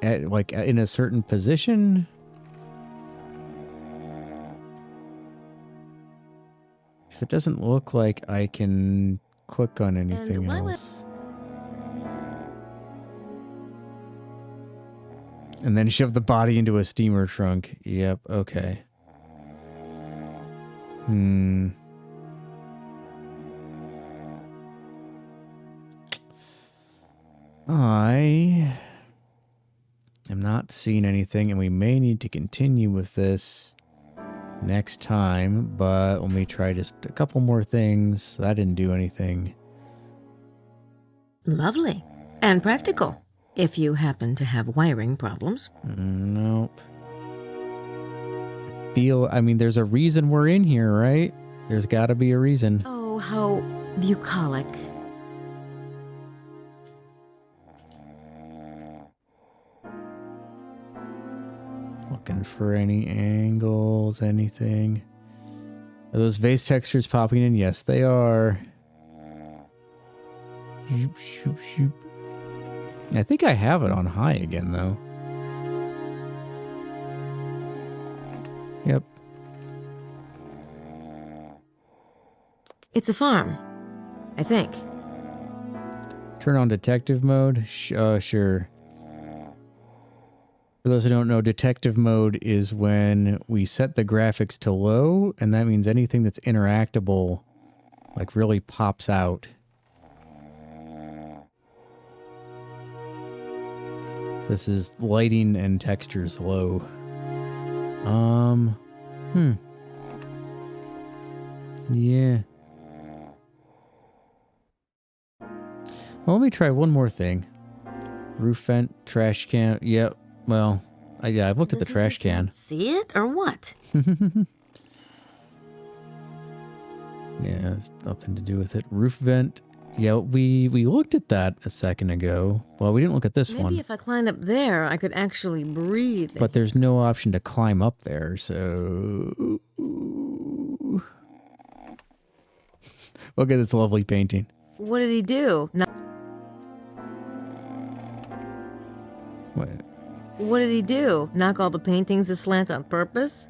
at, like, in a certain position? Because it doesn't look like I can click on anything else. And then shove the body into a steamer trunk. Yep, okay. I am not seeing anything, and we may need to continue with this next time, but let me try just a couple more things. That didn't do anything. Lovely. And practical. If you happen to have wiring problems. Nope. I mean, there's a reason we're in here, right? There's got to be a reason. Oh, how bucolic. Looking for any angles, anything. Are those vase textures popping in? Yes, they are. Shoop, shoop, shoop. I think I have it on high again, though. Yep. It's a farm, I think. Turn on detective mode? Sure. For those who don't know, detective mode is when we set the graphics to low, and that means anything that's interactable, like, really pops out. This is lighting and textures low. Yeah. Well, let me try one more thing. Roof vent, trash can. Yep. Well, yeah, I've looked at the trash can. See it or what? Yeah, there's nothing to do with it. Roof vent. Yeah, we looked at that a second ago. Well, we didn't look at this one. Maybe if I climbed up there, I could actually breathe. But there's no option to climb up there, so... Look at this lovely painting. What did he do? What? What did he do? Knock all the paintings aslant on purpose?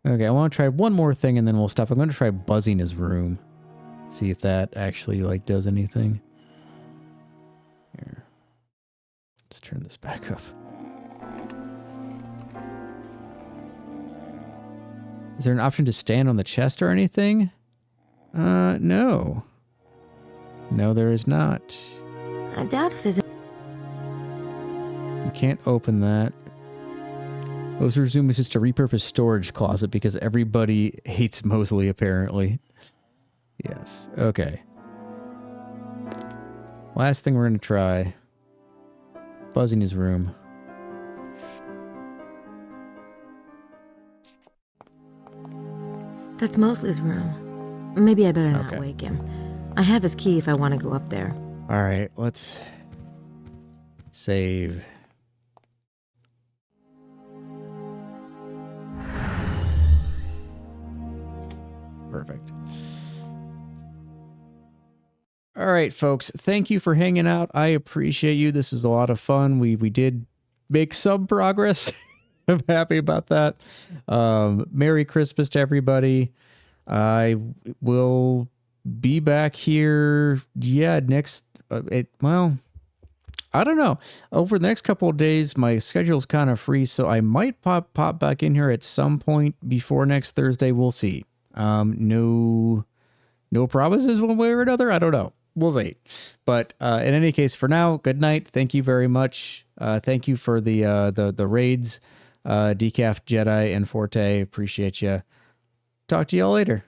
Okay, I want to try one more thing and then we'll stop. I'm going to try buzzing his room. See if that actually, like, does anything. Here. Let's turn this back up. Is there an option to stand on the chest or anything? No. No, there is not. I doubt if there's a... You can't open that. Mosley's room is just a repurposed storage closet because everybody hates Mosley, apparently. Yes. Okay. Last thing we're going to try. Buzzing his room. That's Mosley's room. Maybe I better not wake him. I have his key if I want to go up there. All right, let's save. Perfect. All right, folks. Thank you for hanging out. I appreciate you. This was a lot of fun. We did make some progress. I'm happy about that. Merry Christmas to everybody. I will be back here. Yeah, next. Well, I don't know. Over the next couple of days, my schedule's kind of free, so I might pop back in here at some point before next Thursday. We'll see. No promises one way or another. I don't know. We'll see. But in any case, for now, good night. Thank you very much. Thank you for the raids, Decaf, Jedi, and Forte. Appreciate you. Talk to y'all later.